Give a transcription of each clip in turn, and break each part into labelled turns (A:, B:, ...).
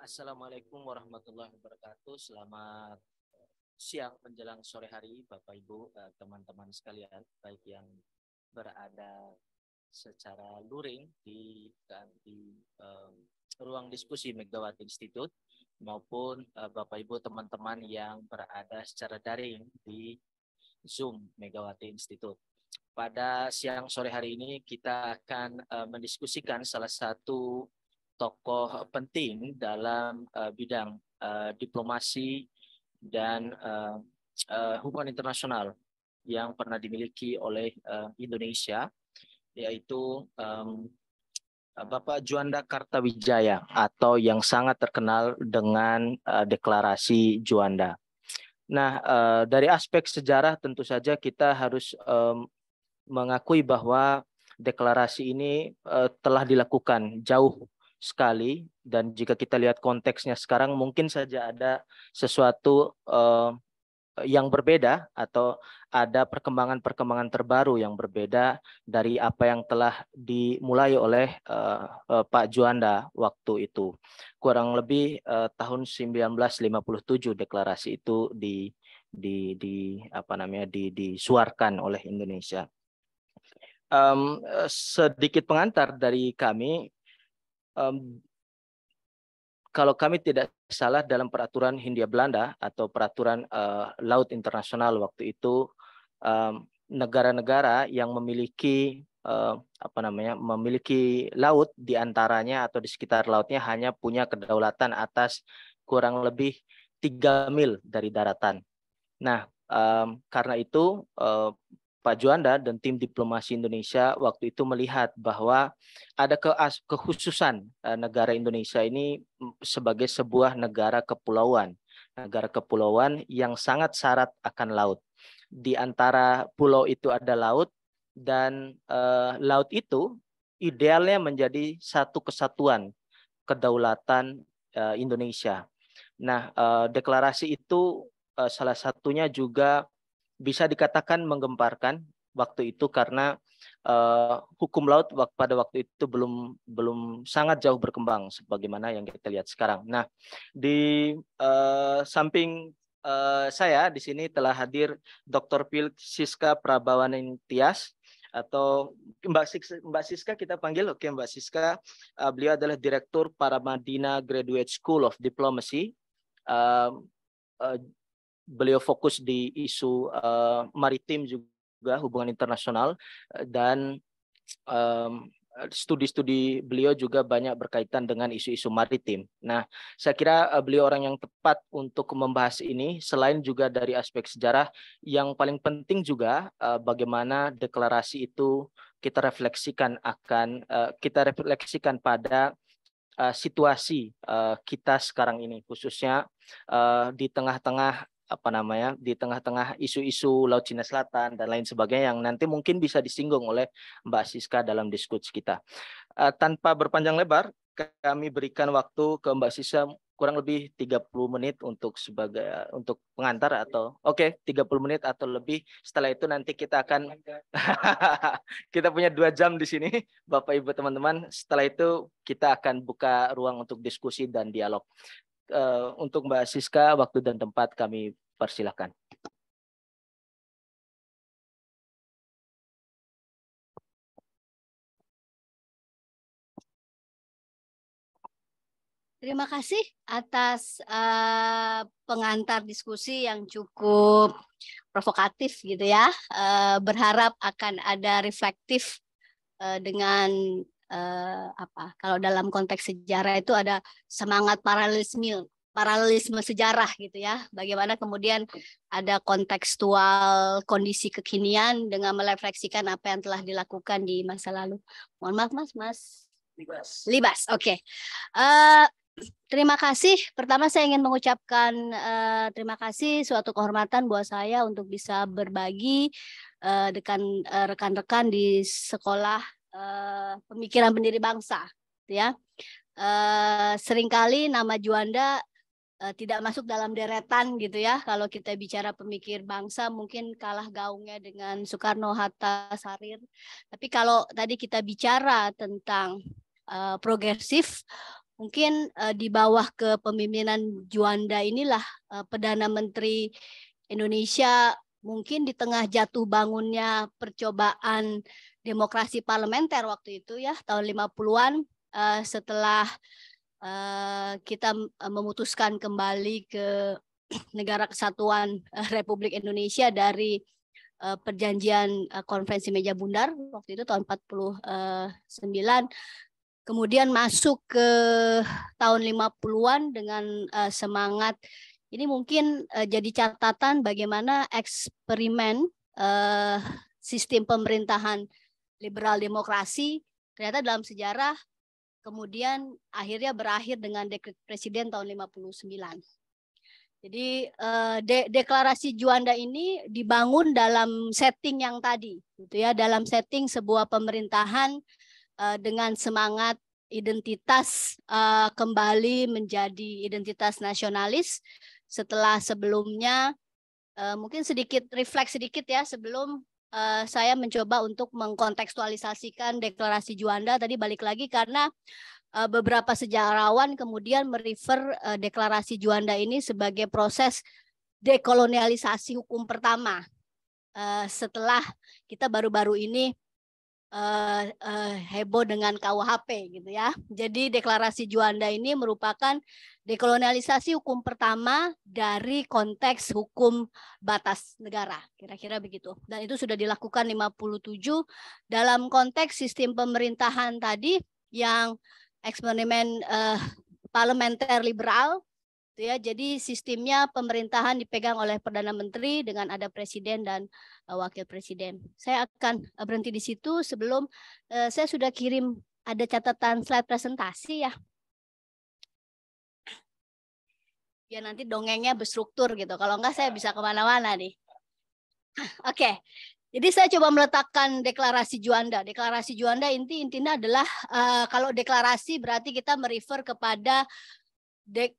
A: Assalamualaikum warahmatullahi wabarakatuh. Selamat siang menjelang sore hari, Bapak Ibu, teman-teman sekalian, baik yang berada secara luring di ruang diskusi Megawati Institute maupun Bapak Ibu teman-teman yang berada secara daring di Zoom Megawati Institute. Pada siang sore hari ini kita akan mendiskusikan salah satu tokoh penting dalam bidang diplomasi dan hubungan internasional yang pernah dimiliki oleh Indonesia, yaitu Bapak Juanda Kartawijaya atau yang sangat terkenal dengan deklarasi Juanda. Nah, dari aspek sejarah tentu saja kita harus mengakui bahwa deklarasi ini telah dilakukan jauh sekali, dan jika kita lihat konteksnya sekarang mungkin saja ada sesuatu yang berbeda atau ada perkembangan-perkembangan terbaru yang berbeda dari apa yang telah dimulai oleh Pak Juanda waktu itu. Kurang lebih tahun 1957 deklarasi itu disuarkan oleh Indonesia. Sedikit pengantar dari kami. Kalau kami tidak salah dalam peraturan Hindia Belanda atau peraturan laut internasional waktu itu, negara-negara yang memiliki memiliki laut di antaranya atau di sekitar lautnya hanya punya kedaulatan atas kurang lebih 3 mil dari daratan. Nah, karena itu Pak Juanda dan tim diplomasi Indonesia waktu itu melihat bahwa ada kekhususan negara Indonesia ini sebagai sebuah negara kepulauan yang sangat syarat akan laut. Di antara pulau itu ada laut, dan laut itu idealnya menjadi satu kesatuan kedaulatan Indonesia. Nah, deklarasi itu salah satunya juga bisa dikatakan menggemparkan waktu itu karena hukum laut pada waktu itu belum sangat jauh berkembang sebagaimana yang kita lihat sekarang. Nah, di samping saya di sini telah hadir Dr. Phil Siska Prabawaning Tias atau Mbak Siska kita panggil. Oke, Mbak Siska. Beliau adalah Direktur Paramadina Graduate School of Diplomacy. Beliau fokus di isu maritim juga, hubungan internasional, dan studi-studi beliau juga banyak berkaitan dengan isu-isu maritim. Nah, saya kira beliau orang yang tepat untuk membahas ini, selain juga dari aspek sejarah, yang paling penting juga bagaimana deklarasi itu kita refleksikan pada situasi kita sekarang ini, khususnya di tengah-tengah isu-isu Laut Cina Selatan dan lain sebagainya yang nanti mungkin bisa disinggung oleh Mbak Siska dalam diskusi kita. Tanpa berpanjang lebar, kami berikan waktu ke Mbak Siska kurang lebih 30 menit untuk pengantar, atau 30 menit atau lebih. Setelah itu nanti kita akan kita punya 2 jam di sini, Bapak Ibu teman-teman. Setelah itu kita akan buka ruang untuk diskusi dan dialog. Untuk Mbak Siska, waktu dan tempat kami persilahkan.
B: Terima kasih atas pengantar diskusi yang cukup provokatif gitu ya. Berharap akan ada reflektif dengan kalau dalam konteks sejarah itu ada semangat paralelisme sejarah gitu ya. Bagaimana kemudian ada kontekstual kondisi kekinian dengan merefleksikan apa yang telah dilakukan di masa lalu. Mohon maaf Mas Libas. Oke. Terima kasih. Pertama saya ingin mengucapkan terima kasih, suatu kehormatan buat saya untuk bisa berbagi dengan rekan-rekan di sekolah pemikiran pendiri bangsa, ya. Seringkali nama Juanda tidak masuk dalam deretan gitu ya. Kalau kita bicara pemikir bangsa mungkin kalah gaungnya dengan Soekarno, Hatta, Sarir. Tapi kalau tadi kita bicara tentang progresif, mungkin di bawah kepemimpinan Juanda inilah Perdana Menteri Indonesia mungkin di tengah jatuh bangunnya percobaan demokrasi parlementer waktu itu ya tahun 50-an setelah kita memutuskan kembali ke Negara Kesatuan Republik Indonesia dari perjanjian konferensi meja bundar waktu itu tahun 49, kemudian masuk ke tahun 50-an dengan semangat ini mungkin jadi catatan bagaimana eksperimen sistem pemerintahan liberal demokrasi ternyata dalam sejarah kemudian akhirnya berakhir dengan dekret presiden tahun 59. Jadi deklarasi Juanda ini dibangun dalam setting yang tadi, gitu ya, dalam setting sebuah pemerintahan dengan semangat identitas kembali menjadi identitas nasionalis setelah sebelumnya mungkin sedikit refleks sedikit ya sebelum saya mencoba untuk mengkontekstualisasikan deklarasi Juanda tadi balik lagi karena beberapa sejarawan kemudian merefer deklarasi Juanda ini sebagai proses dekolonialisasi hukum pertama setelah kita baru-baru ini heboh dengan KUHP gitu ya. Jadi deklarasi Juanda ini merupakan dekolonialisasi hukum pertama dari konteks hukum batas negara, kira-kira begitu. Dan itu sudah dilakukan 57 dalam konteks sistem pemerintahan tadi yang eksperimen parlementer liberal, gitu ya. Jadi sistemnya pemerintahan dipegang oleh Perdana Menteri dengan ada presiden dan wakil presiden. Saya akan berhenti di situ sebelum saya sudah kirim ada catatan slide presentasi ya. Biar nanti dongengnya berstruktur gitu. Kalau enggak saya bisa kemana-mana nih. Oke. Jadi saya coba meletakkan deklarasi Juanda. Deklarasi Juanda intinya adalah kalau deklarasi berarti kita merefer kepada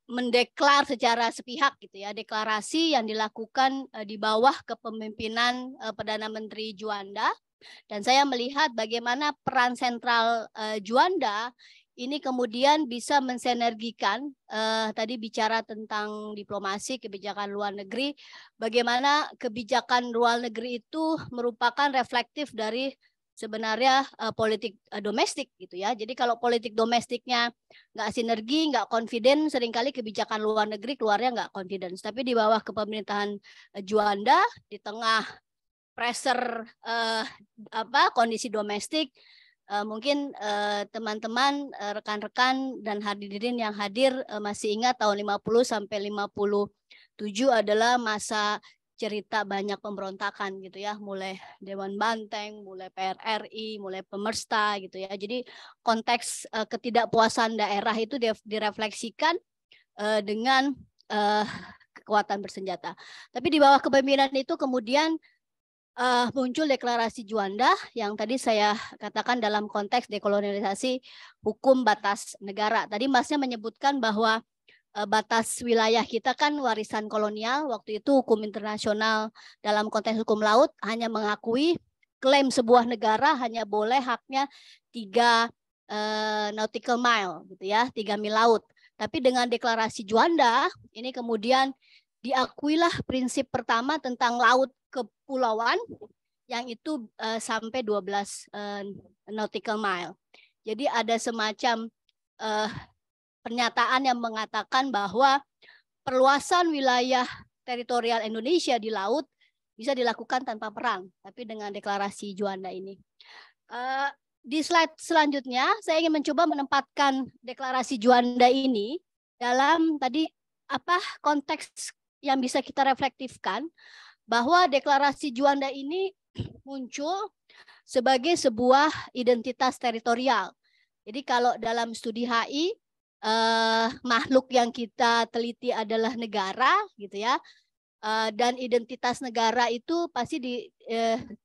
B: mendeklar secara sepihak gitu ya. Deklarasi yang dilakukan di bawah kepemimpinan Perdana Menteri Juanda. Dan saya melihat bagaimana peran sentral Juanda ini kemudian bisa mensinergikan tadi bicara tentang diplomasi, kebijakan luar negeri, bagaimana kebijakan luar negeri itu merupakan reflektif dari sebenarnya politik domestik gitu ya. Jadi kalau politik domestiknya nggak sinergi, nggak confident, seringkali kebijakan luar negeri keluarnya nggak confidence. Tapi di bawah kepemerintahan Juanda, di tengah pressure kondisi domestik, mungkin teman-teman rekan-rekan dan hadirin yang hadir masih ingat tahun 50 sampai 57 adalah masa cerita banyak pemberontakan gitu ya, mulai Dewan Banteng, mulai PRRI, mulai Pemersta gitu ya. Jadi konteks ketidakpuasan daerah itu direfleksikan dengan kekuatan bersenjata. Tapi di bawah kepemimpinan itu kemudian muncul deklarasi Juanda yang tadi saya katakan dalam konteks dekolonialisasi hukum batas negara. Tadi Masnya menyebutkan bahwa batas wilayah kita kan warisan kolonial. Waktu itu hukum internasional dalam konteks hukum laut hanya mengakui klaim sebuah negara hanya boleh haknya 3 nautical mile gitu ya, 3 mil laut. Tapi dengan deklarasi Juanda ini kemudian diakuilah prinsip pertama tentang laut kepulauan yang itu sampai 12 nautical mile. Jadi ada semacam pernyataan yang mengatakan bahwa perluasan wilayah teritorial Indonesia di laut bisa dilakukan tanpa perang, tapi dengan deklarasi Juanda ini. Di slide selanjutnya, saya ingin mencoba menempatkan deklarasi Juanda ini dalam tadi konteks yang bisa kita reflektifkan, bahwa deklarasi Juanda ini muncul sebagai sebuah identitas teritorial. Jadi kalau dalam studi HI, makhluk yang kita teliti adalah negara, gitu ya, dan identitas negara itu pasti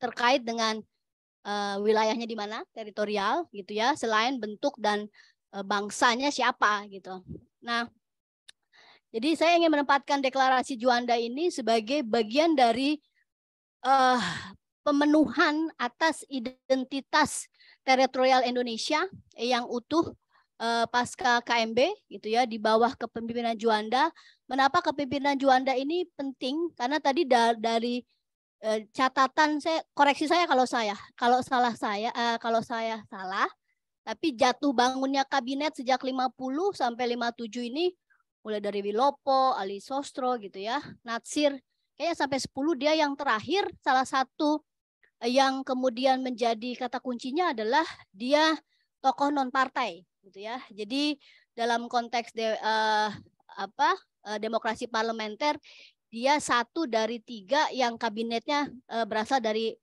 B: terkait dengan wilayahnya di mana, teritorial, gitu ya, selain bentuk dan bangsanya siapa, gitu. Nah, jadi saya ingin menempatkan deklarasi Juanda ini sebagai bagian dari pemenuhan atas identitas teritorial Indonesia yang utuh pasca KMB gitu ya, di bawah kepemimpinan Juanda. Kenapa kepemimpinan Juanda ini penting? Karena tadi dari catatan saya, koreksi saya kalau salah, tapi jatuh bangunnya kabinet sejak 50 sampai 57 ini, mulai dari Wilopo, Ali Sostro gitu ya, Natsir, kayaknya sampai 10 dia yang terakhir. Salah satu yang kemudian menjadi kata kuncinya adalah dia tokoh non partai gitu ya. Jadi dalam konteks demokrasi parlementer, dia 1 dari 3 yang kabinetnya berasal dari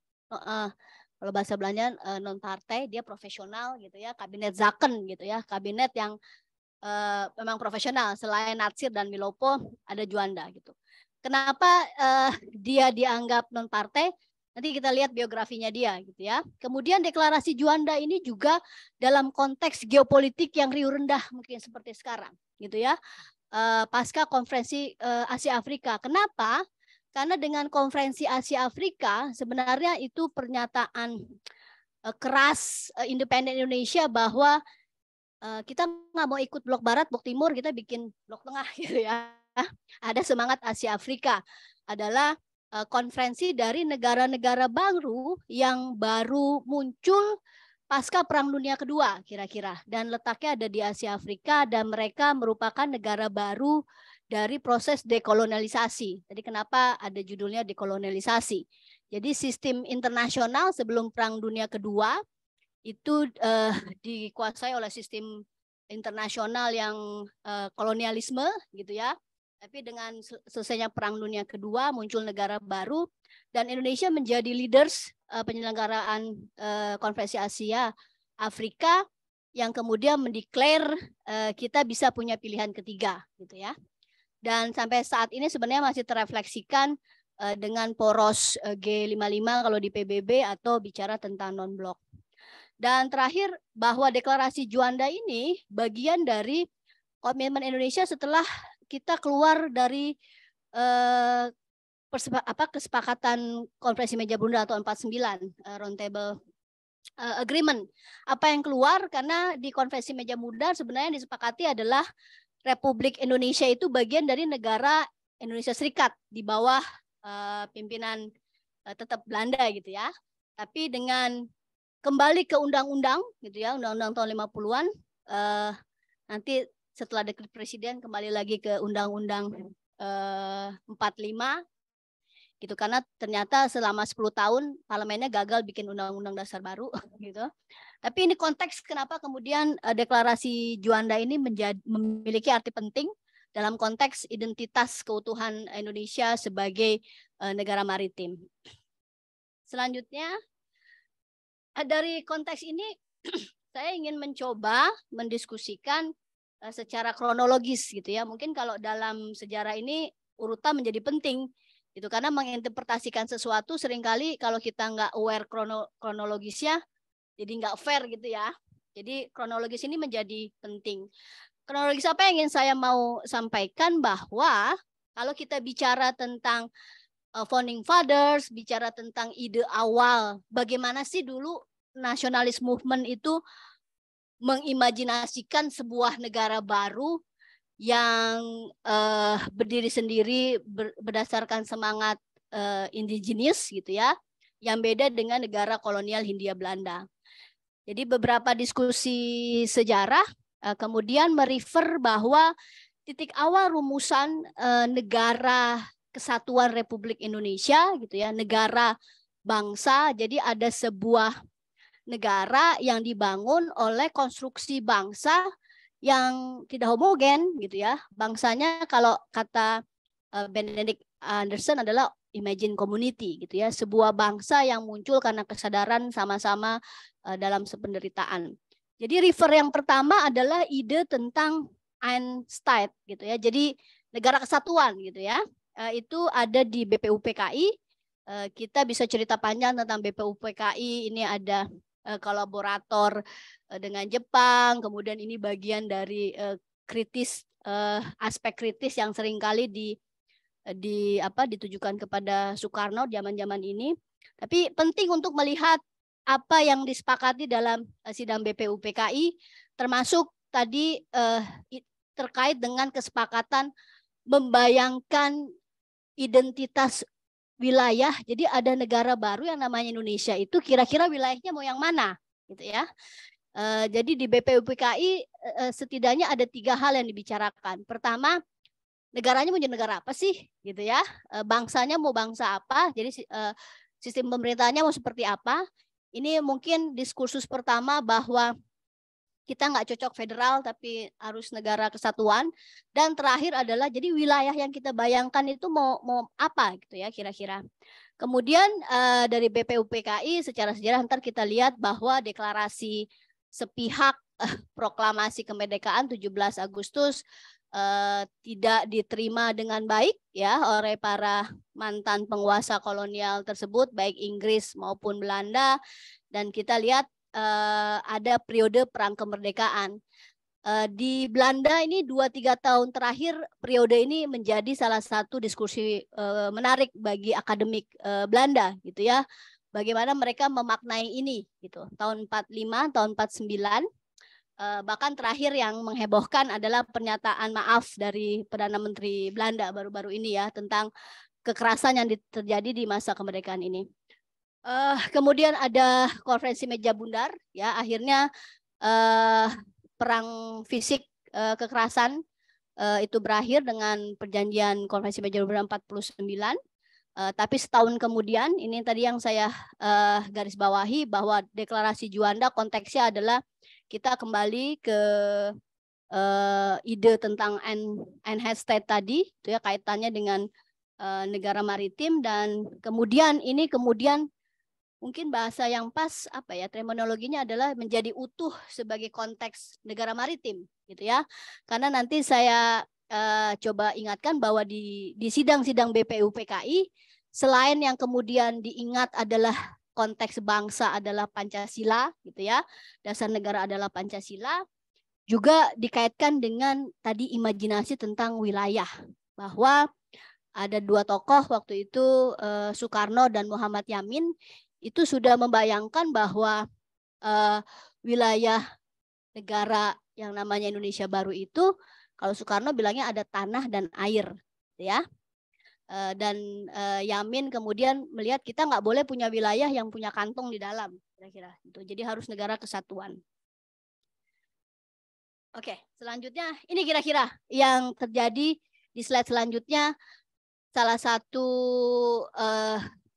B: kalau bahasa Belanda non partai, dia profesional gitu ya, kabinet Zaken gitu ya, kabinet yang memang profesional. Selain Natsir dan Wilopo ada Juanda gitu. Kenapa dia dianggap non partai? Nanti kita lihat biografinya dia gitu ya. Kemudian deklarasi Juanda ini juga dalam konteks geopolitik yang riuh rendah mungkin seperti sekarang gitu ya. Pasca konferensi Asia Afrika. Kenapa? Karena dengan konferensi Asia Afrika sebenarnya itu pernyataan keras independen Indonesia bahwa kita nggak mau ikut blok barat, blok timur, kita bikin blok tengah gitu ya. Ada semangat Asia Afrika adalah konferensi dari negara-negara baru yang baru muncul pasca Perang Dunia Kedua kira-kira, dan letaknya ada di Asia Afrika, dan mereka merupakan negara baru dari proses dekolonialisasi. Jadi kenapa ada judulnya dekolonialisasi? Jadi sistem internasional sebelum Perang Dunia Kedua itu dikuasai oleh sistem internasional yang kolonialisme gitu ya. Tapi dengan selesainya Perang Dunia Kedua muncul negara baru, dan Indonesia menjadi leaders penyelenggaraan konferensi Asia Afrika yang kemudian mendeklar kita bisa punya pilihan ketiga gitu ya. Dan sampai saat ini sebenarnya masih terefleksikan dengan poros G55 kalau di PBB atau bicara tentang non-blok. Dan terakhir, bahwa deklarasi Juanda ini bagian dari komitmen Indonesia setelah kita keluar dari kesepakatan konferensi meja bundar atau 49 roundtable agreement. Apa yang keluar? Karena di konferensi meja bundar sebenarnya yang disepakati adalah Republik Indonesia itu bagian dari negara Indonesia Serikat di bawah pimpinan tetap Belanda gitu ya. Tapi dengan kembali ke undang-undang gitu ya, undang-undang tahun 50-an, nanti setelah dekret presiden kembali lagi ke undang-undang 45 gitu, karena ternyata selama 10 tahun parlemennya gagal bikin undang-undang dasar baru gitu. Tapi ini konteks kenapa kemudian deklarasi Juanda ini memiliki arti penting dalam konteks identitas keutuhan Indonesia sebagai negara maritim. Selanjutnya, dari konteks ini saya ingin mencoba mendiskusikan secara kronologis gitu ya. Mungkin kalau dalam sejarah ini urutan menjadi penting gitu, karena menginterpretasikan sesuatu seringkali kalau kita nggak aware kronologisnya jadi nggak fair gitu ya. Jadi kronologis ini menjadi penting. Kronologis apa yang ingin saya mau sampaikan, bahwa kalau kita bicara tentang founding fathers, bicara tentang ide awal, bagaimana sih dulu nasionalis movement itu mengimajinasikan sebuah negara baru yang berdiri sendiri berdasarkan semangat indigenis gitu ya, yang beda dengan negara kolonial Hindia Belanda. Jadi beberapa diskusi sejarah kemudian merefer bahwa titik awal rumusan negara kesatuan Republik Indonesia gitu ya, negara bangsa. Jadi ada sebuah negara yang dibangun oleh konstruksi bangsa yang tidak homogen gitu ya. Bangsanya kalau kata Benedict Anderson adalah imagine community gitu ya, sebuah bangsa yang muncul karena kesadaran sama-sama dalam sependeritaan. Jadi refer yang pertama adalah ide tentang Einstein gitu ya. Jadi negara kesatuan gitu ya. Itu ada di BPUPKI. Kita bisa cerita panjang tentang BPUPKI. Ini ada kolaborator dengan Jepang, kemudian ini bagian dari kritis, aspek kritis yang seringkali ditujukan kepada Soekarno zaman-zaman ini. Tapi penting untuk melihat apa yang disepakati dalam sidang BPUPKI, termasuk tadi terkait dengan kesepakatan membayangkan identitas wilayah. Jadi ada negara baru yang namanya Indonesia, itu kira-kira wilayahnya mau yang mana gitu ya. Jadi di BPUPKI setidaknya ada 3 hal yang dibicarakan. Pertama, negaranya mau jadi negara apa sih gitu ya. Bangsanya mau bangsa apa, jadi sistem pemerintahnya mau seperti apa. Ini mungkin diskursus pertama bahwa kita nggak cocok federal tapi harus negara kesatuan. Dan terakhir adalah jadi wilayah yang kita bayangkan itu mau apa gitu ya kira-kira. Kemudian dari BPUPKI secara sejarah ntar kita lihat bahwa deklarasi sepihak proklamasi kemerdekaan 17 Agustus tidak diterima dengan baik ya oleh para mantan penguasa kolonial tersebut baik Inggris maupun Belanda, dan kita lihat ada periode perang kemerdekaan. Di Belanda ini 2-3 tahun terakhir periode ini menjadi salah satu diskusi menarik bagi akademik Belanda gitu ya. Bagaimana mereka memaknai ini gitu. Tahun 45, tahun 49 bahkan terakhir yang menghebohkan adalah pernyataan maaf dari Perdana Menteri Belanda baru-baru ini ya tentang kekerasan yang terjadi di masa kemerdekaan ini. Kemudian ada konferensi meja bundar ya, akhirnya perang fisik kekerasan itu berakhir dengan perjanjian konferensi meja bundar 49. Tapi setahun kemudian, ini tadi yang saya garis bawahi bahwa deklarasi Juanda konteksnya adalah kita kembali ke ide tentang enhanced state tadi, itu ya kaitannya dengan negara maritim, dan kemudian mungkin bahasa yang pas apa ya terminologinya adalah menjadi utuh sebagai konteks negara maritim gitu ya. Karena nanti saya coba ingatkan bahwa di sidang-sidang BPUPKI selain yang kemudian diingat adalah konteks bangsa adalah Pancasila gitu ya. Dasar negara adalah Pancasila, juga dikaitkan dengan tadi imajinasi tentang wilayah, bahwa ada 2 tokoh waktu itu Soekarno dan Muhammad Yamin itu sudah membayangkan bahwa wilayah negara yang namanya Indonesia Baru itu, kalau Soekarno bilangnya ada tanah dan air, ya. Dan Yamin kemudian melihat kita nggak boleh punya wilayah yang punya kantong di dalam, kira-kira. Gitu. Jadi harus negara kesatuan. Oke, selanjutnya ini kira-kira yang terjadi di slide selanjutnya. Salah satu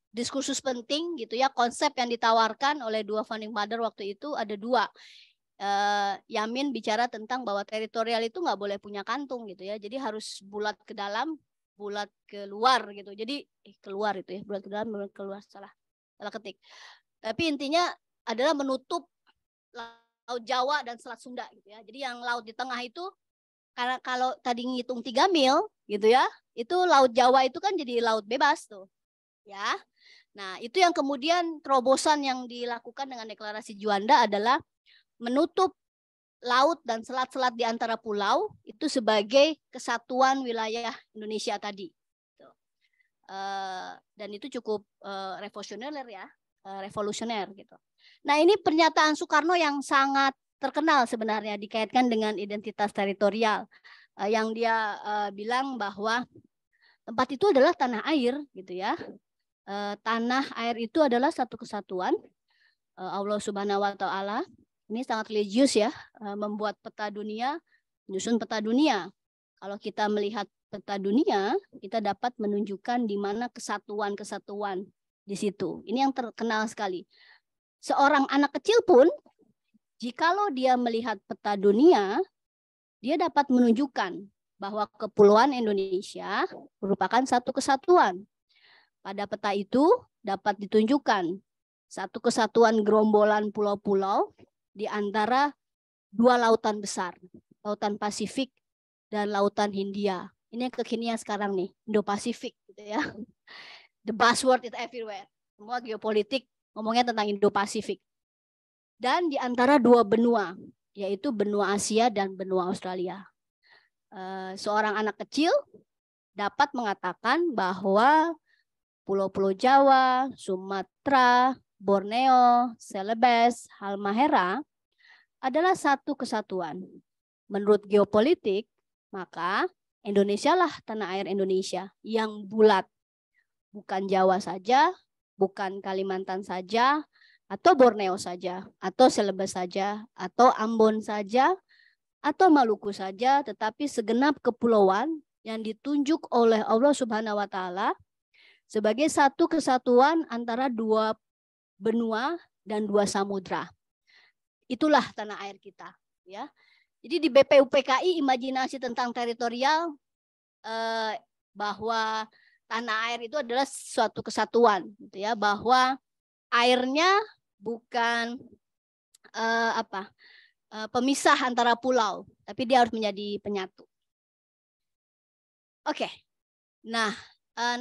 B: diskursus penting gitu ya, konsep yang ditawarkan oleh 2 founding father waktu itu ada 2. Yamin bicara tentang bahwa teritorial itu nggak boleh punya kantung gitu ya, jadi harus bulat ke dalam, bulat keluar gitu. Jadi keluar itu ya, bulat ke dalam, bulat keluar, salah ketik. Tapi intinya adalah menutup Laut Jawa dan Selat Sunda gitu ya. Jadi yang laut di tengah itu, karena kalau tadi ngitung 3 mil gitu ya, itu Laut Jawa itu kan jadi laut bebas tuh ya. Nah, itu yang kemudian terobosan yang dilakukan dengan deklarasi Juanda adalah menutup laut dan selat-selat di antara pulau itu sebagai kesatuan wilayah Indonesia tadi. Dan itu cukup revolusioner ya, revolusioner gitu. Nah, ini pernyataan Soekarno yang sangat terkenal sebenarnya dikaitkan dengan identitas teritorial, yang dia bilang bahwa tempat itu adalah tanah air gitu ya. Tanah air itu adalah satu kesatuan. Allah Subhanahu wa Ta'ala ini sangat religius ya, membuat peta dunia, menyusun peta dunia. Kalau kita melihat peta dunia, kita dapat menunjukkan di mana kesatuan-kesatuan di situ. Ini yang terkenal sekali. Seorang anak kecil pun, jikalau dia melihat peta dunia, dia dapat menunjukkan bahwa kepulauan Indonesia merupakan satu kesatuan. Pada peta itu dapat ditunjukkan satu kesatuan gerombolan pulau-pulau di antara 2 lautan besar, Lautan Pasifik dan Lautan Hindia. Ini yang kekinian sekarang nih, Indo-Pasifik gitu ya. The buzzword is everywhere. Semua geopolitik ngomongnya tentang Indo-Pasifik. Dan di antara 2 benua, yaitu benua Asia dan benua Australia. Seorang anak kecil dapat mengatakan bahwa pulau-pulau Jawa, Sumatera, Borneo, Celebes, Halmahera adalah satu kesatuan. menurut geopolitik, maka Indonesia lah tanah air Indonesia yang bulat. Bukan Jawa saja, bukan Kalimantan saja, atau Borneo saja, atau Celebes saja, atau Ambon saja, atau Maluku saja, tetapi segenap kepulauan yang ditunjuk oleh Allah Subhanahu wa Ta'ala sebagai satu kesatuan antara dua benua dan dua samudra. Itulah tanah air kita, ya. Jadi di BPUPKI imajinasi tentang teritorial bahwa tanah air itu adalah suatu kesatuan, gitu ya, bahwa airnya bukan pemisah antara pulau, tapi dia harus menjadi penyatu. Oke, nah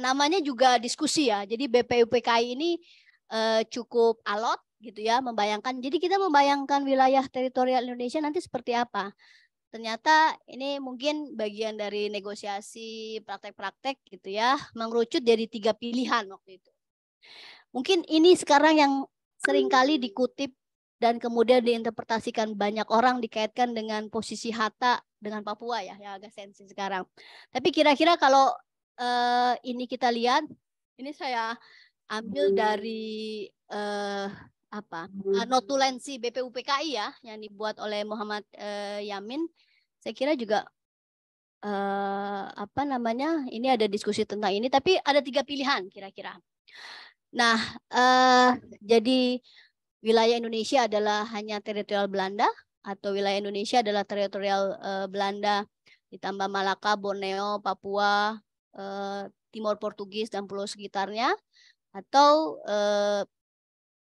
B: namanya juga diskusi ya. Jadi BPUPKI ini cukup alot, gitu ya, membayangkan. Jadi kita membayangkan wilayah teritorial Indonesia nanti seperti apa. Ternyata ini mungkin bagian dari negosiasi praktek-praktek gitu ya, mengerucut dari 3 pilihan waktu itu. Mungkin ini sekarang yang seringkali dikutip dan kemudian diinterpretasikan banyak orang dikaitkan dengan posisi Hatta dengan Papua ya, yang agak sensi sekarang. Tapi kira-kira kalau ini kita lihat, ini saya ambil dari notulensi BPUPKI ya, yang dibuat oleh Muhammad Yamin. Saya kira juga ini ada diskusi tentang ini, tapi ada 3 pilihan kira-kira. Nah, jadi wilayah Indonesia adalah hanya teritorial Belanda, atau wilayah Indonesia adalah teritorial Belanda ditambah Malaka, Borneo, Papua, Timor Portugis dan pulau sekitarnya, atau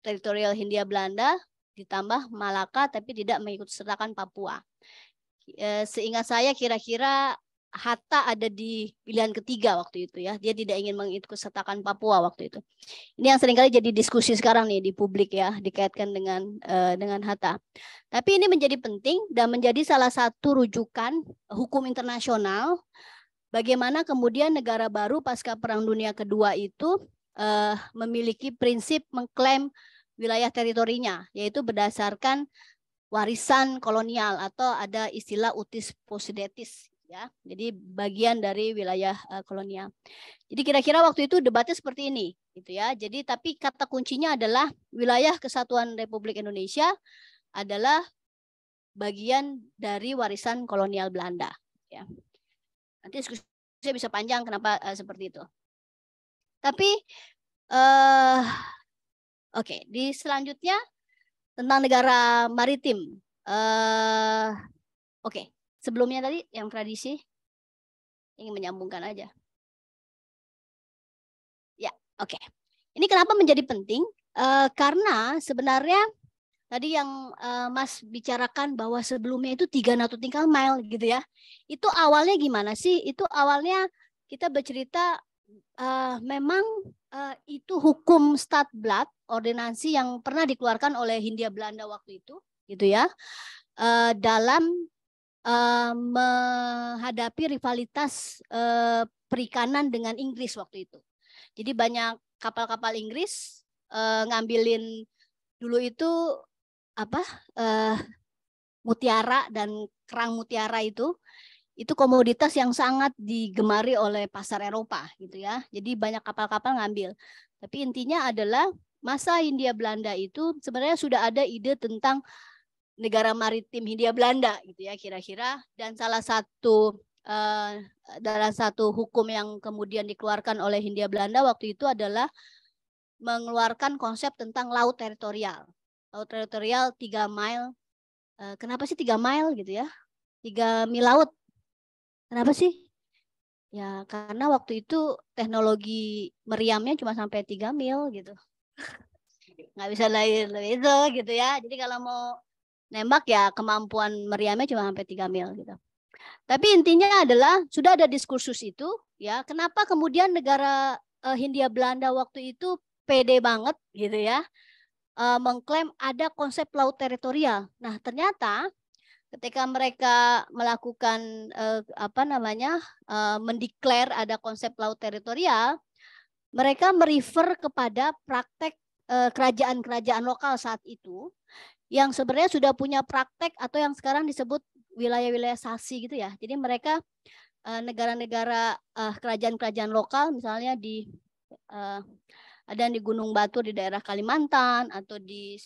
B: teritorial Hindia Belanda ditambah Malaka tapi tidak mengikut sertakan Papua. Seingat saya kira-kira Hatta ada di pilihan ketiga waktu itu ya. Dia tidak ingin mengikut sertakan Papua waktu itu. Ini yang seringkali jadi diskusi sekarang nih di publik ya, dikaitkan dengan Hatta. Tapi ini menjadi penting dan menjadi salah satu rujukan hukum internasional bagaimana kemudian negara baru pasca Perang Dunia Kedua itu memiliki prinsip mengklaim wilayah teritorinya, yaitu berdasarkan warisan kolonial atau ada istilah utis possidetis ya. Jadi bagian dari wilayah kolonial. Jadi kira-kira waktu itu debatnya seperti ini gitu ya. Jadi tapi kata kuncinya adalah wilayah kesatuan Republik Indonesia adalah bagian dari warisan kolonial Belanda ya. Nanti diskusi bisa panjang kenapa seperti itu. Tapi oke, di selanjutnya tentang negara maritim. Oke, sebelumnya tadi yang tradisi ingin menyambungkan aja. Ya, oke. Ini kenapa menjadi penting? Karena sebenarnya tadi yang Mas bicarakan bahwa sebelumnya itu 3 nautical mile gitu ya. Itu awalnya gimana sih? Itu awalnya kita bercerita memang itu hukum Stadblad, ordinansi yang pernah dikeluarkan oleh Hindia Belanda waktu itu, gitu ya, dalam menghadapi rivalitas perikanan dengan Inggris waktu itu. Jadi banyak kapal-kapal Inggris ngambilin dulu itu mutiara dan kerang mutiara itu komoditas yang sangat digemari oleh pasar Eropa gitu ya. Jadi banyak kapal-kapal ngambil. Tapi intinya adalah masa Hindia Belanda itu sebenarnya sudah ada ide tentang negara maritim Hindia Belanda gitu ya kira-kira. Dan salah satu hukum yang kemudian dikeluarkan oleh Hindia Belanda waktu itu adalah mengeluarkan konsep tentang laut teritorial. Laut teritorial 3 mile. Kenapa sih 3 mile gitu ya? 3 mil laut. Kenapa sih? Ya karena waktu itu teknologi meriamnya cuma sampai 3 mil gitu. Nggak bisa lebih itu gitu ya. Jadi kalau mau nembak ya kemampuan meriamnya cuma sampai 3 mil gitu. Tapi intinya adalah sudah ada diskursus itu ya. Kenapa kemudian negara Hindia Belanda waktu itu pede banget gitu ya. Mengklaim ada konsep laut teritorial. Nah ternyata ketika mereka melakukan mendeklar ada konsep laut teritorial, mereka merefer kepada praktek kerajaan-kerajaan lokal saat itu yang sebenarnya sudah punya praktek atau yang sekarang disebut wilayah-wilayah sasi gitu ya. Jadi mereka negara-negara kerajaan-kerajaan lokal misalnya ada di Gunung Batur di daerah Kalimantan atau di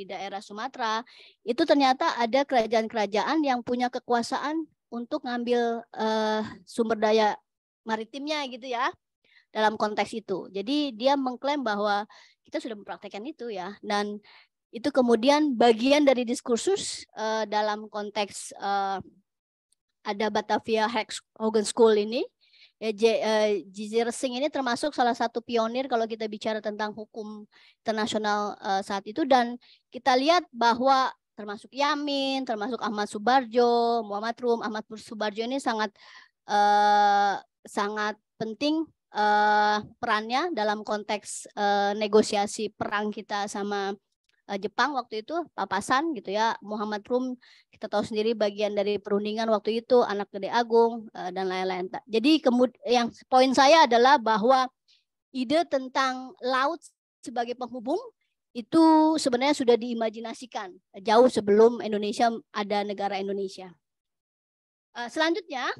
B: daerah Sumatera, itu ternyata ada kerajaan-kerajaan yang punya kekuasaan untuk ngambil sumber daya maritimnya gitu ya dalam konteks itu. Jadi dia mengklaim bahwa kita sudah mempraktekkan itu ya, dan itu kemudian bagian dari diskursus dalam konteks ada Batavia Hogan School ini. Jizir Singh ini termasuk salah satu pionir kalau kita bicara tentang hukum internasional saat itu, dan kita lihat bahwa termasuk Yamin, termasuk Ahmad Subarjo, Muhammad Rum, Ahmad Subarjo ini sangat penting perannya dalam konteks negosiasi perang kita sama Jepang waktu itu, papasan gitu ya. Muhammad Rum kita tahu sendiri bagian dari perundingan waktu itu, anak Gede Agung dan lain-lain. Jadi yang poin saya adalah bahwa ide tentang laut sebagai penghubung itu sebenarnya sudah diimajinasikan jauh sebelum Indonesia ada negara Indonesia. Selanjutnya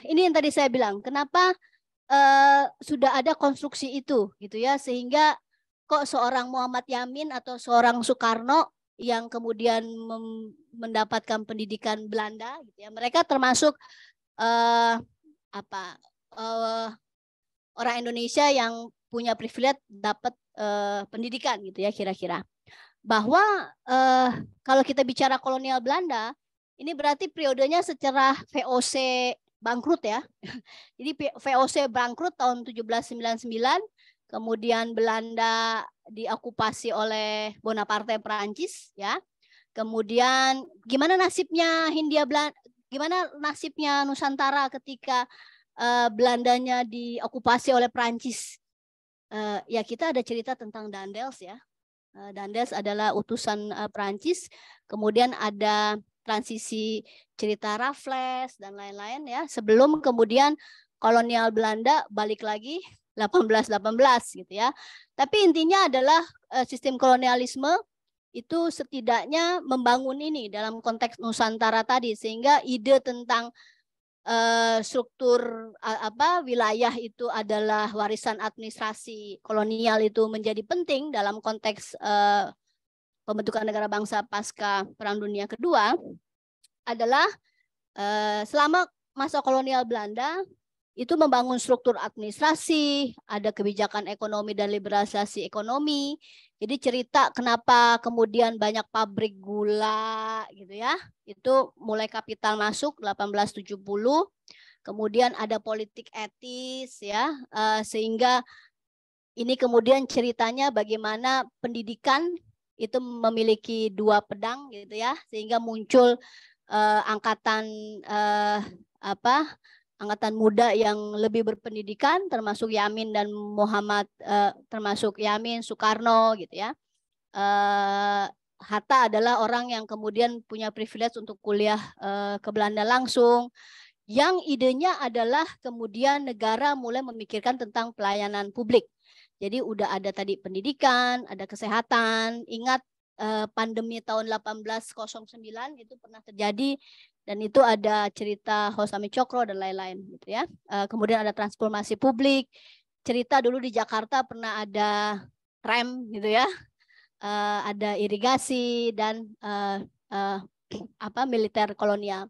B: ini yang tadi saya bilang, kenapa sudah ada konstruksi itu gitu ya, sehingga kok seorang Muhammad Yamin atau seorang Soekarno yang kemudian mendapatkan pendidikan Belanda gitu ya, mereka termasuk orang Indonesia yang punya privilege dapat pendidikan gitu ya kira-kira. Bahwa kalau kita bicara kolonial Belanda, ini berarti periodenya secara VOC bangkrut ya. Jadi VOC bangkrut tahun 1799, kemudian Belanda diokupasi oleh Bonaparte Perancis ya. Kemudian gimana nasibnya Hindia Belanda, gimana nasibnya Nusantara ketika Belandanya diokupasi oleh Perancis? Ya kita ada cerita tentang Daendels ya. Daendels adalah utusan Perancis. Kemudian ada transisi cerita Raffles dan lain-lain ya. Sebelum kemudian kolonial Belanda balik lagi 1818 gitu ya. Tapi intinya adalah sistem kolonialisme itu setidaknya membangun ini dalam konteks Nusantara tadi, sehingga ide tentang struktur wilayah itu adalah warisan administrasi kolonial itu menjadi penting dalam konteks pembentukan negara bangsa pasca Perang Dunia Kedua. Adalah selama masa kolonial Belanda itu membangun struktur administrasi, ada kebijakan ekonomi dan liberalisasi ekonomi. Jadi cerita kenapa kemudian banyak pabrik gula gitu ya. Itu mulai kapital masuk 1870. Kemudian ada politik etis ya, sehingga ini kemudian ceritanya bagaimana pendidikan itu memiliki dua pedang gitu ya, sehingga muncul angkatan muda yang lebih berpendidikan, termasuk Yamin dan Muhammad, termasuk Yamin, Soekarno gitu ya. Hatta adalah orang yang kemudian punya privilege untuk kuliah ke Belanda langsung, yang idenya adalah kemudian negara mulai memikirkan tentang pelayanan publik. Jadi udah ada tadi pendidikan, ada kesehatan. Ingat pandemi tahun 1809 itu pernah terjadi, dan itu ada cerita Hosami Cokro dan lain-lain gitu ya. Kemudian ada transformasi publik. Cerita dulu di Jakarta pernah ada tram gitu ya. Ada irigasi dan militer kolonial.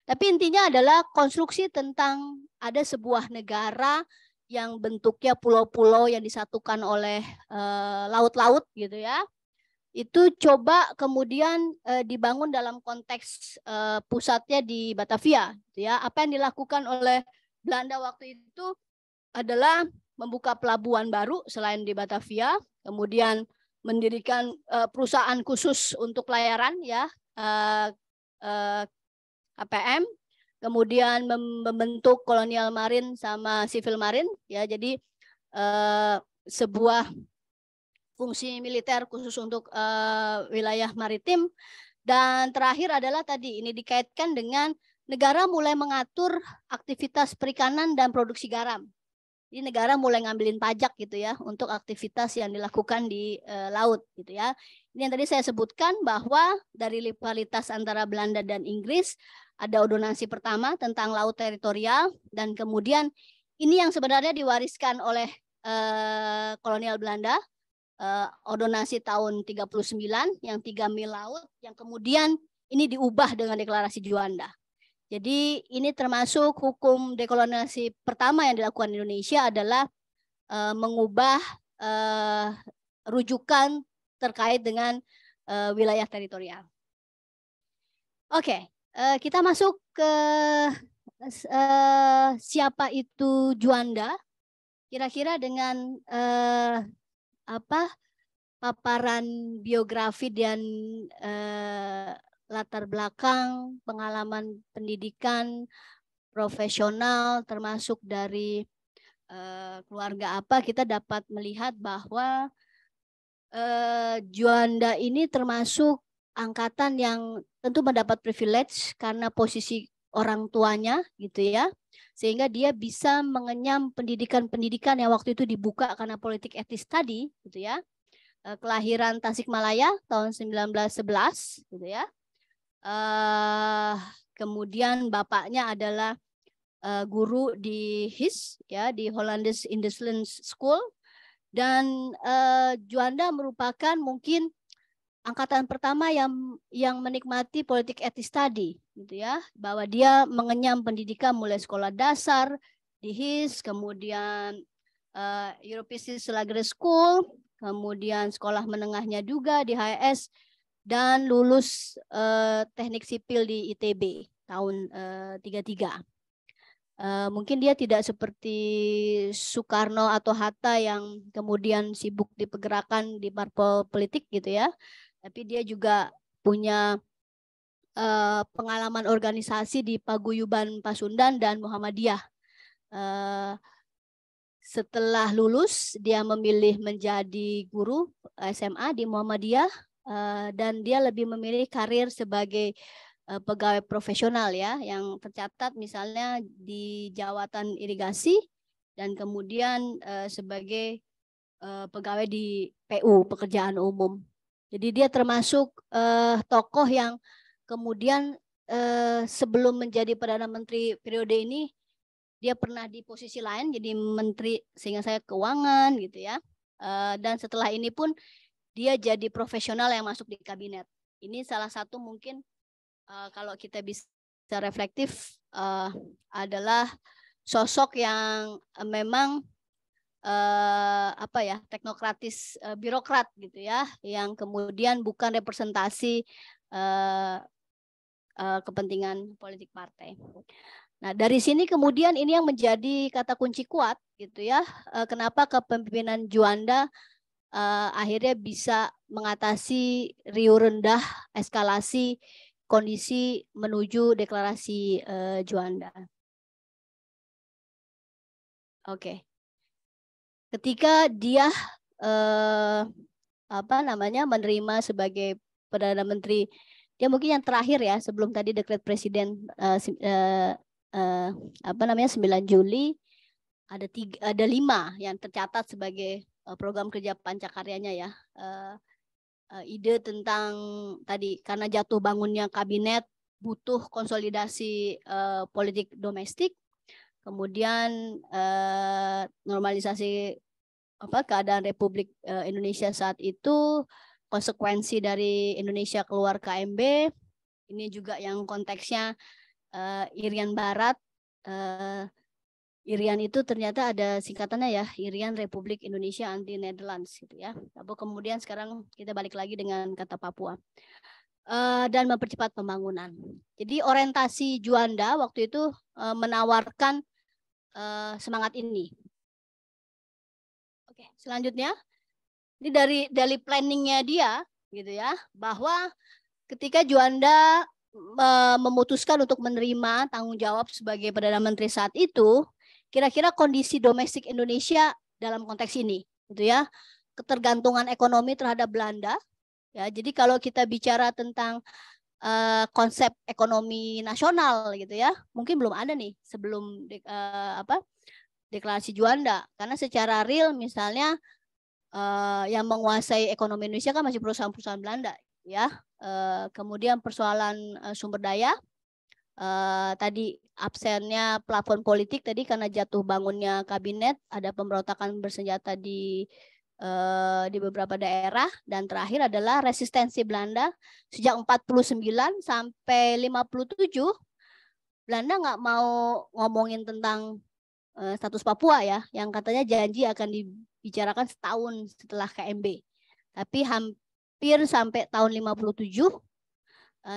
B: Tapi intinya adalah konstruksi tentang ada sebuah negara yang bentuknya pulau-pulau yang disatukan oleh laut-laut gitu ya. Itu coba kemudian dibangun dalam konteks pusatnya di Batavia gitu ya. Apa yang dilakukan oleh Belanda waktu itu adalah membuka pelabuhan baru selain di Batavia, kemudian mendirikan perusahaan khusus untuk pelayaran ya, KPM, kemudian membentuk kolonial marin sama civil marin ya. Jadi sebuah fungsi militer khusus untuk wilayah maritim. Dan terakhir adalah tadi ini dikaitkan dengan negara mulai mengatur aktivitas perikanan dan produksi garam. Jadi negara mulai ngambilin pajak gitu ya untuk aktivitas yang dilakukan di laut gitu ya. Ini yang tadi saya sebutkan bahwa dari rivalitas antara Belanda dan Inggris ada ordonansi pertama tentang laut teritorial, dan kemudian ini yang sebenarnya diwariskan oleh kolonial Belanda, ordonansi tahun 39 yang 3 mil laut, yang kemudian ini diubah dengan deklarasi Juanda. Jadi ini termasuk hukum dekolonialisasi pertama yang dilakukan di Indonesia adalah mengubah rujukan terkait dengan wilayah teritorial. Oke, kita masuk ke siapa itu Juanda. Kira-kira dengan paparan biografi dan latar belakang, pengalaman pendidikan, profesional, termasuk dari keluarga apa, kita dapat melihat bahwa Juanda ini termasuk angkatan yang tentu mendapat privilege karena posisi orang tuanya gitu ya, sehingga dia bisa mengenyam pendidikan-pendidikan yang waktu itu dibuka karena politik etis tadi gitu ya. Kelahiran Tasikmalaya tahun 1911 gitu ya. Kemudian bapaknya adalah guru di HIS ya, di Hollandisch Industries School, dan Juanda merupakan mungkin angkatan pertama yang menikmati politik etis tadi gitu ya, bahwa dia mengenyam pendidikan mulai sekolah dasar di HIS, kemudian European Slager School, kemudian sekolah menengahnya juga di HIS, dan lulus teknik sipil di ITB tahun 33. Mungkin dia tidak seperti Soekarno atau Hatta yang kemudian sibuk di pergerakan di parpol politik gitu ya, tapi dia juga punya pengalaman organisasi di Paguyuban Pasundan dan Muhammadiyah. Setelah lulus, dia memilih menjadi guru SMA di Muhammadiyah, dan dia lebih memilih karir sebagai pegawai profesional ya, yang tercatat misalnya di Jawatan Irigasi dan kemudian sebagai pegawai di PU, Pekerjaan Umum. Jadi dia termasuk tokoh yang kemudian sebelum menjadi Perdana Menteri periode ini, dia pernah di posisi lain jadi menteri sehingga saya keuangan gitu ya. Dan setelah ini pun dia jadi profesional yang masuk di kabinet. Ini salah satu mungkin kalau kita bisa reflektif adalah sosok yang memang teknokratis, birokrat gitu ya, yang kemudian bukan representasi kepentingan politik partai. Nah, dari sini kemudian ini yang menjadi kata kunci kuat gitu ya, kenapa kepemimpinan Juanda akhirnya bisa mengatasi riuh rendah eskalasi kondisi menuju deklarasi Juanda. Oke. Ketika dia menerima sebagai Perdana Menteri, dia mungkin yang terakhir ya sebelum tadi dekret Presiden 9 Juli, ada 5 yang tercatat sebagai program kerja pancakaryanya ya. Ide tentang tadi karena jatuh bangunnya kabinet butuh konsolidasi politik domestik, kemudian normalisasi keadaan Republik Indonesia saat itu, konsekuensi dari Indonesia keluar KMB, ini juga yang konteksnya Irian Barat. Irian itu ternyata ada singkatannya ya, Irian Republik Indonesia Anti Netherlands gitu ya. Lalu kemudian sekarang kita balik lagi dengan kata Papua. Dan mempercepat pembangunan. Jadi orientasi Juanda waktu itu menawarkan semangat ini. Oke, selanjutnya ini dari planningnya dia gitu ya, bahwa ketika Juanda memutuskan untuk menerima tanggung jawab sebagai Perdana Menteri saat itu, kira-kira kondisi domestik Indonesia dalam konteks ini gitu ya, ketergantungan ekonomi terhadap Belanda ya. Jadi kalau kita bicara tentang konsep ekonomi nasional gitu ya, mungkin belum ada nih sebelum deklarasi Juanda, karena secara real misalnya yang menguasai ekonomi Indonesia kan masih perusahaan-perusahaan Belanda, ya. Kemudian persoalan sumber daya, tadi absennya plafon politik tadi karena jatuh bangunnya kabinet, ada pemberontakan bersenjata di beberapa daerah, dan terakhir adalah resistensi Belanda sejak 49 sampai 57. Belanda nggak mau ngomongin tentang status Papua ya, yang katanya janji akan dibicarakan setahun setelah KMB. Tapi hampir sampai tahun 57,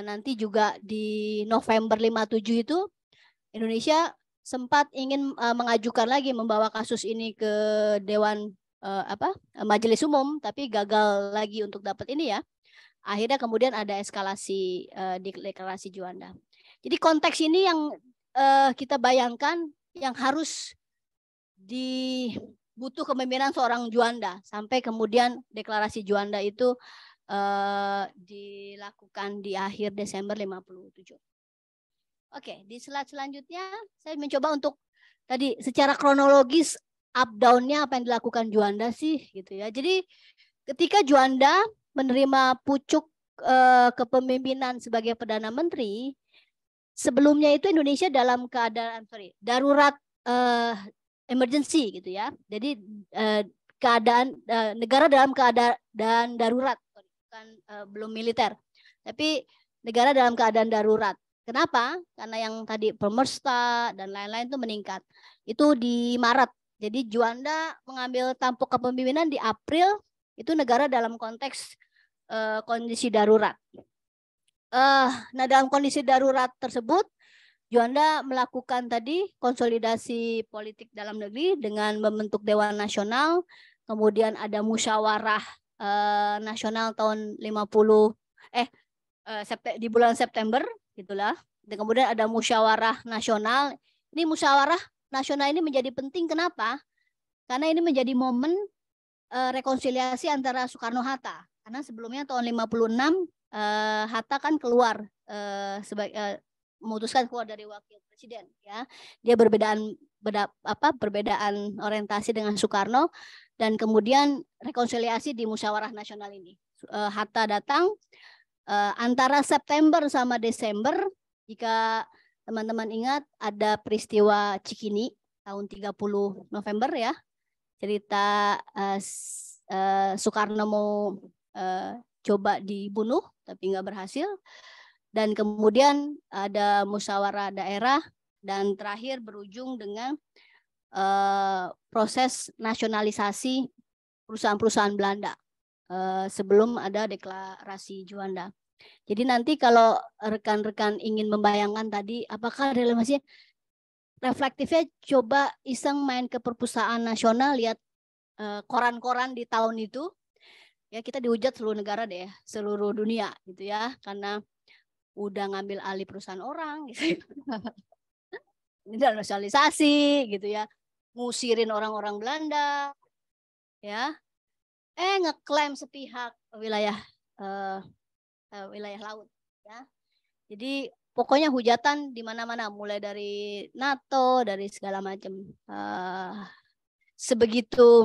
B: nanti juga di November 57 itu Indonesia sempat ingin mengajukan lagi, membawa kasus ini ke Dewan Majelis Umum, tapi gagal lagi untuk dapat ini ya. Akhirnya kemudian ada eskalasi deklarasi Juanda. Jadi konteks ini yang kita bayangkan yang harus butuh kepemimpinan seorang Juanda sampai kemudian deklarasi Juanda itu dilakukan di akhir Desember 57. Oke, di slide selanjutnya saya mencoba untuk tadi secara kronologis up down-nya apa yang dilakukan Juanda sih gitu ya. Jadi ketika Juanda menerima pucuk kepemimpinan sebagai Perdana Menteri, sebelumnya itu Indonesia dalam keadaan darurat emergency gitu ya. Jadi keadaan negara dalam keadaan darurat, bukan belum militer, tapi negara dalam keadaan darurat. Kenapa? Karena yang tadi pemersta dan lain-lain itu meningkat. Itu di Maret. Jadi Juanda mengambil tampuk kepemimpinan di April, itu negara dalam konteks kondisi darurat. Nah, dalam kondisi darurat tersebut, Juanda melakukan tadi konsolidasi politik dalam negeri dengan membentuk Dewan Nasional, kemudian ada musyawarah nasional tahun 50 di bulan September gitulah. Dan kemudian ada musyawarah nasional. Ini musyawarah nasional ini menjadi penting, kenapa? Karena ini menjadi momen rekonsiliasi antara Soekarno-Hatta. Karena sebelumnya tahun 56 Hatta kan keluar memutuskan keluar dari wakil presiden ya. Dia perbedaan orientasi dengan Soekarno, dan kemudian rekonsiliasi di musyawarah nasional ini. Hatta datang antara September sama Desember, jika teman-teman ingat ada peristiwa Cikini tahun 30 November ya. Cerita Soekarno mau coba dibunuh tapi nggak berhasil, dan kemudian ada musyawarah daerah, dan terakhir berujung dengan proses nasionalisasi perusahaan-perusahaan Belanda sebelum ada deklarasi Juanda. Jadi nanti kalau rekan-rekan ingin membayangkan tadi apakah relevasinya, reflektifnya coba iseng main ke perpustakaan nasional, lihat koran-koran di tahun itu. Ya, kita dihujat seluruh negara deh, seluruh dunia gitu ya, karena udah ngambil alih perusahaan orang gitu. Ini nasionalisasi gitu ya, ngusirin orang-orang Belanda ya, ngeklaim sepihak wilayah laut ya. Jadi pokoknya hujatan di mana-mana, mulai dari NATO, dari segala macam. Sebegitu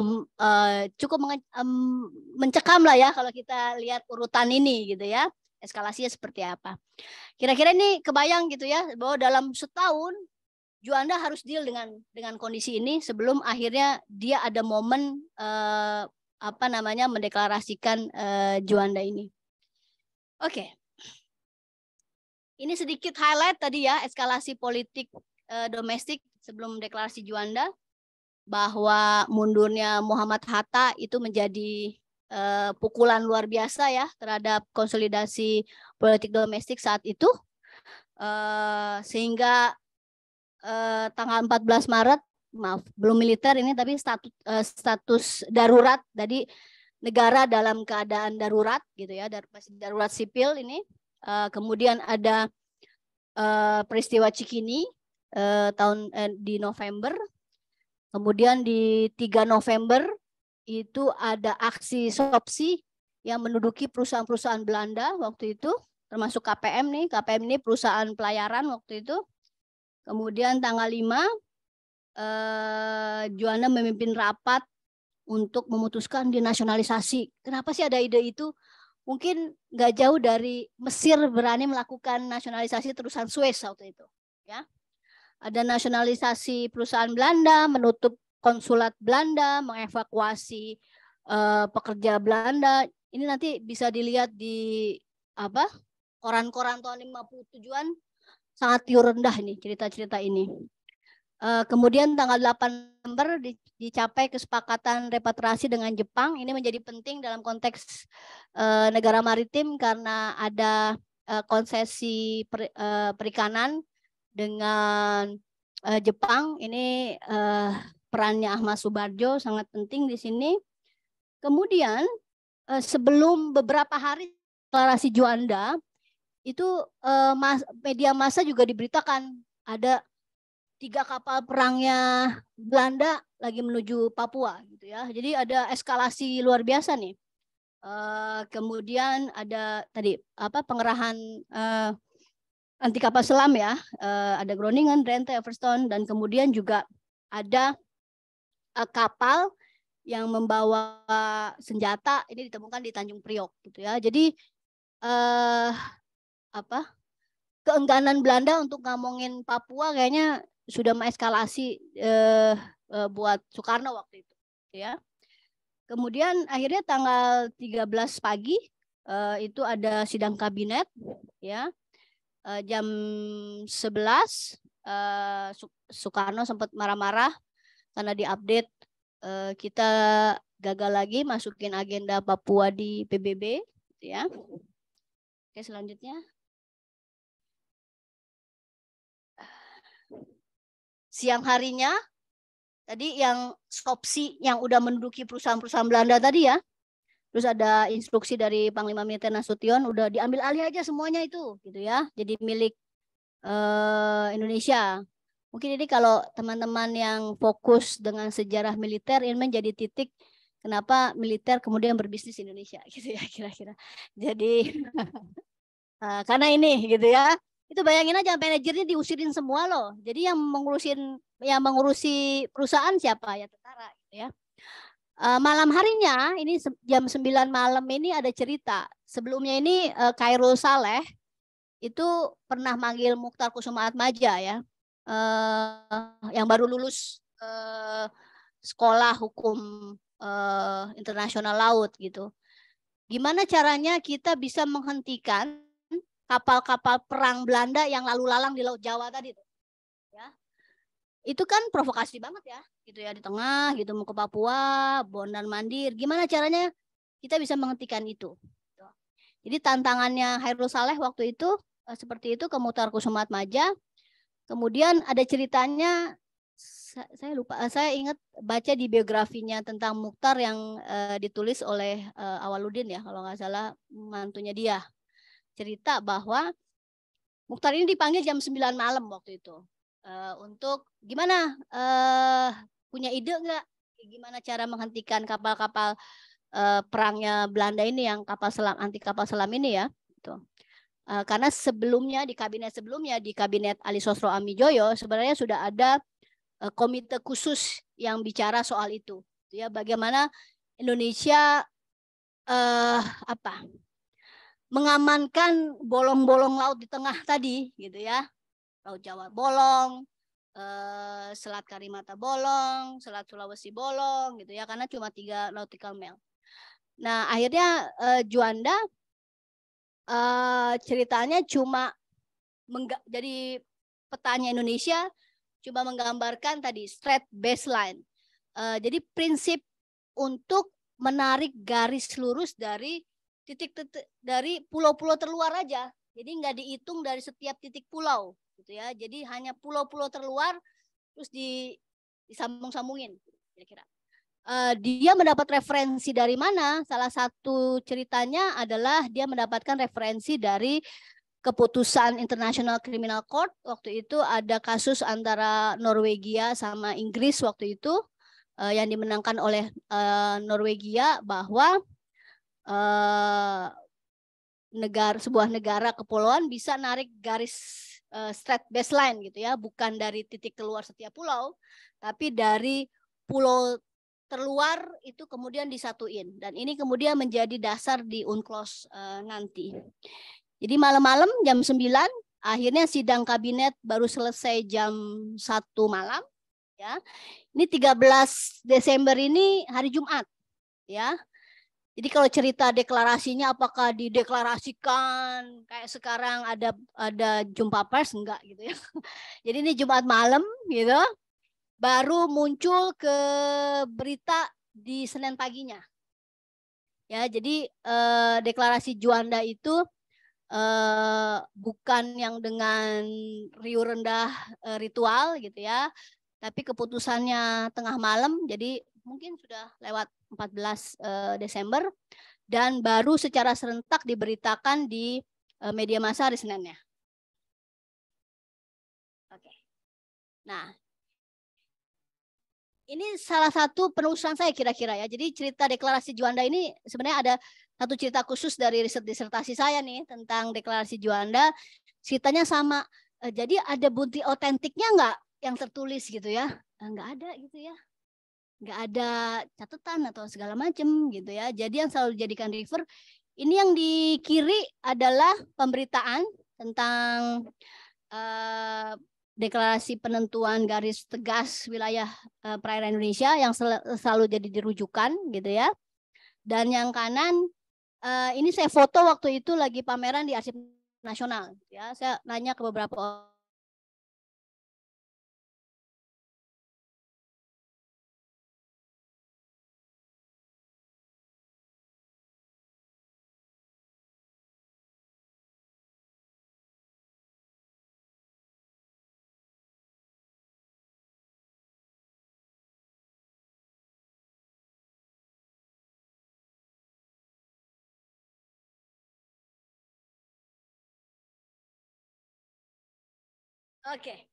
B: cukup mencekam lah ya kalau kita lihat urutan ini gitu ya, eskalasinya seperti apa. Kira-kira ini kebayang gitu ya, bahwa dalam setahun Juanda harus deal dengan kondisi ini sebelum akhirnya dia ada momen mendeklarasikan Juanda ini. Oke. Ini sedikit highlight tadi ya, eskalasi politik domestik sebelum deklarasi Juanda, bahwa mundurnya Muhammad Hatta itu menjadi pukulan luar biasa ya terhadap konsolidasi politik domestik saat itu, sehingga tanggal 14 Maret, maaf belum militer ini tapi status darurat, jadi negara dalam keadaan darurat gitu ya, masih darurat sipil ini. Kemudian ada peristiwa Cikini di November. Kemudian di 3 November itu ada aksi SOPSI yang menduduki perusahaan-perusahaan Belanda waktu itu, termasuk KPM nih. KPM ini perusahaan pelayaran waktu itu. Kemudian tanggal 5 Juanda memimpin rapat untuk memutuskan dinasionalisasi. Kenapa sih ada ide itu? Mungkin nggak jauh dari Mesir berani melakukan nasionalisasi terusan Suez waktu itu. Ya, ada nasionalisasi perusahaan Belanda, menutup konsulat Belanda, mengevakuasi pekerja Belanda. Ini nanti bisa dilihat di apa koran-koran tahun 57-an, sangat tiur rendah ini cerita-cerita ini. Kemudian tanggal 8 November dicapai kesepakatan repatriasi dengan Jepang. Ini menjadi penting dalam konteks negara maritim karena ada konsesi perikanan dengan Jepang. Ini perannya Ahmad Subardjo sangat penting di sini. Kemudian sebelum beberapa hari deklarasi Juanda itu media massa juga diberitakan ada 3 kapal perangnya Belanda lagi menuju Papua gitu ya. Jadi ada eskalasi luar biasa nih. Kemudian ada tadi pengerahan anti kapal selam ya. Ada Groningen, Drenthe, Everstone, dan kemudian juga ada kapal yang membawa senjata ini ditemukan di Tanjung Priok gitu ya. Jadi keengganan Belanda untuk ngomongin Papua kayaknya sudah mengeskalasi buat Soekarno waktu itu ya. Kemudian akhirnya tanggal 13 pagi itu ada sidang kabinet ya. Jam 11 Soekarno sempat marah-marah karena diupdate kita gagal lagi masukin agenda Papua di PBB ya. Oke, selanjutnya. Siang harinya tadi yang skopsi yang udah menduduki perusahaan-perusahaan Belanda tadi ya. Terus ada instruksi dari Panglima Militer Nasution udah diambil alih aja semuanya itu gitu ya. Jadi milik Indonesia. Mungkin ini kalau teman-teman yang fokus dengan sejarah militer ini menjadi titik kenapa militer kemudian berbisnis di Indonesia gitu ya kira-kira. Jadi karena ini gitu ya. Itu bayangin aja manajernya diusirin semua loh. Jadi yang mengurusi perusahaan siapa ya tentara gitu ya. Malam harinya ini jam 9 malam ini ada cerita. Sebelumnya ini Khairul Saleh itu pernah manggil Mukhtar Kusumaatmadja ya. Yang baru lulus sekolah hukum internasional laut gitu. Gimana caranya kita bisa menghentikan kapal-kapal perang Belanda yang lalu lalang di Laut Jawa tadi tuh. Ya. Itu kan provokasi banget ya, gitu ya di tengah gitu mau ke Papua, Bondan Mandir. Gimana caranya kita bisa menghentikan itu? Jadi tantangannya Khairul Saleh waktu itu seperti itu ke Mukhtar Kusumaatmadja. Kemudian ada ceritanya saya lupa, saya ingat baca di biografinya tentang Mukhtar yang ditulis oleh Awaludin ya kalau nggak salah, mantunya dia. Cerita bahwa Mukhtar ini dipanggil jam 9 malam waktu itu untuk gimana punya ide nggak gimana cara menghentikan kapal-kapal perangnya Belanda ini yang kapal selam anti kapal selam ini ya gitu. Karena sebelumnya di kabinet Ali Sosro Amijoyo sebenarnya sudah ada komite khusus yang bicara soal itu ya, bagaimana Indonesia mengamankan bolong-bolong laut di tengah tadi gitu ya. Laut Jawa bolong, Selat Karimata bolong, Selat Sulawesi bolong gitu ya, karena cuma 3 nautical mile. Nah, akhirnya Juanda ceritanya cuma jadi petanya Indonesia cuma menggambarkan tadi straight baseline. Jadi prinsip untuk menarik garis lurus dari titik-titik dari pulau-pulau terluar aja. Jadi nggak dihitung dari setiap titik pulau gitu ya. Jadi hanya pulau-pulau terluar terus disambung-sambungin kira-kira. Dia mendapat referensi dari mana? Salah satu ceritanya adalah dia mendapatkan referensi dari keputusan International Criminal Court. Waktu itu ada kasus antara Norwegia sama Inggris waktu itu yang dimenangkan oleh Norwegia bahwa sebuah negara kepulauan bisa narik garis straight baseline gitu ya, bukan dari titik keluar setiap pulau, tapi dari pulau terluar itu kemudian disatuin, dan ini kemudian menjadi dasar di UNCLOS nanti. Jadi malam-malam jam 9 akhirnya sidang kabinet baru selesai jam 1 malam ya. Ini 13 Desember ini hari Jumat ya. Jadi kalau cerita deklarasinya apakah dideklarasikan kayak sekarang ada jumpa pers, enggak gitu ya. Jadi ini Jumat malam gitu, baru muncul ke berita di Senin paginya. Ya, jadi deklarasi Juanda itu bukan yang dengan riuh rendah ritual gitu ya, tapi keputusannya tengah malam, jadi mungkin sudah lewat 14 Desember dan baru secara serentak diberitakan di media massa hari Seninnya. Oke. Nah, ini salah satu penelusuran saya kira-kira ya. Jadi cerita deklarasi Juanda ini sebenarnya ada satu cerita khusus dari riset disertasi saya nih tentang deklarasi Juanda. Ceritanya sama. Jadi ada bukti otentiknya nggak yang tertulis gitu ya? Nggak ada gitu ya. Nggak ada catatan atau segala macam gitu ya. Jadi yang selalu dijadikan refer, ini yang di kiri adalah pemberitaan tentang deklarasi penentuan garis tegas wilayah perairan Indonesia yang selalu jadi dirujukan gitu ya. Dan yang kanan ini saya foto waktu itu lagi pameran di Arsip Nasional ya. Saya nanya ke beberapa Oke.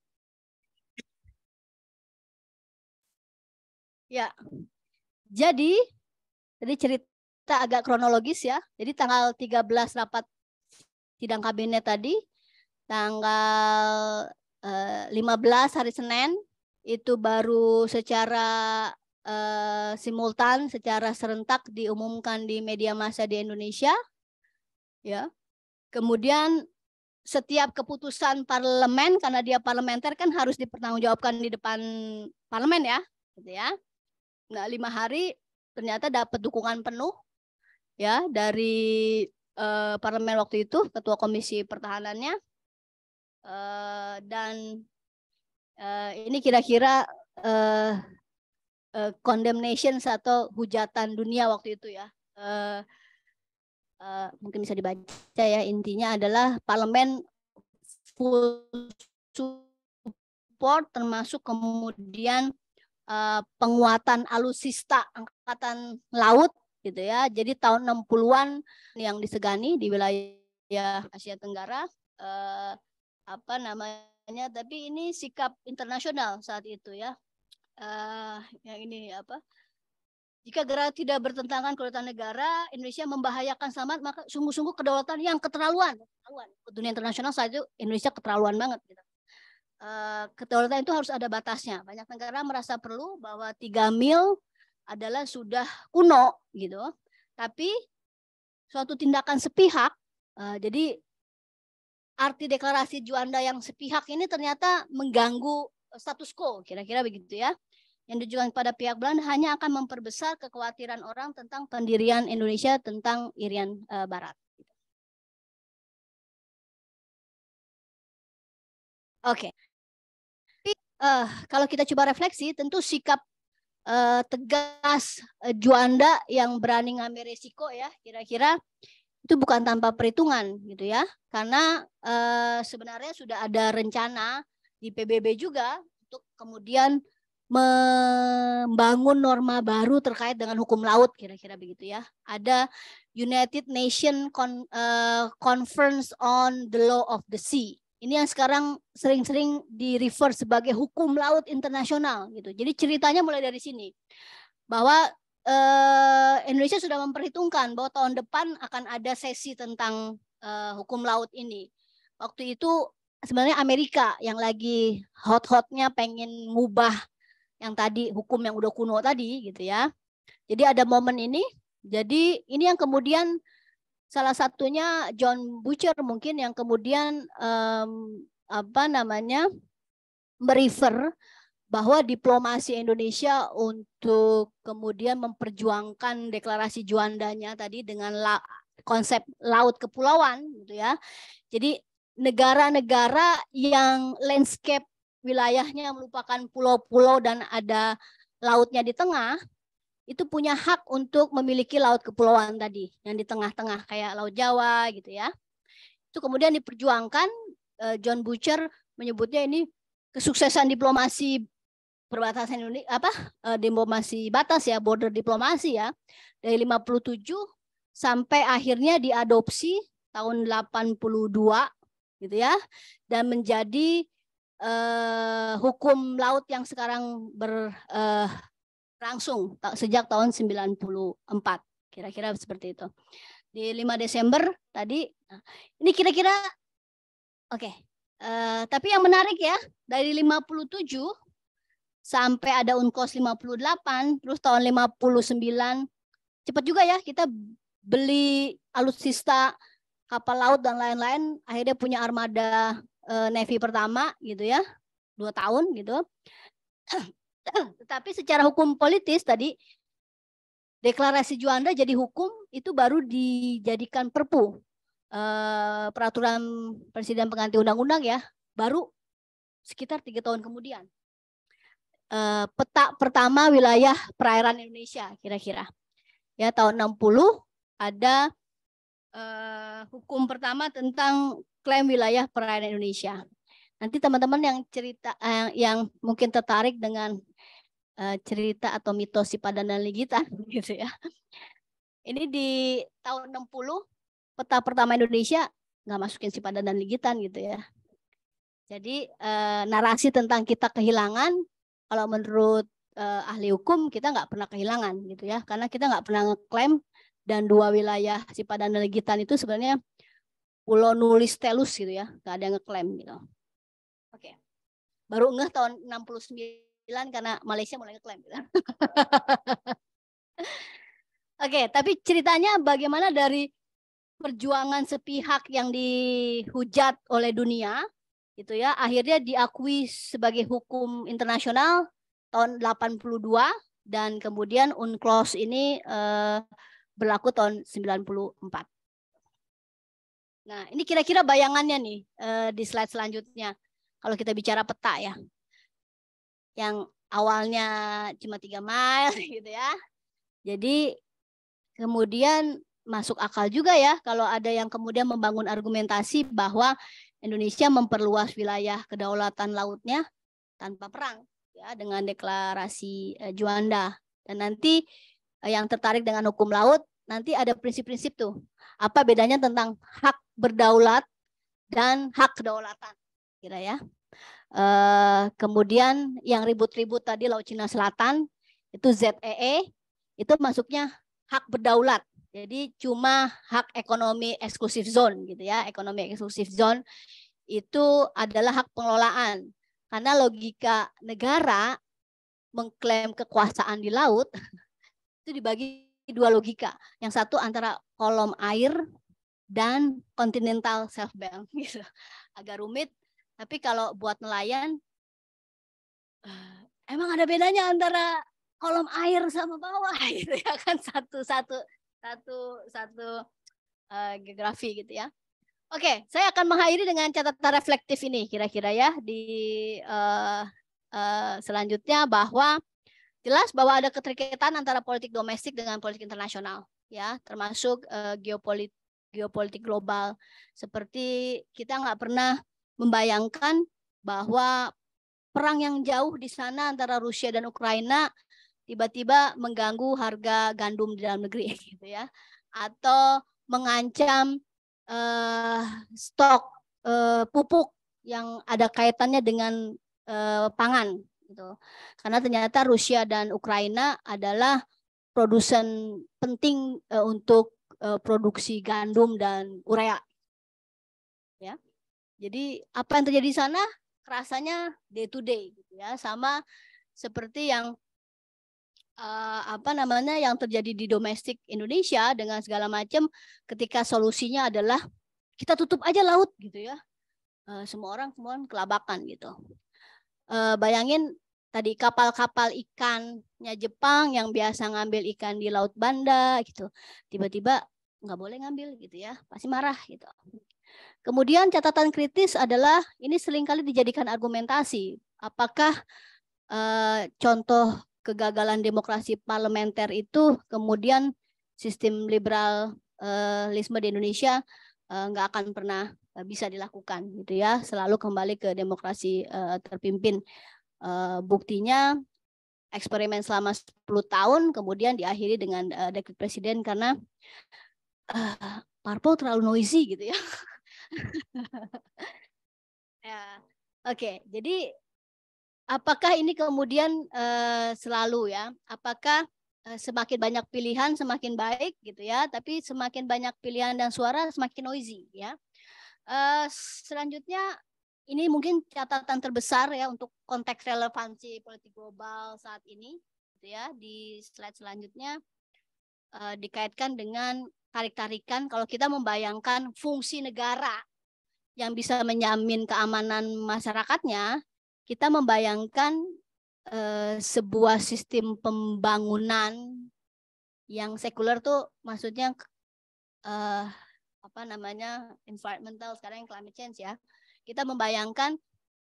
B: Ya. Jadi cerita agak kronologis ya. Jadi tanggal 13 rapat sidang kabinet tadi, tanggal 15 hari Senin itu baru secara simultan, secara serentak diumumkan di media massa di Indonesia. Ya. Kemudian setiap keputusan parlemen, karena dia parlementer kan harus dipertanggungjawabkan di depan parlemen ya, gitu ya. Nah, 5 hari ternyata dapat dukungan penuh ya dari parlemen waktu itu, ketua komisi pertahanannya, dan ini kira-kira condemnation atau hujatan dunia waktu itu ya. Mungkin bisa dibaca ya, intinya adalah parlemen full support, termasuk kemudian penguatan alutsista angkatan laut gitu ya. Jadi tahun 60-an yang disegani di wilayah Asia Tenggara apa namanya, tapi ini sikap internasional saat itu ya. Yang ini apa? Jika negara tidak bertentangan kedaulatan negara, Indonesia membahayakan selamat, maka sungguh-sungguh kedaulatan yang keterlaluan. Dunia internasional saat itu Indonesia keterlaluan banget gitu. Kedaulatan itu harus ada batasnya. Banyak negara merasa perlu bahwa 3 mil adalah sudah kuno gitu. Tapi suatu tindakan sepihak, jadi arti deklarasi Juanda yang sepihak ini ternyata mengganggu status quo, kira-kira begitu ya. Yang ditujukan pada pihak Belanda hanya akan memperbesar kekhawatiran orang tentang pendirian Indonesia tentang Irian Barat. Oke. Kalau kita coba refleksi, tentu sikap tegas Juanda yang berani ngambil resiko ya, kira-kira itu bukan tanpa perhitungan gitu ya, karena sebenarnya sudah ada rencana di PBB juga untuk kemudian membangun norma baru terkait dengan hukum laut, kira-kira begitu ya. Ada United Nations Conference on the Law of the Sea. Ini yang sekarang sering-sering di-refer sebagai hukum laut internasional gitu. Jadi ceritanya mulai dari sini, bahwa Indonesia sudah memperhitungkan bahwa tahun depan akan ada sesi tentang hukum laut ini. Waktu itu sebenarnya Amerika yang lagi hot-hotnya pengen ngubah yang tadi hukum yang udah kuno tadi gitu ya. Jadi ada momen ini. Jadi ini yang kemudian salah satunya John Butcher mungkin yang kemudian merefer bahwa diplomasi Indonesia untuk kemudian memperjuangkan deklarasi Juandanya tadi dengan konsep laut kepulauan gitu ya. Jadi negara-negara yang landscape wilayahnya merupakan pulau-pulau dan ada lautnya di tengah, itu punya hak untuk memiliki laut kepulauan tadi yang di tengah-tengah kayak Laut Jawa gitu ya. Itu kemudian diperjuangkan. John Butcher menyebutnya ini kesuksesan diplomasi perbatasan Indonesia, diplomasi batas ya, border diplomasi ya, dari 57 sampai akhirnya diadopsi tahun 82 gitu ya, dan menjadi hukum laut yang sekarang berlangsung sejak tahun 94, kira-kira seperti itu. Di 5 Desember tadi, ini kira-kira oke. Tapi yang menarik ya, dari 57 sampai ada UNCLOS 58, terus tahun 59, cepat juga ya kita beli alutsista, kapal laut dan lain-lain, akhirnya punya armada Navy pertama gitu ya, 2 tahun gitu. Tetapi secara hukum politis tadi, deklarasi Juanda jadi hukum itu baru dijadikan perpu, peraturan presiden pengganti undang-undang ya, baru sekitar 3 tahun kemudian. Peta pertama wilayah perairan Indonesia kira-kira ya, tahun 60 ada hukum pertama tentang klaim wilayah perairan Indonesia. Nanti teman-teman yang cerita yang mungkin tertarik dengan cerita atau mitos Sipadan dan Ligitan gitu ya. Ini di tahun 60 peta pertama Indonesia nggak masukin Sipadan dan Ligitan gitu ya. Jadi narasi tentang kita kehilangan, kalau menurut ahli hukum kita nggak pernah kehilangan gitu ya, karena kita nggak pernah ngeklaim, dan 2 wilayah Sipadan dan Legitan itu sebenarnya Pulau Nulis Telus gitu ya, nggak ada yang ngeklaim gitu. Oke, baru ngeh tahun 69 karena Malaysia mulai ngeklaim gitu. Oke, tapi ceritanya bagaimana dari perjuangan sepihak yang dihujat oleh dunia gitu ya, akhirnya diakui sebagai hukum internasional tahun 82, dan kemudian UNCLOS ini berlaku tahun 94. Nah, ini kira-kira bayangannya nih di slide selanjutnya. Kalau kita bicara peta ya, yang awalnya cuma 3 mile gitu ya. Jadi kemudian masuk akal juga ya kalau ada yang kemudian membangun argumentasi bahwa Indonesia memperluas wilayah kedaulatan lautnya tanpa perang ya, dengan deklarasi Juanda. Dan nanti yang tertarik dengan hukum laut, nanti ada prinsip-prinsip tuh. Apa bedanya tentang hak berdaulat dan hak kedaulatan, kira ya. Kemudian yang ribut-ribut tadi Laut Cina Selatan itu ZEE, itu masuknya hak berdaulat. Jadi cuma hak ekonomi eksklusif zone gitu ya. Ekonomi eksklusif zone itu adalah hak pengelolaan. Karena logika negara mengklaim kekuasaan di laut itu dibagi 2 logika. Yang satu antara kolom air dan continental shelf belt gitu. Agak rumit, tapi kalau buat nelayan emang ada bedanya antara kolom air sama bawah gitu ya kan, satu geografi gitu ya. Oke, saya akan mengakhiri dengan catatan reflektif ini kira-kira ya di selanjutnya, bahwa jelas bahwa ada keterkaitan antara politik domestik dengan politik internasional ya, termasuk geopolitik global. Seperti kita nggak pernah membayangkan bahwa perang yang jauh di sana antara Rusia dan Ukraina tiba-tiba mengganggu harga gandum di dalam negeri gitu ya, atau mengancam stok pupuk yang ada kaitannya dengan pangan gitu. Karena ternyata Rusia dan Ukraina adalah produsen penting untuk produksi gandum dan urea. Ya. Jadi apa yang terjadi di sana rasanya day to day gitu ya, sama seperti yang yang terjadi di domestik Indonesia dengan segala macam, ketika solusinya adalah kita tutup aja laut gitu ya. Semua orang kelabakan gitu. Bayangin tadi kapal-kapal ikannya Jepang yang biasa ngambil ikan di Laut Banda gitu, tiba-tiba nggak boleh ngambil gitu ya, pasti marah gitu. Kemudian catatan kritis adalah ini seringkali dijadikan argumentasi. Apakah contoh kegagalan demokrasi parlementer itu kemudian sistem liberalisme di Indonesia nggak akan pernah bisa dilakukan gitu ya, selalu kembali ke demokrasi terpimpin. Buktinya eksperimen selama 10 tahun kemudian diakhiri dengan dekret presiden karena parpol terlalu noisy gitu ya. Ya, oke. Jadi apakah ini kemudian selalu ya? Apakah semakin banyak pilihan semakin baik gitu ya? Tapi semakin banyak pilihan dan suara semakin noisy ya. Selanjutnya ini mungkin catatan terbesar ya untuk konteks relevansi politik global saat ini gitu ya. Di slide selanjutnya dikaitkan dengan tarik-tarikan kalau kita membayangkan fungsi negara yang bisa menjamin keamanan masyarakatnya, kita membayangkan sebuah sistem pembangunan yang sekuler tuh maksudnya environmental, sekarang yang climate change ya. Kita membayangkan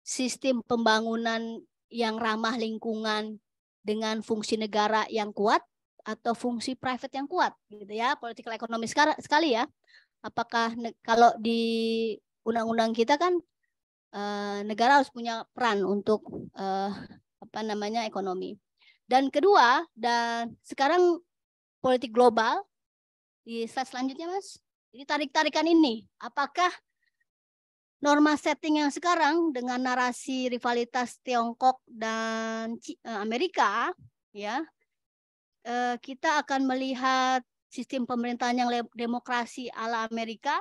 B: sistem pembangunan yang ramah lingkungan dengan fungsi negara yang kuat atau fungsi private yang kuat gitu ya, political ekonomi sekali ya. Apakah kalau di undang-undang kita kan negara harus punya peran untuk ekonomi. Dan kedua, dan sekarang politik global di slide selanjutnya Mas. Jadi tarik-tarikan ini, apakah norma setting yang sekarang dengan narasi rivalitas Tiongkok dan Amerika ya, kita akan melihat sistem pemerintahan yang demokrasi ala Amerika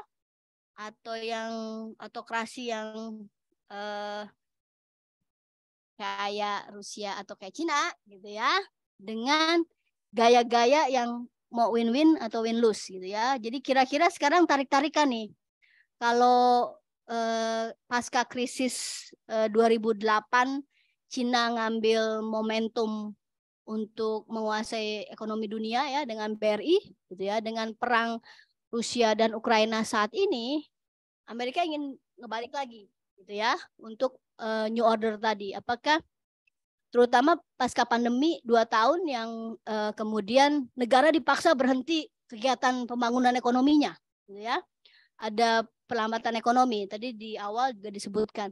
B: atau yang autokrasi yang kayak Rusia atau kayak Cina gitu ya, dengan gaya-gaya yang mau win-win atau win-lose gitu ya. Jadi kira-kira sekarang tarik-tarikan nih. Kalau pasca krisis 2008 Cina ngambil momentum untuk menguasai ekonomi dunia ya dengan BRI gitu ya, dengan perang Rusia dan Ukraina saat ini, Amerika ingin ngebalik lagi gitu ya untuk new order tadi. Apakah terutama pasca pandemi 2 tahun yang kemudian negara dipaksa berhenti kegiatan pembangunan ekonominya gitu ya. Ada perlambatan ekonomi. Tadi di awal juga disebutkan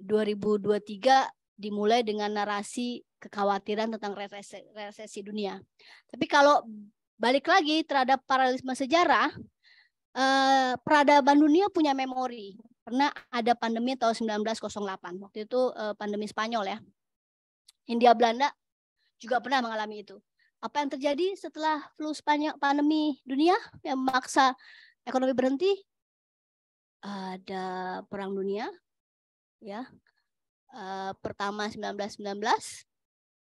B: 2023 dimulai dengan narasi kekhawatiran tentang resesi dunia. Tapi kalau balik lagi terhadap paralelisme sejarah, peradaban dunia punya memori. Pernah ada pandemi tahun 1908. Waktu itu pandemi Spanyol ya. Hindia Belanda juga pernah mengalami itu. Apa yang terjadi setelah flu Spanyol, pandemi dunia yang memaksa ekonomi berhenti? Ada perang dunia, ya. Pertama 1919,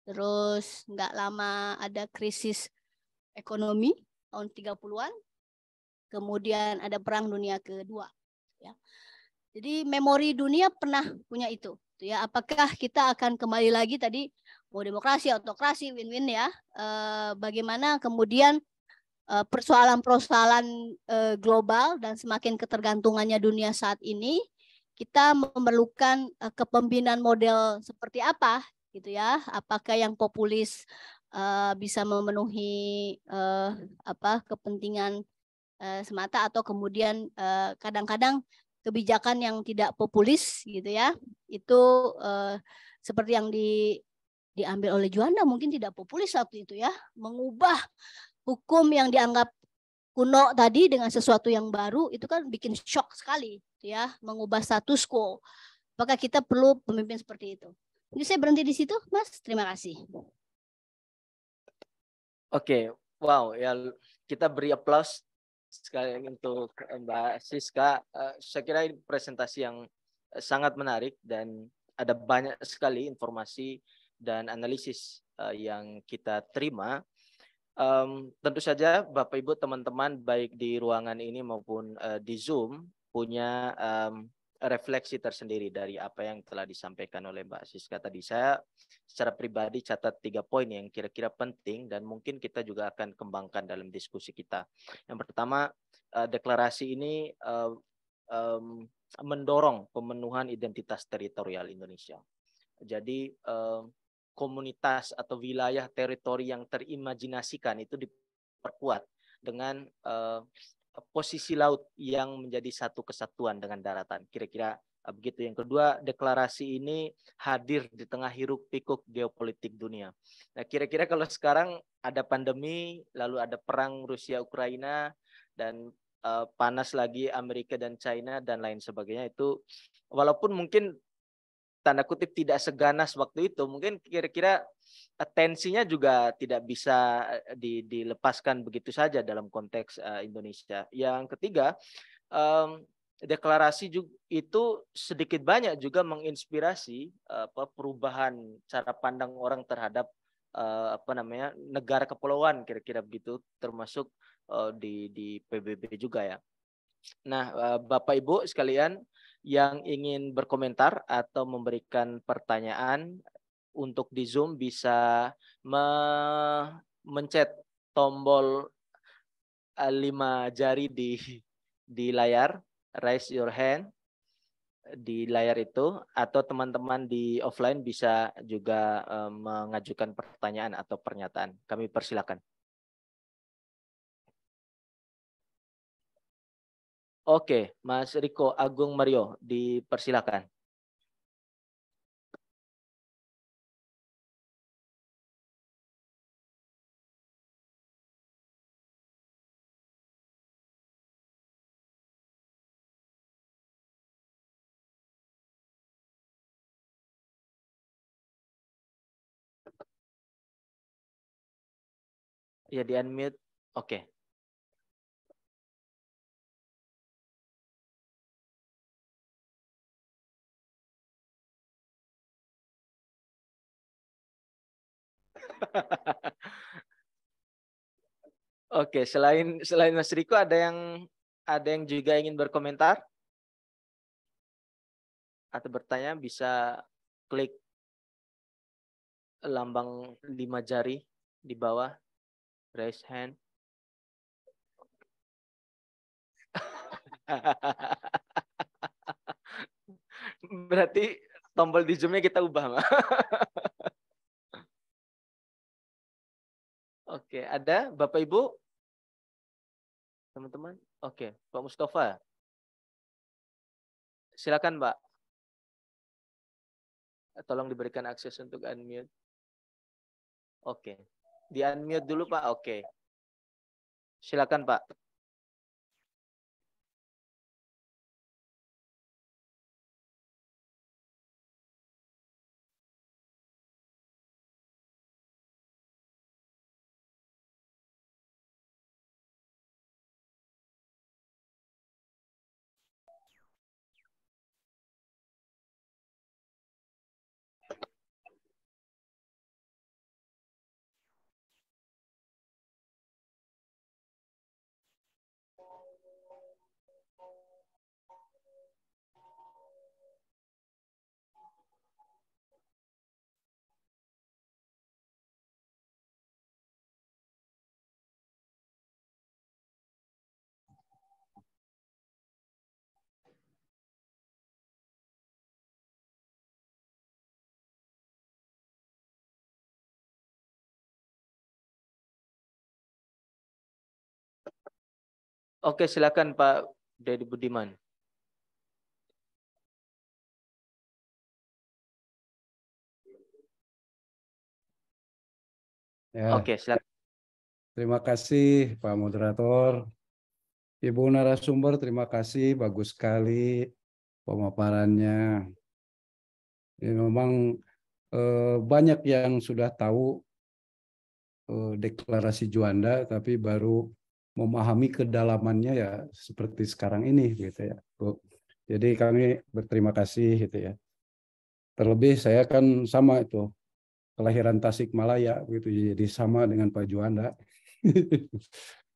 B: terus nggak lama ada krisis ekonomi tahun 30-an, kemudian ada perang dunia kedua. Ya. Jadi memori dunia pernah punya itu. Ya, apakah kita akan kembali lagi tadi mau demokrasi, autokrasi, win-win ya? Bagaimana kemudian persoalan-persoalan global dan semakin ketergantungannya dunia saat ini, kita memerlukan kepemimpinan model seperti apa gitu ya? Apakah yang populis bisa memenuhi kepentingan semata, atau kemudian kadang-kadang kebijakan yang tidak populis gitu ya, itu seperti yang diambil oleh Juanda mungkin tidak populis waktu itu ya, mengubah hukum yang dianggap kuno tadi dengan sesuatu yang baru, itu kan bikin shock sekali ya, mengubah status quo. Apakah kita perlu pemimpin seperti itu? Jadi saya berhenti di situ, Mas. Terima kasih.
A: Oke, wow ya, kita beri aplaus sekali untuk Mbak Siska. Saya kira ini presentasi yang sangat menarik dan ada banyak sekali informasi dan analisis yang kita terima. Tentu saja Bapak Ibu teman-teman baik di ruangan ini maupun di Zoom punya refleksi tersendiri dari apa yang telah disampaikan oleh Mbak Siska tadi. Saya secara pribadi catat 3 poin yang kira-kira penting dan mungkin kita juga akan kembangkan dalam diskusi kita. Yang pertama, deklarasi ini mendorong pemenuhan identitas teritorial Indonesia. Jadi komunitas atau wilayah teritori yang terimajinasikan itu diperkuat dengan posisi laut yang menjadi satu kesatuan dengan daratan. Kira-kira begitu. Yang kedua, deklarasi ini hadir di tengah hiruk-pikuk geopolitik dunia. Nah, kira-kira kalau sekarang ada pandemi, lalu ada perang Rusia-Ukraina, dan panas lagi Amerika dan China, dan lain sebagainya, itu walaupun mungkin tanda kutip tidak seganas waktu itu, mungkin kira-kira tensinya juga tidak bisa dilepaskan begitu saja dalam konteks Indonesia. Yang ketiga, deklarasi itu sedikit banyak juga menginspirasi perubahan cara pandang orang terhadap negara kepulauan, kira-kira begitu, termasuk di PBB juga ya. Nah, Bapak Ibu sekalian yang ingin berkomentar atau memberikan pertanyaan untuk di Zoom bisa mencet tombol 5 jari di layar, raise your hand di layar itu, atau teman-teman di offline bisa juga mengajukan pertanyaan atau pernyataan. Kami persilakan. Oke, Mas Riko Agung Mario, dipersilakan. Ya, di unmute. Oke. Oke, selain Mas Riko ada yang juga ingin berkomentar atau bertanya, bisa klik lambang 5 jari di bawah, raise hand. Berarti tombol di Zoom-nya kita ubah, Mbak. Oke, ada Bapak Ibu? Teman-teman? Oke, Pak Mustafa. Silakan, Mbak. Tolong diberikan akses untuk unmute. Oke. Di unmute dulu, Pak. Oke. Silakan, Pak. Oke, silakan Pak Deddy Budiman.
C: Ya,
A: Oke, silakan.
C: terima kasih Pak Moderator. Ibu narasumber, terima kasih, bagus sekali pemaparannya. Ya, memang banyak yang sudah tahu deklarasi Juanda, tapi baru memahami kedalamannya ya seperti sekarang ini gitu ya, Bu. Jadi kami berterima kasih gitu ya. Terlebih saya kan sama itu kelahiran Tasikmalaya gitu, jadi sama dengan Pak Juanda.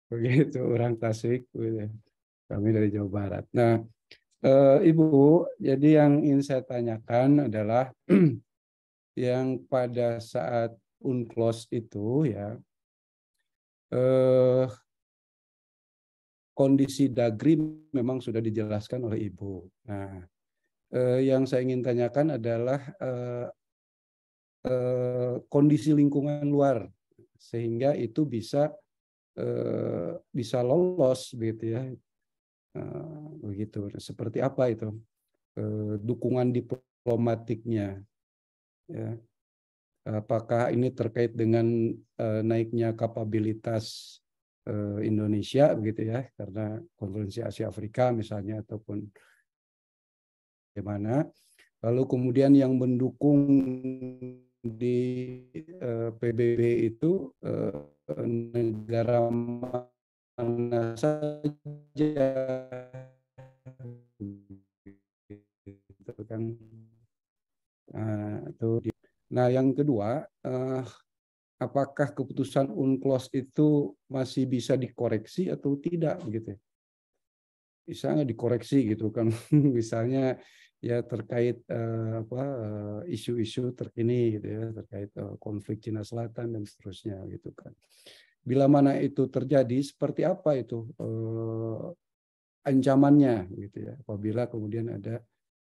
C: Begitu orang Tasik gitu. Kami dari Jawa Barat. Nah, Ibu, jadi yang ingin saya tanyakan adalah yang pada saat UNCLOS itu ya kondisi Dagri memang sudah dijelaskan oleh Ibu. Nah, yang saya ingin tanyakan adalah kondisi lingkungan luar sehingga itu bisa lolos begitu ya. Begitu. Seperti apa itu dukungan diplomatiknya ya. Apakah ini terkait dengan naiknya kapabilitas Indonesia begitu ya, karena konferensi Asia Afrika misalnya ataupun bagaimana. Lalu kemudian yang mendukung di PBB itu negara mana saja gitu kan. Nah, yang kedua, apakah keputusan UNCLOS itu masih bisa dikoreksi atau tidak begitu? Bisa nggak dikoreksi gitu kan? Misalnya ya terkait isu-isu terkini gitu ya, terkait konflik Cina Selatan dan seterusnya gitu kan. Bila mana itu terjadi, seperti apa itu ancamannya gitu ya? Apabila kemudian ada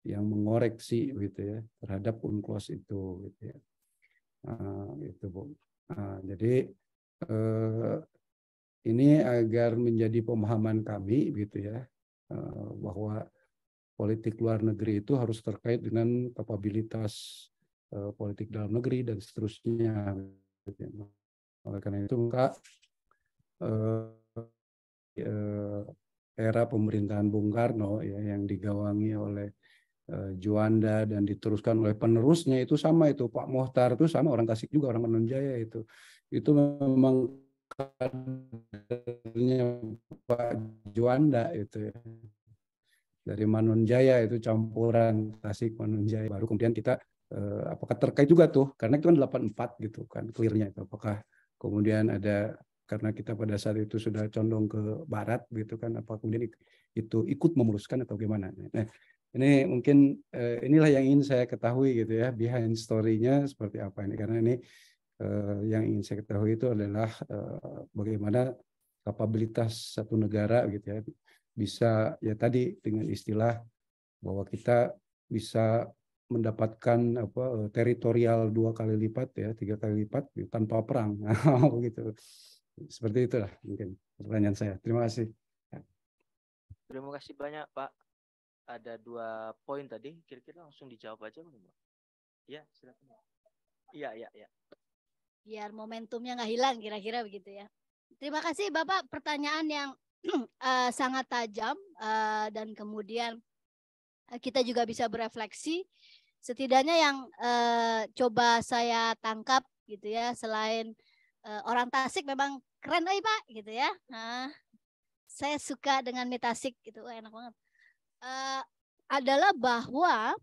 C: yang mengoreksi gitu ya terhadap UNCLOS itu gitu ya. Itu Bu. Jadi ini agar menjadi pemahaman kami gitu ya bahwa politik luar negeri itu harus terkait dengan kapabilitas politik dalam negeri dan seterusnya. Gitu ya. Oleh karena itu maka era pemerintahan Bung Karno ya yang digawangi oleh Juanda dan diteruskan oleh penerusnya itu sama itu Pak Mohtar itu sama orang Tasik juga orang Manunjaya itu memang kadernya Pak Juanda itu ya. Dari Manunjaya itu campuran Tasik Manunjaya baru kemudian kita apakah terkait juga tuh karena itu kan 84 gitu kan clearnya itu apakah kemudian ada karena kita pada saat itu sudah condong ke barat gitu kan apa kemudian itu ikut memuluskan atau gimana. Nah, ini mungkin inilah yang ingin saya ketahui gitu ya behind story-nya seperti apa ini karena ini yang ingin saya ketahui itu adalah bagaimana kapabilitas satu negara gitu ya bisa ya tadi dengan istilah bahwa kita bisa mendapatkan teritorial 2 kali lipat ya 3 kali lipat tanpa perang begitu seperti itulah mungkin pertanyaan saya. Terima kasih.
A: Terima kasih banyak Pak. Ada 2 poin tadi, kira-kira langsung dijawab aja Pak. Ya, silakan. Iya.
B: Biar momentumnya nggak hilang kira-kira begitu ya. Terima kasih Bapak, pertanyaan yang sangat tajam dan kemudian kita juga bisa berefleksi. Setidaknya yang coba saya tangkap gitu ya, selain orang Tasik memang keren Pak gitu ya. Saya suka dengan mie Tasik gitu, enak banget. Adalah bahwa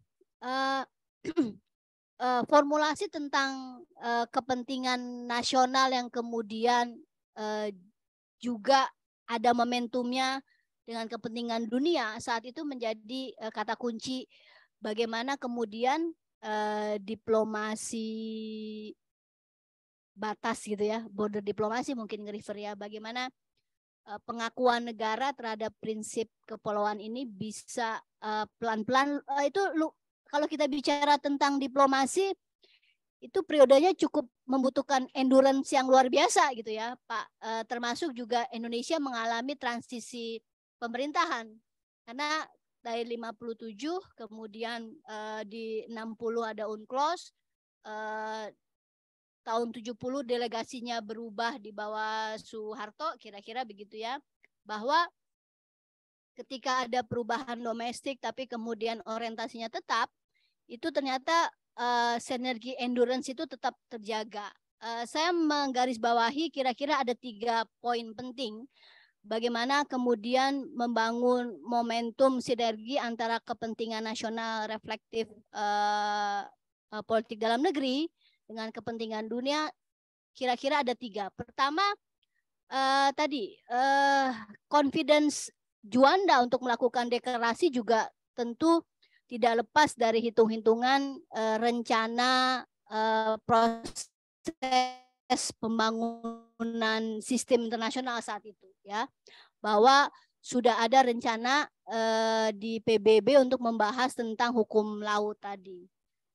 B: formulasi tentang kepentingan nasional yang kemudian juga ada momentumnya dengan kepentingan dunia saat itu menjadi kata kunci bagaimana kemudian diplomasi batas gitu ya, border diplomasi mungkin nge-refer ya, bagaimana pengakuan negara terhadap prinsip kepulauan ini bisa pelan-pelan itu kalau kita bicara tentang diplomasi itu periodenya cukup membutuhkan endurance yang luar biasa gitu ya Pak, termasuk juga Indonesia mengalami transisi pemerintahan karena dari 57 kemudian di 60 ada UNCLOS, tahun 70 delegasinya berubah di bawah Soeharto kira-kira begitu ya, bahwa ketika ada perubahan domestik tapi kemudian orientasinya tetap itu ternyata sinergi endurance itu tetap terjaga. Saya menggarisbawahi kira-kira ada 3 poin penting bagaimana kemudian membangun momentum sinergi antara kepentingan nasional reflektif politik dalam negeri dengan kepentingan dunia, kira-kira ada 3. Pertama, tadi confidence Juanda untuk melakukan deklarasi juga tentu tidak lepas dari hitung-hitungan rencana proses pembangunan sistem internasional saat itu, ya, bahwa sudah ada rencana di PBB untuk membahas tentang hukum laut tadi,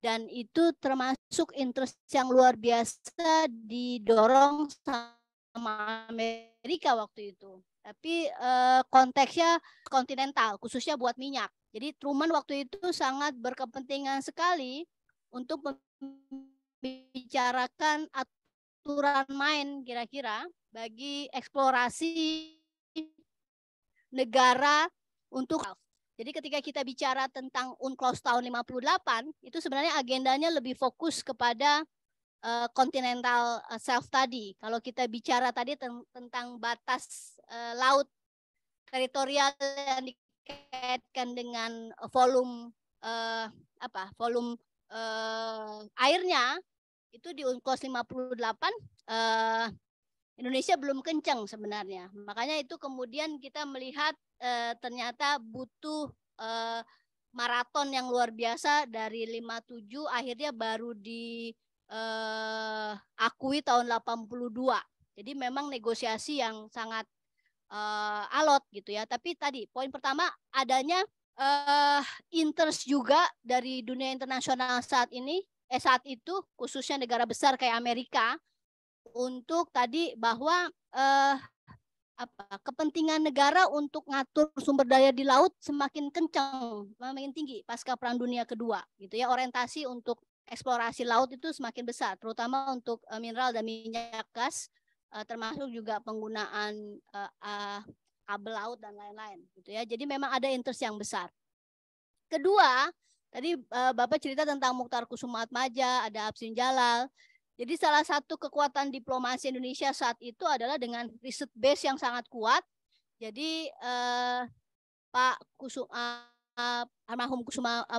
B: dan itu termasuk interest yang luar biasa didorong sama Amerika waktu itu. Tapi konteksnya kontinental, khususnya buat minyak. Jadi Truman waktu itu sangat berkepentingan sekali untuk membicarakan aturan main kira-kira bagi eksplorasi negara untuk. Jadi ketika kita bicara tentang UNCLOS tahun 58, itu sebenarnya agendanya lebih fokus kepada continental shelf tadi. Kalau kita bicara tadi tentang batas laut teritorial yang dikaitkan dengan volume volume airnya, itu di UNCLOS 58 Indonesia belum kencang sebenarnya. Makanya itu kemudian kita melihat ternyata butuh maraton yang luar biasa dari 57 akhirnya baru akui tahun 82. Jadi memang negosiasi yang sangat alot gitu ya. Tapi tadi poin pertama, adanya interest juga dari dunia internasional saat itu, khususnya negara besar kayak Amerika, untuk tadi bahwa kepentingan negara untuk ngatur sumber daya di laut semakin kencang, semakin tinggi pasca Perang Dunia Kedua gitu ya. Orientasi untuk eksplorasi laut itu semakin besar, terutama untuk mineral dan minyak gas, termasuk juga penggunaan kabel laut dan lain-lain gitu ya. Jadi memang ada interest yang besar. Kedua, tadi Bapak cerita tentang Muchtar Kusumaatmadja, ada Absin Jalal. Jadi salah satu kekuatan diplomasi Indonesia saat itu adalah dengan riset base yang sangat kuat. Jadi Pak almarhum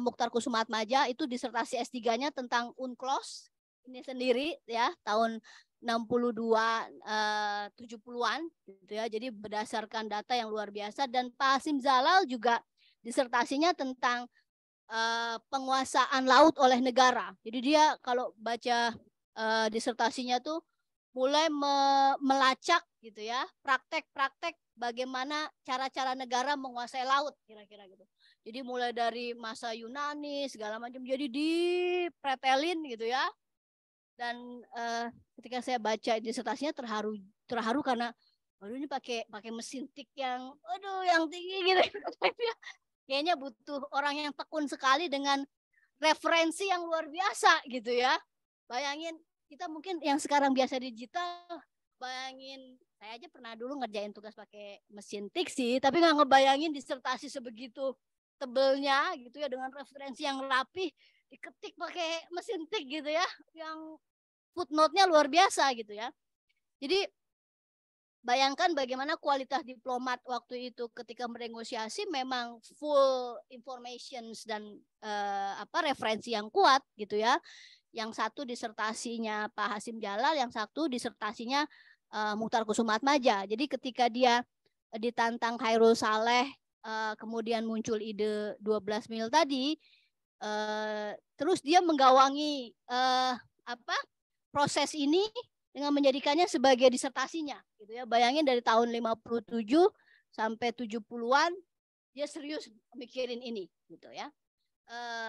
B: Muchtar Kusumaatmadja itu disertasi S3-nya tentang UNCLOS ini sendiri ya, tahun 62 70-an gitu ya. Jadi berdasarkan data yang luar biasa. Dan Pak Hasim Jalal juga disertasinya tentang penguasaan laut oleh negara. Jadi dia kalau baca disertasinya tuh mulai melacak gitu ya, praktek-praktek bagaimana cara-cara negara menguasai laut kira-kira gitu. Jadi mulai dari masa Yunani segala macam, jadi dipretelin gitu ya. Dan ketika saya baca disertasinya terharu karena waduh ini pakai mesin tik yang yang tinggi gitu. Kayaknya butuh orang yang tekun sekali dengan referensi yang luar biasa gitu ya. Bayangin kita mungkin yang sekarang biasa digital, bayangin saya aja pernah dulu ngerjain tugas pakai mesin tik sih, tapi nggak ngebayangin disertasi sebegitu tebelnya gitu ya, dengan referensi yang rapih diketik pakai mesin tik gitu ya, yang footnote-nya luar biasa gitu ya. Jadi bayangkan bagaimana kualitas diplomat waktu itu ketika bernegosiasi, memang full information dan referensi yang kuat gitu ya. Yang satu disertasinya Pak Hasim Jalal, yang satu disertasinya Muchtar Kusumaatmadja. Jadi ketika dia ditantang Khairul Saleh, kemudian muncul ide 12 mil tadi, terus dia menggawangi proses ini dengan menjadikannya sebagai disertasinya gitu ya. Bayangin dari tahun 57 sampai 70-an dia serius mikirin ini gitu ya.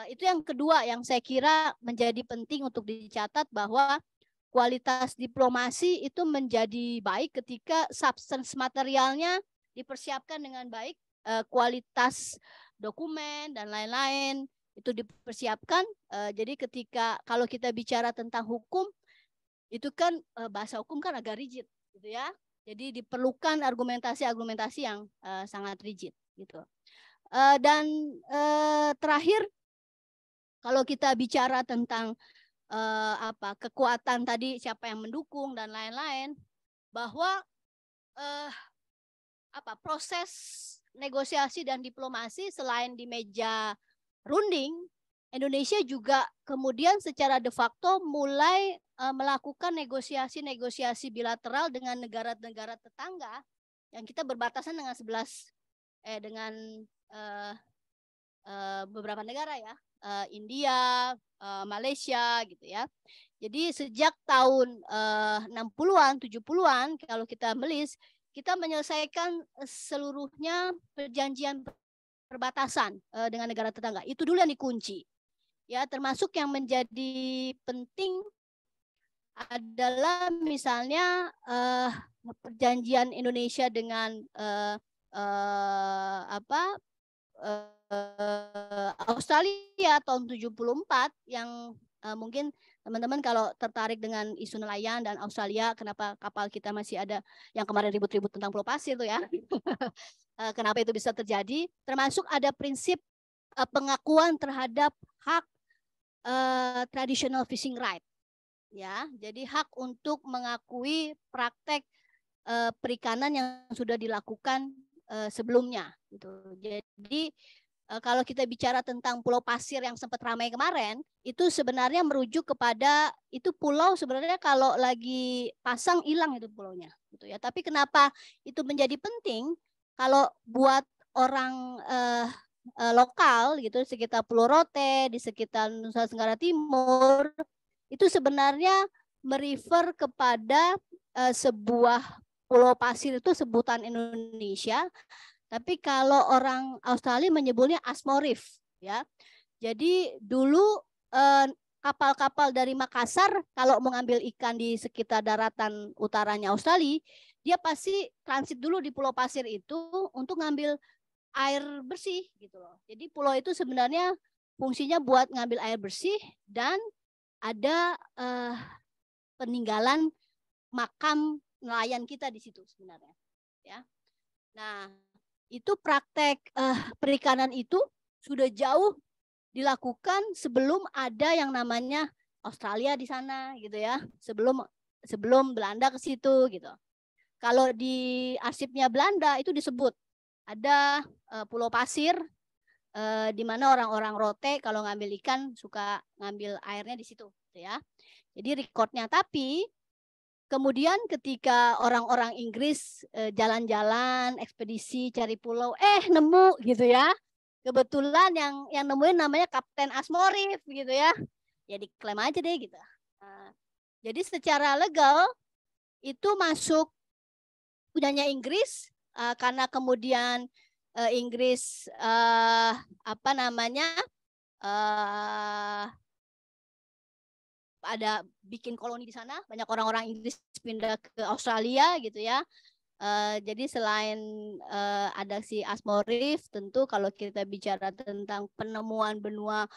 B: Itu yang kedua yang saya kira menjadi penting untuk dicatat, bahwa kualitas diplomasi itu menjadi baik ketika substance materialnya dipersiapkan dengan baik, kualitas dokumen dan lain-lain itu dipersiapkan. Jadi ketika kalau kita bicara tentang hukum, itu kan bahasa hukum kan agak rigid gitu ya. Jadi diperlukan argumentasi-argumentasi yang sangat rigid gitu. Dan terakhir, kalau kita bicara tentang kekuatan tadi, siapa yang mendukung dan lain-lain, bahwa proses negosiasi dan diplomasi selain di meja runding, Indonesia juga kemudian secara de facto mulai melakukan negosiasi-negosiasi bilateral dengan negara-negara tetangga yang kita berbatasan dengan beberapa negara ya, India, Malaysia gitu ya. Jadi sejak tahun 60-an, 70-an kalau kita melis, kita menyelesaikan seluruhnya perjanjian perbatasan dengan negara tetangga. Itu dulu yang dikunci. Ya, termasuk yang menjadi penting adalah misalnya perjanjian Indonesia dengan Australia tahun 74 yang mungkin teman-teman kalau tertarik dengan isu nelayan dan Australia, kenapa kapal kita masih ada yang kemarin ribut-ribut tentang Pulau Pasir itu ya. Kenapa itu bisa terjadi? Termasuk ada prinsip pengakuan terhadap hak traditional fishing right. Ya, jadi hak untuk mengakui praktek perikanan yang sudah dilakukan sebelumnya gitu. Jadi kalau kita bicara tentang Pulau Pasir yang sempat ramai kemarin, itu sebenarnya merujuk kepada itu pulau sebenarnya kalau lagi pasang hilang itu pulaunya gitu ya. Tapi kenapa itu menjadi penting kalau buat orang lokal gitu sekitar Pulau Rote, di sekitar Nusa Tenggara Timur, itu sebenarnya merefer kepada sebuah Pulau Pasir itu sebutan Indonesia, tapi kalau orang Australia menyebutnya Asmo Reef ya. Jadi dulu kapal-kapal dari Makassar kalau mengambil ikan di sekitar daratan utaranya Australia, dia pasti transit dulu di Pulau Pasir itu untuk ngambil air bersih gitu loh. Jadi pulau itu sebenarnya fungsinya buat ngambil air bersih dan ada peninggalan makam nelayan kita di situ sebenarnya. Ya. Nah, itu praktek perikanan itu sudah jauh dilakukan sebelum ada yang namanya Australia di sana gitu ya. Sebelum Belanda ke situ gitu. Kalau di arsipnya Belanda itu disebut ada Pulau Pasir di mana orang-orang Rote kalau ngambil ikan suka ngambil airnya di situ ya. Jadi recordnya, tapi kemudian ketika orang-orang Inggris jalan-jalan ekspedisi cari pulau nemu gitu ya. Kebetulan yang nemuin namanya Kapten Asmo Reef gitu ya. Ya diklaim aja deh gitu. Jadi secara legal itu masuk punyanya Inggris karena kemudian Inggris ada bikin koloni di sana, banyak orang-orang Inggris pindah ke Australia gitu ya. Jadi selain ada si Asmo Reef, tentu kalau kita bicara tentang penemuan benua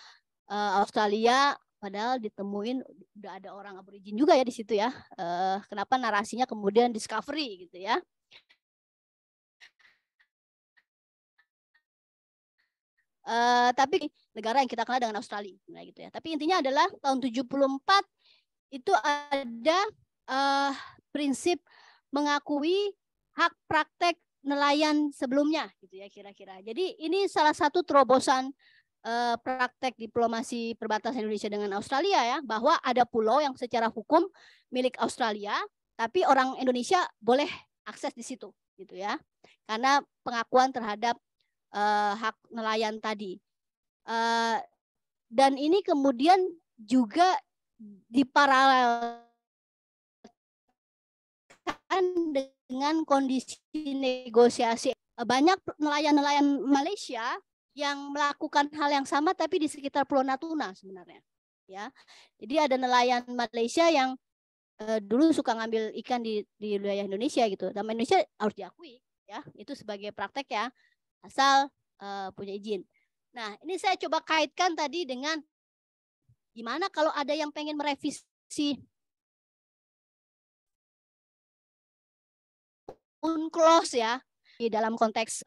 B: Australia, padahal ditemuin udah ada orang aborigin juga ya di situ ya. Kenapa narasinya kemudian discovery gitu ya? Tapi negara yang kita kenal dengan Australia, nah gitu ya. Tapi intinya adalah tahun 74 itu ada prinsip mengakui hak praktek nelayan sebelumnya, gitu ya kira-kira. Jadi ini salah satu terobosan praktek diplomasi perbatasan Indonesia dengan Australia ya, bahwa ada pulau yang secara hukum milik Australia, tapi orang Indonesia boleh akses di situ, gitu ya, karena pengakuan terhadap hak nelayan tadi. Dan ini kemudian juga diparalelkan dengan kondisi negosiasi. Banyak nelayan-nelayan Malaysia yang melakukan hal yang sama tapi di sekitar Pulau Natuna sebenarnya. Ya, jadi ada nelayan Malaysia yang dulu suka ngambil ikan di wilayah Indonesia gitu. Dan Indonesia harus diakui ya, itu sebagai praktek ya, asal punya izin. Nah, ini saya coba kaitkan tadi dengan gimana kalau ada yang pengen merevisi UNCLOS ya di dalam konteks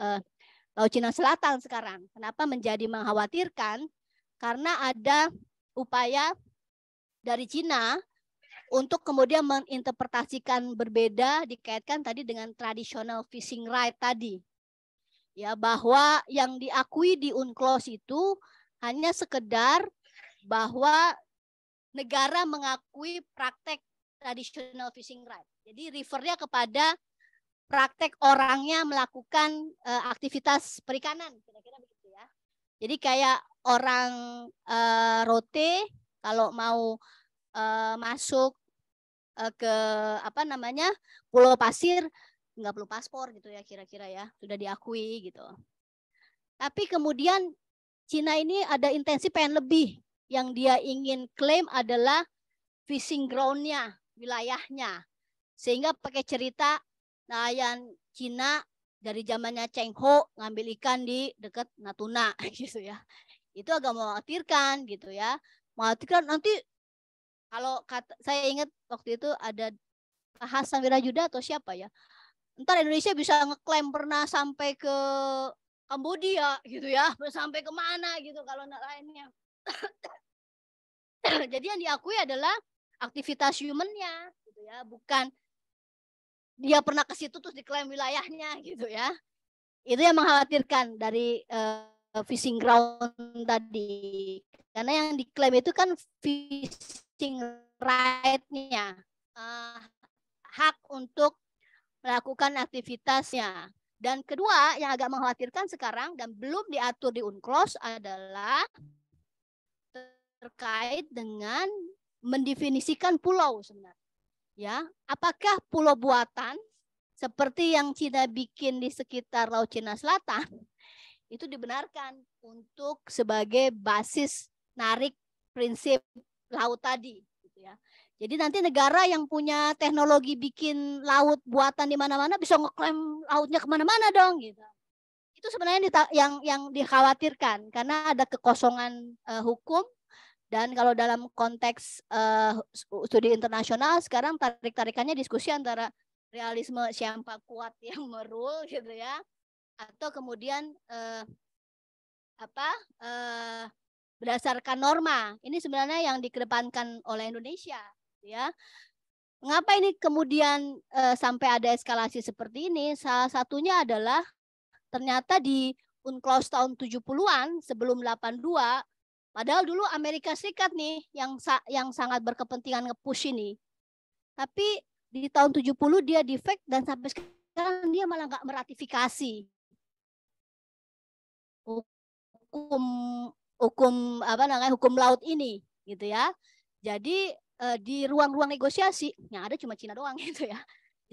B: Laut Cina Selatan sekarang. Kenapa menjadi mengkhawatirkan? Karena ada upaya dari Cina untuk kemudian menginterpretasikan berbeda dikaitkan tadi dengan traditional fishing right tadi. Ya, bahwa yang diakui di UNCLOS itu hanya sekedar bahwa negara mengakui praktek traditional fishing right. Jadi refernya kepada praktek orangnya melakukan aktivitas perikanan, kira-kira begitu ya. Jadi kayak orang Rote kalau mau masuk ke Pulau Pasir nggak perlu paspor gitu ya, kira-kira ya, sudah diakui gitu. Tapi kemudian Cina ini ada intensi pengen lebih, yang dia ingin klaim adalah fishing ground-nya, wilayahnya, sehingga pakai cerita nelayan Cina dari zamannya Cheng Ho ngambil ikan di dekat Natuna gitu ya. Itu agak mengkhawatirkan gitu ya, mengkhawatirkan nanti kalau saya ingat waktu itu ada Hasan Wirajuda atau siapa ya, ntar Indonesia bisa ngeklaim pernah sampai ke Kambodia gitu ya, sampai kemana gitu kalau lainnya. Jadi yang diakui adalah aktivitas humannya gitu ya, bukan dia pernah ke situ terus diklaim wilayahnya gitu ya. Itu yang mengkhawatirkan dari fishing ground tadi, karena yang diklaim itu kan fishing right-nya, hak untuk melakukan aktivitasnya. Dan kedua yang agak mengkhawatirkan sekarang dan belum diatur di UNCLOS adalah terkait dengan mendefinisikan pulau sebenarnya. Ya, apakah pulau buatan seperti yang Cina bikin di sekitar Laut Cina Selatan itu dibenarkan untuk sebagai basis narik prinsip laut tadi gitu ya. Jadi nanti negara yang punya teknologi bikin laut buatan di mana-mana bisa ngeklaim lautnya kemana-mana dong gitu. Itu sebenarnya yang dikhawatirkan karena ada kekosongan hukum. Dan kalau dalam konteks studi internasional sekarang tarik-tarikannya diskusi antara realisme siapa kuat yang merule gitu ya, atau kemudian berdasarkan norma. Ini sebenarnya yang dikedepankan oleh Indonesia ya. Mengapa ini kemudian sampai ada eskalasi seperti ini? Salah satunya adalah ternyata di UNCLOS tahun 70-an sebelum 82, padahal dulu Amerika Serikat nih yang sangat berkepentingan nge-push ini. Tapi di tahun 70 dia defect dan sampai sekarang dia malah nggak meratifikasi hukum laut ini gitu ya. Jadi di ruang-ruang negosiasi yang ada cuma Cina doang gitu ya.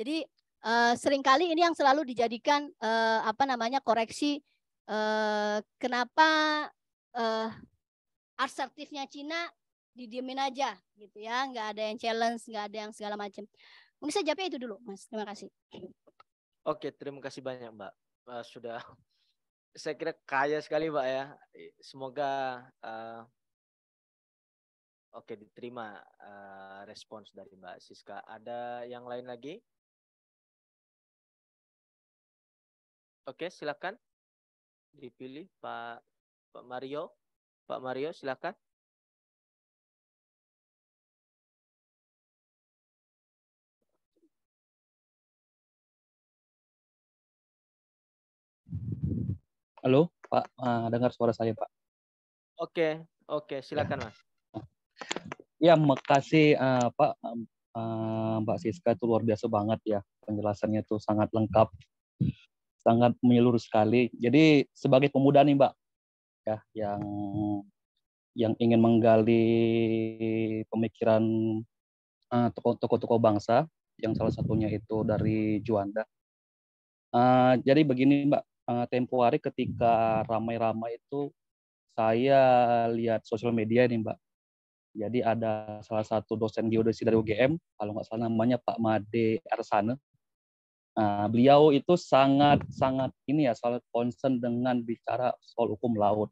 B: Jadi seringkali ini yang selalu dijadikan koreksi kenapa asertifnya Cina didiemin aja gitu ya, nggak ada yang challenge, nggak ada yang segala macam. Mungkin saya jawabnya itu dulu, Mas. Terima kasih.
A: Oke, terima kasih banyak, Mbak. Sudah, saya kira kaya sekali, Mbak ya. Semoga oke diterima respons dari Mbak Siska. Ada yang lain lagi? Oke, silakan dipilih Pak Mario. Pak Mario, silakan.
D: Halo, Pak. Dengar suara saya, Pak.
A: Oke, silakan, Mas.
D: Ya, makasih Pak. Mbak Siska itu luar biasa banget ya. Penjelasannya itu sangat lengkap, sangat menyeluruh sekali. Jadi sebagai pemuda nih, Mbak, ya, yang ingin menggali pemikiran tokoh-tokoh bangsa, yang salah satunya itu dari Juanda. Jadi begini, Mbak, tempo hari ketika ramai-ramai itu saya lihat sosial media nih, Mbak. Jadi ada salah satu dosen geodesi dari UGM, kalau nggak salah namanya Pak Made Arsana. Beliau itu sangat concern dengan bicara soal hukum laut.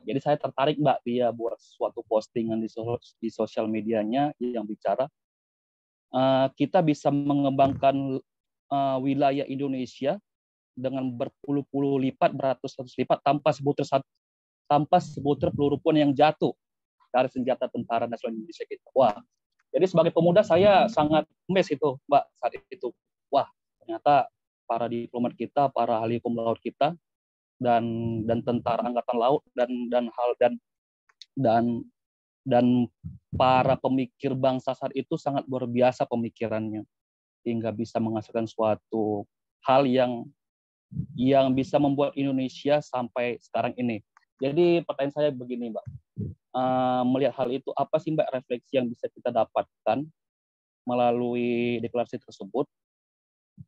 D: Jadi saya tertarik, Mbak, dia buat suatu postingan di sosial medianya yang bicara kita bisa mengembangkan wilayah Indonesia dengan berpuluh-puluh lipat, beratus-ratus lipat tanpa sebutir peluru pun yang jatuh dari senjata tentara nasional Indonesia kita. Wah, Jadi sebagai pemuda saya sangat amazed itu, Mbak, saat itu. Wah, ternyata para diplomat kita, para ahli hukum laut kita, dan tentara angkatan laut dan para pemikir bangsa saat itu sangat luar biasa pemikirannya, hingga bisa menghasilkan suatu hal yang bisa membuat Indonesia sampai sekarang ini. Jadi pertanyaan saya begini, Mbak. Melihat hal itu, apa sih, Mbak, refleksi yang bisa kita dapatkan melalui deklarasi tersebut?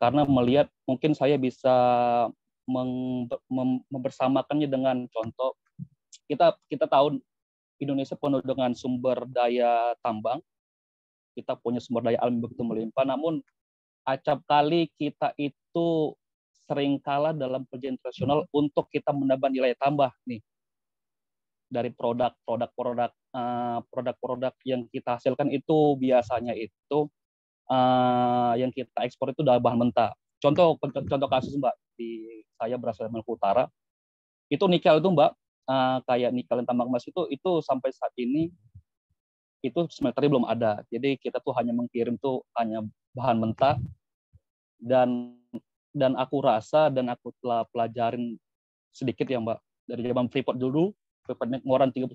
D: Karena melihat, mungkin saya bisa membersamakannya dengan contoh, kita tahu Indonesia penuh dengan sumber daya tambang, kita punya sumber daya alam begitu melimpah, namun acap kali kita itu sering kalah dalam perjanjian internasional untuk kita menambah nilai tambah nih dari produk-produk yang kita hasilkan. Itu biasanya itu yang kita ekspor itu dari bahan mentah. Contoh kasus, Mbak, di saya berasal dari Maluku Utara, itu nikel itu, Mbak, kayak nikel dan tambang emas itu sampai saat ini itu smelternya belum ada. Jadi kita tuh hanya mengirim tuh hanya bahan mentah, dan aku rasa dan aku telah pelajarin sedikit ya, Mbak, dari zaman Freeport dulu, Freeport ngeluaran 30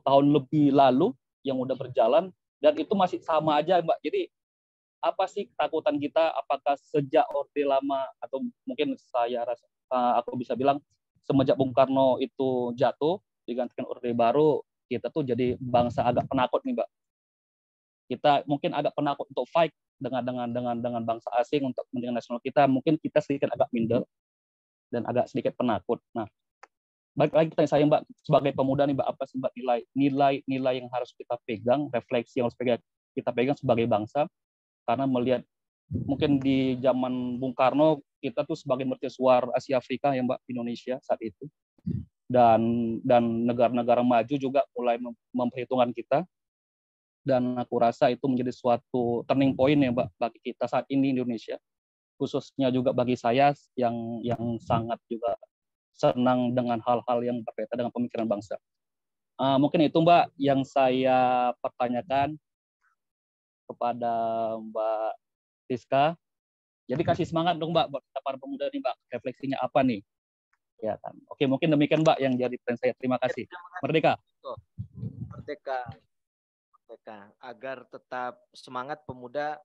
D: tahun lebih lalu yang udah berjalan, dan itu masih sama aja, Mbak. Jadi apa sih ketakutan kita? Apakah sejak Orde Lama, atau mungkin saya rasa aku bisa bilang semenjak Bung Karno itu jatuh digantikan Orde Baru, kita tuh jadi bangsa agak penakut nih, Mbak. Kita mungkin agak penakut untuk fight dengan bangsa asing untuk kepentingan nasional kita. Mungkin kita sedikit agak minder dan agak sedikit penakut. Nah, balik lagi pertanyaan saya, Mbak, sebagai pemuda nih, Mbak, apa sih, Mbak, nilai yang harus kita pegang, refleksi yang harus kita pegang sebagai bangsa? Karena melihat mungkin di zaman Bung Karno kita tuh sebagai mercusuar Asia Afrika ya, Mbak, Indonesia saat itu, dan negara-negara maju juga mulai memperhitungkan kita, dan aku rasa itu menjadi suatu turning point ya, Mbak, bagi kita saat ini di Indonesia, khususnya juga bagi saya yang sangat juga senang dengan hal-hal yang berkaitan dengan pemikiran bangsa. Mungkin itu, Mbak, yang saya pertanyakan kepada Mbak Siska. Jadi kasih semangat dong, Mbak, buat kita para pemuda nih, Mbak. Refleksinya apa nih? Ya kan. Oke, mungkin demikian, Mbak, yang jadi pertanyaan saya. Terima kasih. Merdeka.
A: Merdeka. Agar tetap semangat pemuda,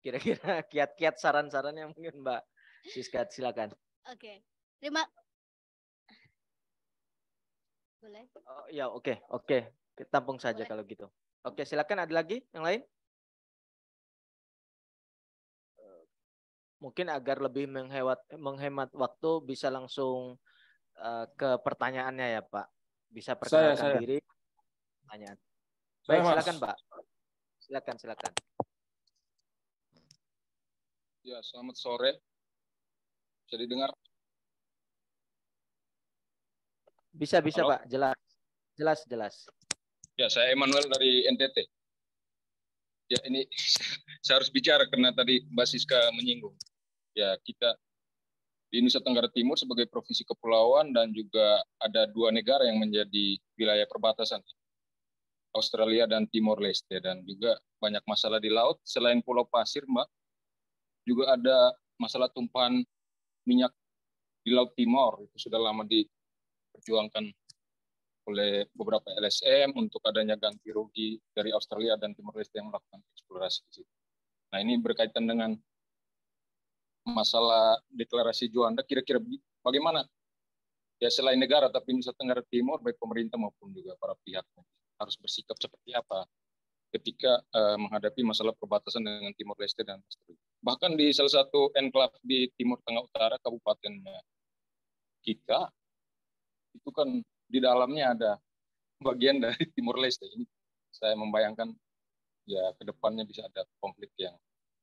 A: kira-kira kiat-kiat saran-sarannya mungkin Mbak Siska, silakan.
B: Oke. Boleh?
A: Oh ya, oke. Tampung saja. Boleh. Kalau gitu. Oke, silakan. Ada lagi yang lain? Mungkin agar lebih menghemat waktu, bisa langsung ke pertanyaannya ya, Pak. Bisa perkenalkan diri. Pertanyaan. Baik, silakan, Pak. Silakan.
E: Ya, selamat sore. Bisa didengar?
A: Bisa, halo? Pak. Jelas.
E: Ya, saya Emmanuel dari NTT. Ya, ini saya harus bicara karena tadi Mbak Siska menyinggung. Ya, kita di Nusa Tenggara Timur sebagai provinsi kepulauan, dan juga ada 2 negara yang menjadi wilayah perbatasan, Australia dan Timor Leste, dan juga banyak masalah di laut. Selain Pulau Pasir, Mbak, juga ada masalah tumpahan minyak di Laut Timor. Itu sudah lama diperjuangkan oleh beberapa LSM untuk adanya ganti rugi dari Australia dan Timor Leste yang melakukan eksplorasi di situ. Nah, ini berkaitan dengan masalah deklarasi Juanda, kira-kira bagaimana? Ya, selain negara, tapi Nusa Tenggara Timur, baik pemerintah maupun juga para pihak harus bersikap seperti apa ketika menghadapi masalah perbatasan dengan Timor Leste dan Australia. Bahkan di salah satu enklave di Timur Tengah Utara, kabupatennya kita, itu kan di dalamnya ada bagian dari Timor Leste. Ini saya membayangkan ya ke depannya bisa ada konflik yang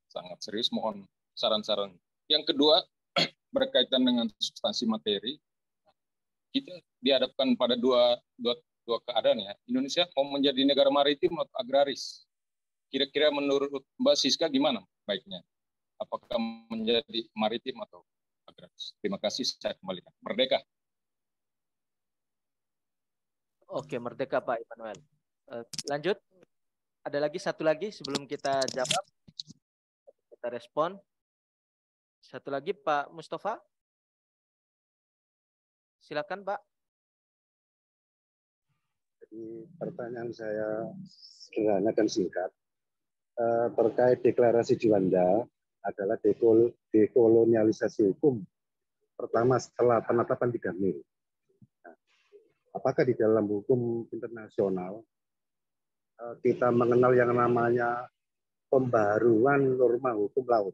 E: sangat serius. Mohon saran-saran. Yang kedua, berkaitan dengan substansi materi, kita dihadapkan pada dua keadaan ya. Indonesia mau menjadi negara maritim atau agraris. Kira-kira menurut Mbak Siska gimana baiknya? Apakah menjadi maritim atau agraris? Terima kasih, saya kembalikan. Merdeka.
A: Oke, merdeka Pak Immanuel. Lanjut. Ada lagi satu lagi sebelum kita jawab, kita respon. Satu lagi Pak Mustafa. Silakan Pak.
F: Jadi pertanyaan saya sederhana dan singkat. Terkait deklarasi Juanda adalah dekolonialisasi hukum pertama setelah penetapan 3 Mei. Nah, apakah di dalam hukum internasional kita mengenal yang namanya pembaharuan norma hukum laut?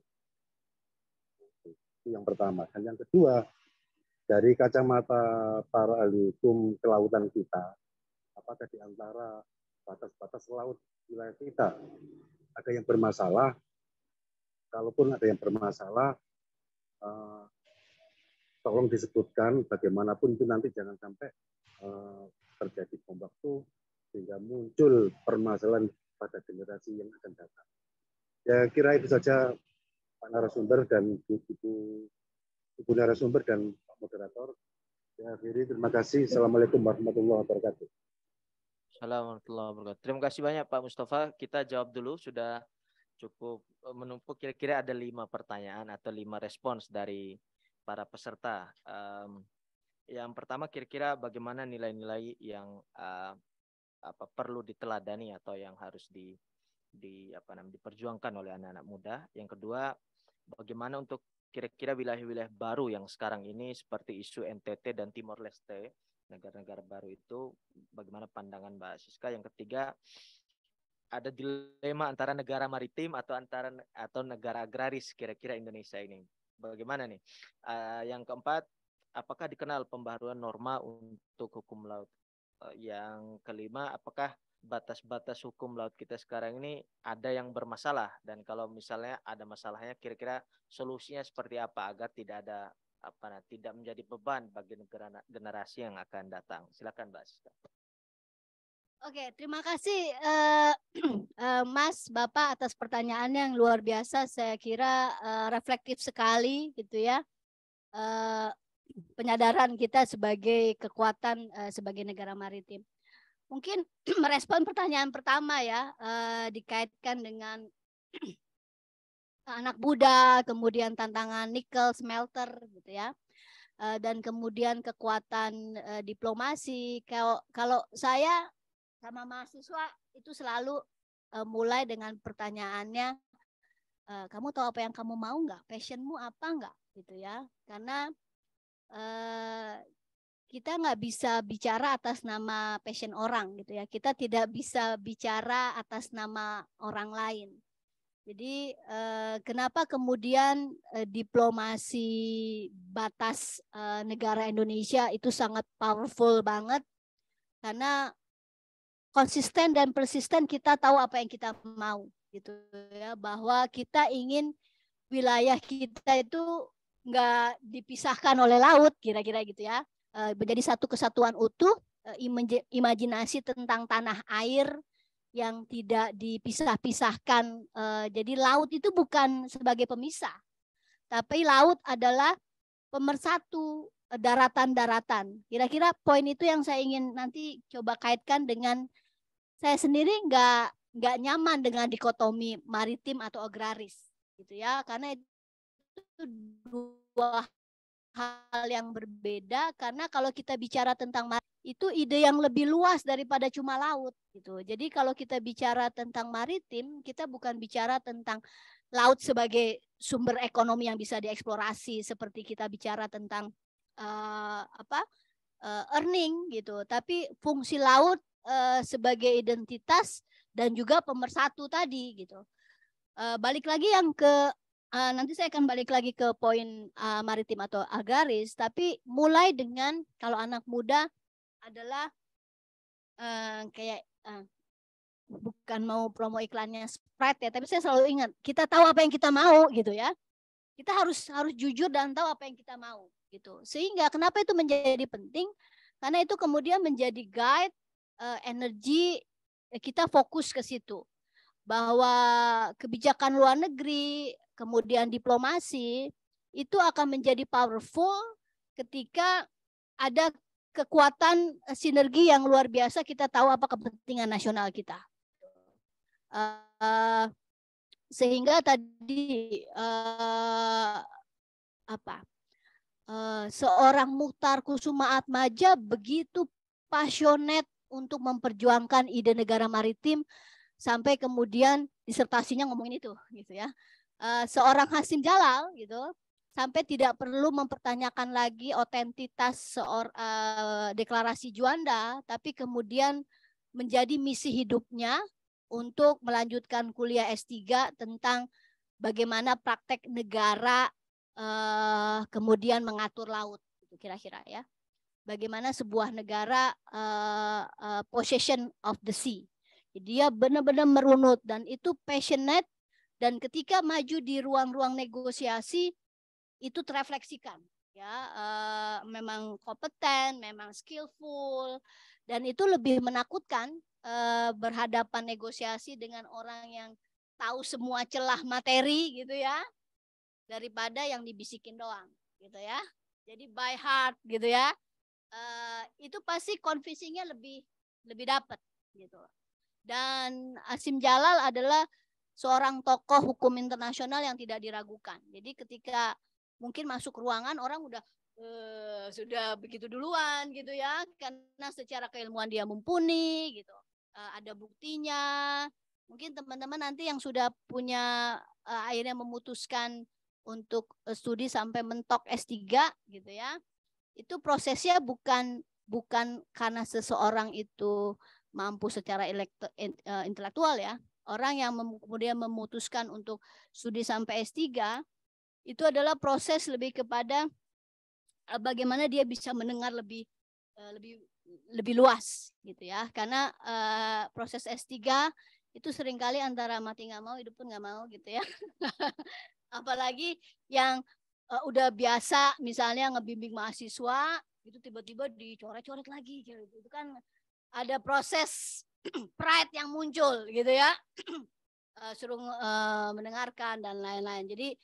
F: Itu yang pertama. Dan yang kedua, dari kacamata para ahli hukum kelautan kita, apakah di antara batas-batas laut wilayah kita ada yang bermasalah? Kalaupun ada yang bermasalah, tolong disebutkan, bagaimanapun itu nanti jangan sampai terjadi bom waktu sehingga muncul permasalahan pada generasi yang akan datang. Ya kira itu saja Pak narasumber dan Ibu narasumber dan Pak moderator. Ya, akhiri terima kasih. Assalamualaikum warahmatullahi wabarakatuh.
A: Assalamualaikum warahmatullahi wabarakatuh. Terima kasih banyak Pak Mustafa. Kita jawab dulu, sudah cukup menumpuk. Kira-kira ada 5 pertanyaan atau 5 respons dari para peserta. Yang pertama kira-kira bagaimana nilai-nilai yang perlu diteladani atau yang harus diperjuangkan oleh anak-anak muda. Yang kedua, bagaimana untuk kira-kira wilayah-wilayah baru yang sekarang ini seperti isu NTT dan Timor Leste, negara-negara baru itu, bagaimana pandangan Mbak Siska. Yang ketiga, ada dilema antara negara maritim atau negara agraris kira-kira Indonesia ini. Bagaimana nih? Yang keempat, apakah dikenal pembaharuan norma untuk hukum laut? Yang kelima, apakah batas-batas hukum laut kita sekarang ini ada yang bermasalah, dan kalau misalnya ada masalahnya kira-kira solusinya seperti apa agar tidak ada tidak menjadi beban bagi generasi yang akan datang. Silakan Mbak Siska.
B: Oke, terima kasih Mas, Bapak atas pertanyaannya yang luar biasa. Saya kira reflektif sekali gitu ya. Penyadaran kita sebagai kekuatan sebagai negara maritim. Mungkin merespon pertanyaan pertama ya, dikaitkan dengan anak muda, kemudian tantangan nikel smelter gitu ya, dan kemudian kekuatan diplomasi. Kalau saya sama mahasiswa itu selalu mulai dengan pertanyaannya, kamu tahu apa yang kamu mau nggak? Passionmu apa nggak? Gitu ya, karena kita nggak bisa bicara atas nama passion orang gitu ya. Kita tidak bisa bicara atas nama orang lain. Jadi kenapa kemudian diplomasi batas negara Indonesia itu sangat powerful banget? Karena konsisten dan persisten kita tahu apa yang kita mau gitu ya. Bahwa kita ingin wilayah kita itu nggak dipisahkan oleh laut, kira-kira gitu ya. Menjadi satu kesatuan utuh, imajinasi tentang tanah air yang tidak dipisah-pisahkan. Jadi laut itu bukan sebagai pemisah, tapi laut adalah pemersatu daratan-daratan. Kira-kira poin itu yang saya ingin nanti coba kaitkan dengan saya sendiri nggak nyaman dengan dikotomi maritim atau agraris, gitu ya, karena itu dua hal yang berbeda. Karena kalau kita bicara tentang itu ide yang lebih luas daripada cuma laut gitu. Jadi kalau kita bicara tentang maritim, kita bukan bicara tentang laut sebagai sumber ekonomi yang bisa dieksplorasi seperti kita bicara tentang earning gitu, tapi fungsi laut sebagai identitas dan juga pemersatu tadi gitu. Balik lagi yang ke nanti saya akan balik lagi ke poin maritim atau agraris, tapi mulai dengan kalau anak muda adalah bukan mau promo iklannya Sprite ya, tapi saya selalu ingat kita tahu apa yang kita mau gitu ya. Kita harus jujur dan tahu apa yang kita mau gitu. Sehingga kenapa itu menjadi penting? Karena itu kemudian menjadi guide energi kita fokus ke situ. Bahwa kebijakan luar negeri, kemudian diplomasi itu akan menjadi powerful ketika ada kekuatan sinergi yang luar biasa. Kita tahu apa kepentingan nasional kita. Sehingga tadi seorang Muchtar Kusumaatmadja begitu passionate untuk memperjuangkan ide negara maritim sampai kemudian disertasinya ngomongin itu gitu ya. Seorang Hasim Jalal gitu sampai tidak perlu mempertanyakan lagi otentitas deklarasi Juanda, tapi kemudian menjadi misi hidupnya untuk melanjutkan kuliah S3 tentang bagaimana praktek negara kemudian mengatur laut, gitu kira-kira ya. Bagaimana sebuah negara possession of the sea. Dia benar-benar merunut dan itu passionate, dan ketika maju di ruang-ruang negosiasi itu terefleksikan ya, memang kompeten, memang skillful, dan itu lebih menakutkan berhadapan negosiasi dengan orang yang tahu semua celah materi gitu ya, daripada yang dibisikin doang gitu ya. Jadi by heart gitu ya, itu pasti convincingnya lebih dapat gitu. Dan Hasim Jalal adalah seorang tokoh hukum internasional yang tidak diragukan. Jadi ketika mungkin masuk ruangan orang udah sudah begitu duluan gitu ya, karena secara keilmuan dia mumpuni gitu. Ada buktinya. Mungkin teman-teman nanti yang sudah punya akhirnya memutuskan untuk studi sampai mentok S3 gitu ya. Itu prosesnya bukan karena seseorang itu mampu secara intelektual ya. Orang yang kemudian memutuskan untuk studi sampai S3 itu adalah proses lebih kepada bagaimana dia bisa mendengar lebih luas gitu ya. Karena proses S3 itu seringkali antara mati nggak mau, hidup pun nggak mau gitu ya. Apalagi yang udah biasa misalnya ngebimbing mahasiswa itu tiba-tiba dicoret-coret lagi gitu. Itu kan ada proses pride yang muncul gitu ya. Suruh mendengarkan dan lain-lain. Jadi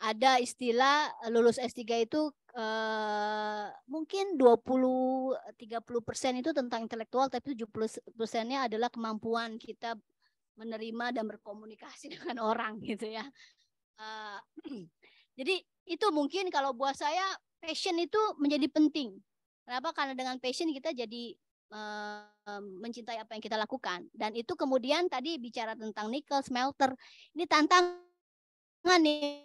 B: ada istilah lulus S3 itu mungkin 20-30% itu tentang intelektual, tapi 70%-nya adalah kemampuan kita menerima dan berkomunikasi dengan orang gitu ya. Jadi itu mungkin kalau buat saya passion itu menjadi penting. Kenapa? Karena dengan passion kita jadi mencintai apa yang kita lakukan. Dan itu kemudian tadi bicara tentang nikel, smelter. Ini tantangan nih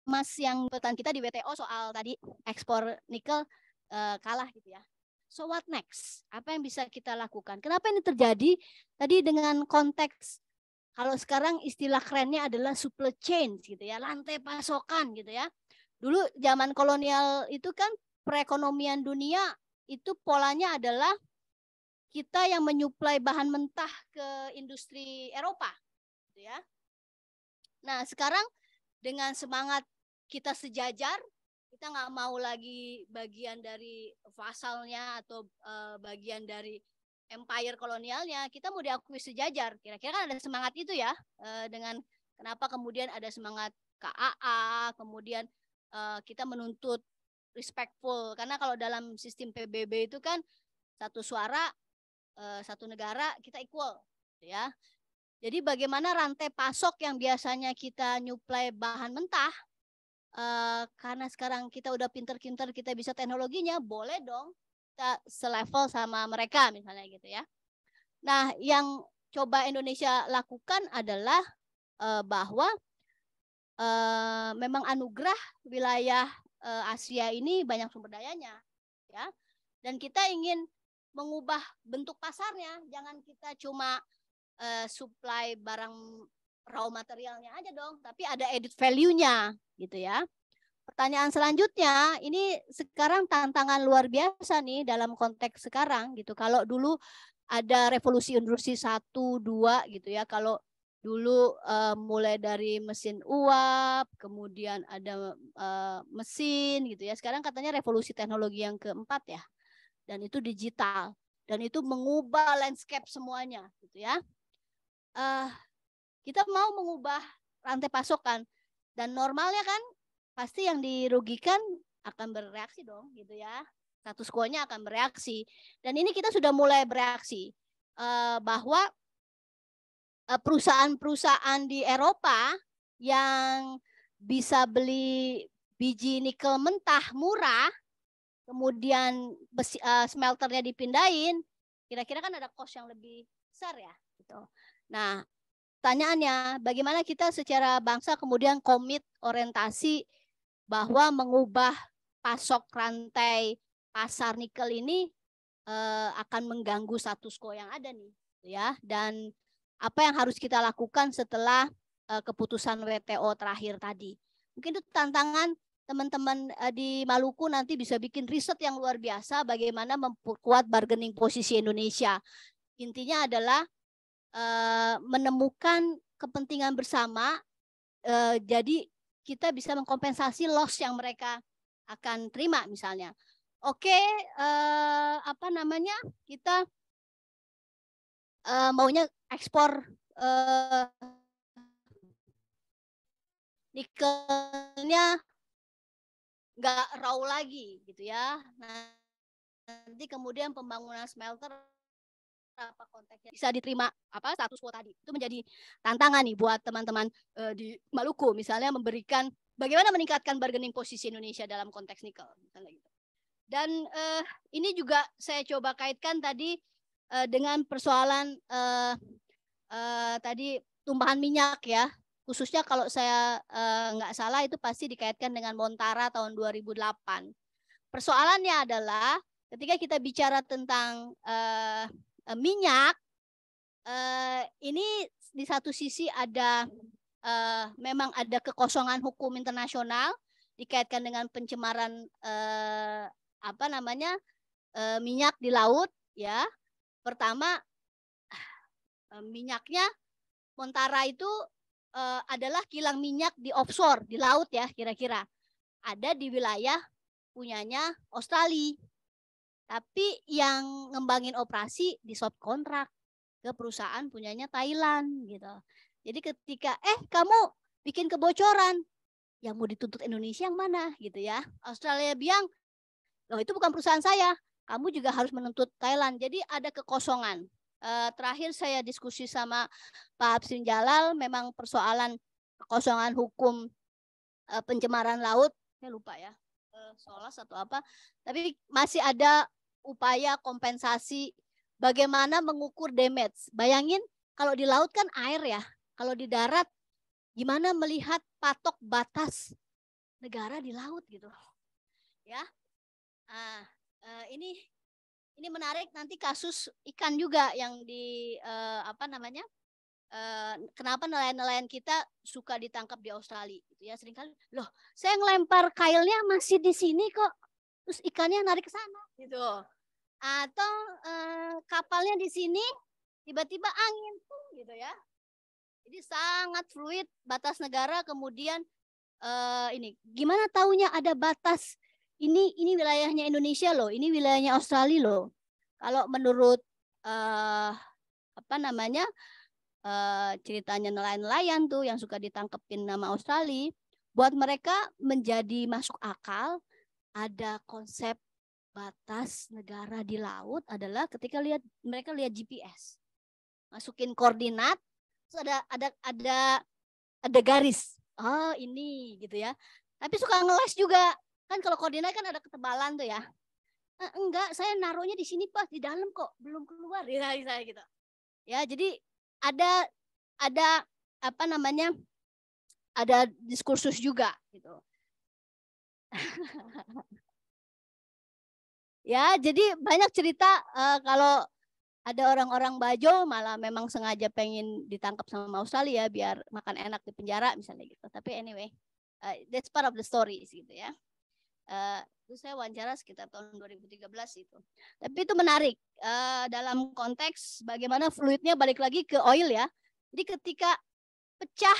B: Mas yang petan kita di WTO soal tadi ekspor nikel kalah gitu ya. So what next? Apa yang bisa kita lakukan? Kenapa ini terjadi? Tadi dengan konteks kalau sekarang istilah kerennya adalah supply chain gitu ya, rantai pasokan gitu ya. Dulu zaman kolonial itu kan perekonomian dunia itu polanya adalah kita yang menyuplai bahan mentah ke industri Eropa gitu ya. Nah, sekarang dengan semangat kita sejajar, kita nggak mau lagi bagian dari vasalnya atau bagian dari empire kolonialnya, kita mau diakui sejajar. Kira-kira kan ada semangat itu ya, dengan kenapa kemudian ada semangat KAA, kemudian kita menuntut respectful, karena kalau dalam sistem PBB itu kan satu suara, satu negara, kita equal ya. Jadi bagaimana rantai pasok yang biasanya kita nyuplai bahan mentah, karena sekarang kita udah pinter-pinter, kita bisa teknologinya, boleh dong kita selevel sama mereka misalnya gitu ya. Nah, yang coba Indonesia lakukan adalah bahwa memang anugerah wilayah Asia ini banyak sumber dayanya ya. Dan kita ingin mengubah bentuk pasarnya, jangan kita cuma supply barang raw materialnya aja dong, tapi ada added value-nya gitu ya. Pertanyaan selanjutnya, ini sekarang tantangan luar biasa nih dalam konteks sekarang gitu. Kalau dulu ada revolusi industri 1, 2 gitu ya. Kalau dulu mulai dari mesin uap, kemudian ada mesin gitu ya. Sekarang katanya revolusi teknologi yang keempat ya. Dan itu digital. Dan itu mengubah landscape semuanya gitu ya. Kita mau mengubah rantai pasokan. Dan normalnya kan pasti yang dirugikan akan bereaksi dong gitu ya. Status quo-nya akan bereaksi. Dan ini kita sudah mulai bereaksi bahwa perusahaan-perusahaan di Eropa yang bisa beli biji nikel mentah murah, kemudian smelternya dipindahin, kira-kira kan ada cost yang lebih besar ya. Gitu. Nah, pertanyaannya, bagaimana kita secara bangsa kemudian komit orientasi bahwa mengubah pasok rantai pasar nikel ini akan mengganggu status quo yang ada nih, ya. Dan apa yang harus kita lakukan setelah keputusan WTO terakhir tadi. Mungkin itu tantangan teman-teman di Maluku nanti bisa bikin riset yang luar biasa bagaimana memperkuat bargaining posisi Indonesia. Intinya adalah menemukan kepentingan bersama, jadi kita bisa mengkompensasi loss yang mereka akan terima misalnya. Oke, apa namanya, kita maunya ekspor nikelnya nggak raw lagi gitu ya. Nanti kemudian pembangunan smelter apa konteksnya bisa diterima apa status quo tadi. Itu menjadi tantangan nih buat teman-teman di Maluku misalnya, memberikan bagaimana meningkatkan bargaining posisi Indonesia dalam konteks nikel misalnya gitu. Dan ini juga saya coba kaitkan tadi dengan persoalan tadi tumpahan minyak ya, khususnya kalau saya nggak salah itu pasti dikaitkan dengan Montara tahun 2008. Persoalannya adalah ketika kita bicara tentang minyak, ini di satu sisi ada memang ada kekosongan hukum internasional dikaitkan dengan pencemaran apa namanya minyak di laut ya. Pertama, minyaknya Montara itu adalah kilang minyak di offshore di laut ya, kira-kira ada di wilayah punyanya Australia. Tapi yang ngembangin operasi di subkontrak ke perusahaan punyanya Thailand gitu. Jadi ketika kamu bikin kebocoran, yang mau dituntut Indonesia yang mana gitu ya. Australia bilang, loh itu bukan perusahaan saya, kamu juga harus menuntut Thailand. Jadi ada kekosongan. Terakhir saya diskusi sama Pak Hapsin Jalal, memang persoalan kekosongan hukum pencemaran laut, saya lupa ya, SOLAS atau apa, tapi masih ada upaya kompensasi bagaimana mengukur damage. Bayangin kalau di laut kan air ya, kalau di darat gimana melihat patok batas negara di laut gitu ya. Ini menarik, nanti kasus ikan juga yang di apa namanya, kenapa nelayan-nelayan kita suka ditangkap di Australia gitu ya. Seringkali loh saya ngelempar kailnya masih di sini kok, terus ikannya narik ke sana gitu, atau kapalnya di sini tiba-tiba angin gitu ya. Jadi sangat fluid batas negara. Kemudian ini gimana taunya ada batas, ini wilayahnya Indonesia loh, ini wilayahnya Australia loh. Kalau menurut apa namanya ceritanya nelayan-nelayan tuh yang suka ditangkepin nama Australia, buat mereka menjadi masuk akal ada konsep batas negara di laut adalah ketika mereka lihat GPS, masukin koordinat, terus ada garis, oh ini gitu ya. Tapi suka ngeles juga kan, kalau koordinat kan ada ketebalan tuh ya. Enggak, saya naruhnya di sini pas di dalam kok, belum keluar ya saya gitu. Ya, jadi ada apa namanya, ada diskursus juga gitu. Ya, jadi banyak cerita kalau ada orang-orang Bajo malah memang sengaja pengen ditangkap sama Australia biar makan enak di penjara misalnya gitu. Tapi anyway, that's part of the story gitu ya. Itu saya wawancara sekitar tahun 2013 itu. Tapi itu menarik dalam konteks bagaimana fluidnya balik lagi ke oil ya. Jadi ketika pecah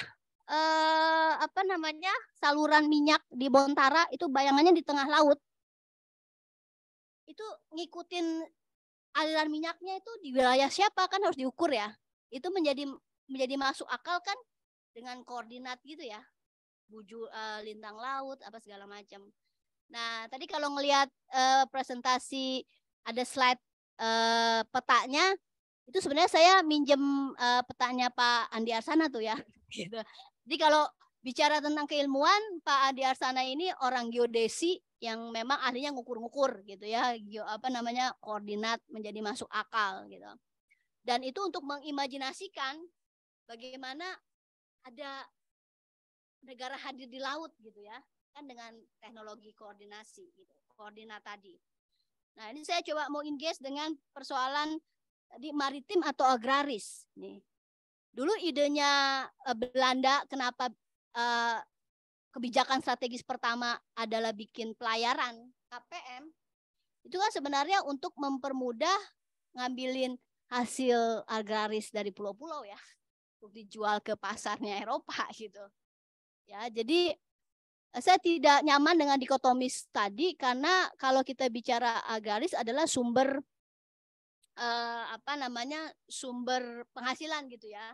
B: apa namanya saluran minyak di Montara itu, bayangannya di tengah laut. Itu ngikutin aliran minyaknya itu di wilayah siapa kan harus diukur ya. Itu menjadi masuk akal kan dengan koordinat gitu ya. Lintang laut apa segala macam. Nah, tadi kalau ngelihat presentasi ada slide petanya, itu sebenarnya saya minjem petanya Pak Andi Arsana tuh ya. Gitu. Jadi kalau bicara tentang keilmuan, Pak Andi Arsana ini orang geodesi yang memang ahlinya ngukur-ngukur gitu ya, koordinat menjadi masuk akal gitu. Dan itu untuk mengimajinasikan bagaimana ada negara hadir di laut gitu ya, kan dengan teknologi koordinasi gitu, koordinat tadi. Nah, ini saya coba mau engage dengan persoalan di maritim atau agraris nih. Dulu idenya Belanda kenapa kebijakan strategis pertama adalah bikin pelayaran KPM, itu kan sebenarnya untuk mempermudah ngambilin hasil agraris dari pulau-pulau ya, untuk dijual ke pasarnya Eropa gitu. Ya, jadi saya tidak nyaman dengan dikotomis tadi, karena kalau kita bicara agraris adalah sumber sumber penghasilan gitu ya.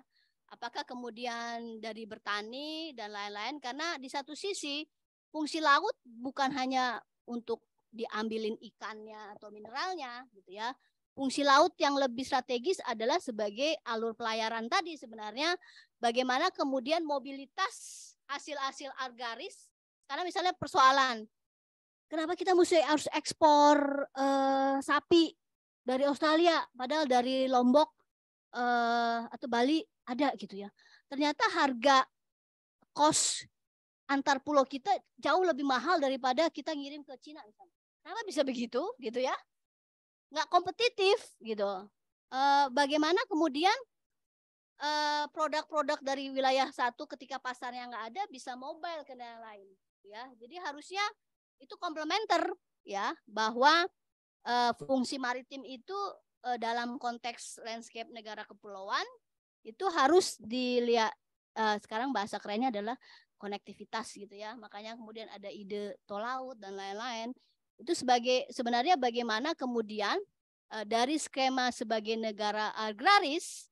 B: Apakah kemudian dari bertani dan lain-lain, karena di satu sisi fungsi laut bukan hanya untuk diambilin ikannya atau mineralnya gitu ya. Fungsi laut yang lebih strategis adalah sebagai alur pelayaran tadi sebenarnya, bagaimana kemudian mobilitas hasil-hasil agraris, karena misalnya persoalan, kenapa kita harus ekspor sapi dari Australia, padahal dari Lombok atau Bali ada gitu ya. Ternyata harga kos antar pulau kita jauh lebih mahal daripada kita ngirim ke Cina misalnya. Kenapa bisa begitu gitu ya? Nggak kompetitif gitu. Bagaimana kemudian produk-produk dari wilayah satu ketika pasarnya nggak ada bisa mobile ke yang lain ya. Jadi harusnya itu komplementer ya, bahwa fungsi maritim itu dalam konteks landscape negara kepulauan itu harus dilihat, sekarang bahasa kerennya adalah konektivitas gitu ya. Makanya kemudian ada ide tol laut dan lain-lain. Itu sebenarnya bagaimana kemudian dari skema sebagai negara agraris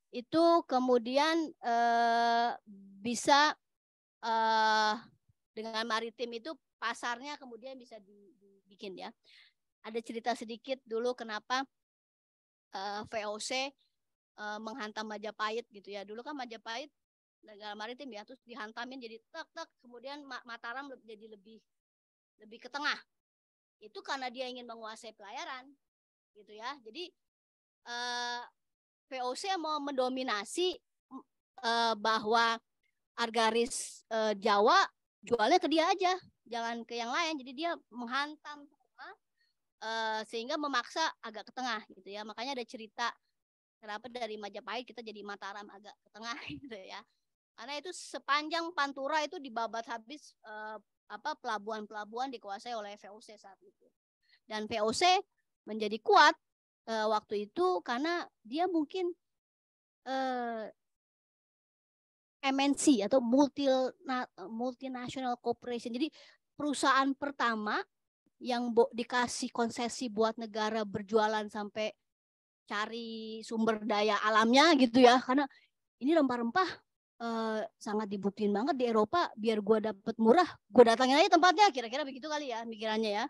B: itu kemudian bisa dengan maritim itu pasarnya kemudian bisa dibikin ya. Ada cerita sedikit dulu kenapa VOC menghantam Majapahit gitu ya. Dulu kan Majapahit negara maritim ya, terus dihantamin jadi tek, kemudian Mataram jadi lebih ke tengah. Itu karena dia ingin menguasai pelayaran gitu ya. Jadi VOC mau mendominasi bahwa agraris Jawa jualnya ke dia aja, jangan ke yang lain. Jadi dia menghantam semua sehingga memaksa agak ke tengah gitu ya. Makanya ada cerita kenapa dari Majapahit kita jadi Mataram agak ke tengah gitu ya. Karena itu sepanjang Pantura itu dibabat habis pelabuhan-pelabuhan dikuasai oleh VOC saat itu. Dan VOC menjadi kuat waktu itu karena dia mungkin MNC atau multinational corporation. Jadi perusahaan pertama yang dikasih konsesi buat negara berjualan sampai cari sumber daya alamnya gitu ya. Karena ini rempah-rempah sangat dibutuhin banget di Eropa, biar gue dapet murah, gue datangin aja tempatnya, kira-kira begitu kali ya mikirannya ya.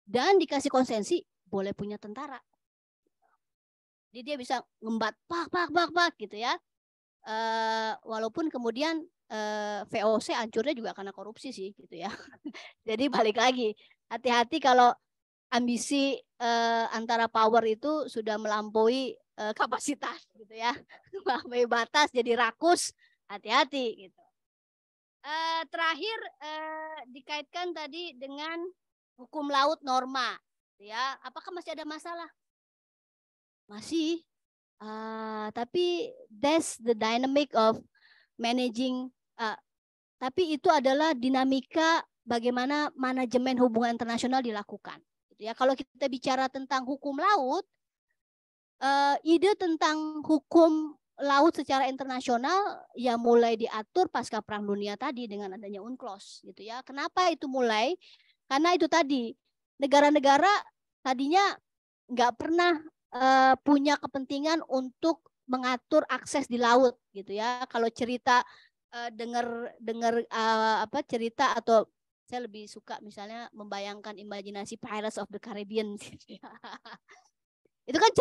B: Dan dikasih konsesi boleh punya tentara. Jadi dia bisa ngembat pak gitu ya. Walaupun kemudian VOC hancurnya juga karena korupsi sih gitu ya. Jadi balik lagi, hati-hati kalau ambisi antara power itu sudah melampaui kapasitas gitu ya, melampaui batas jadi rakus, hati-hati gitu. Terakhir dikaitkan tadi dengan hukum laut norma, ya. Apakah masih ada masalah? Masih. Tapi that's the dynamic of managing. Tapi itu adalah dinamika bagaimana manajemen hubungan internasional dilakukan. Ya, kalau kita bicara tentang hukum laut, ide tentang hukum laut secara internasional ya mulai diatur pasca Perang Dunia tadi dengan adanya UNCLOS gitu ya. Kenapa itu mulai? Karena itu tadi negara-negara tadinya nggak pernah punya kepentingan untuk mengatur akses di laut gitu ya. Kalau cerita dengar cerita atau Saya lebih suka misalnya membayangkan imajinasi Pirates of the Caribbean. Itu kan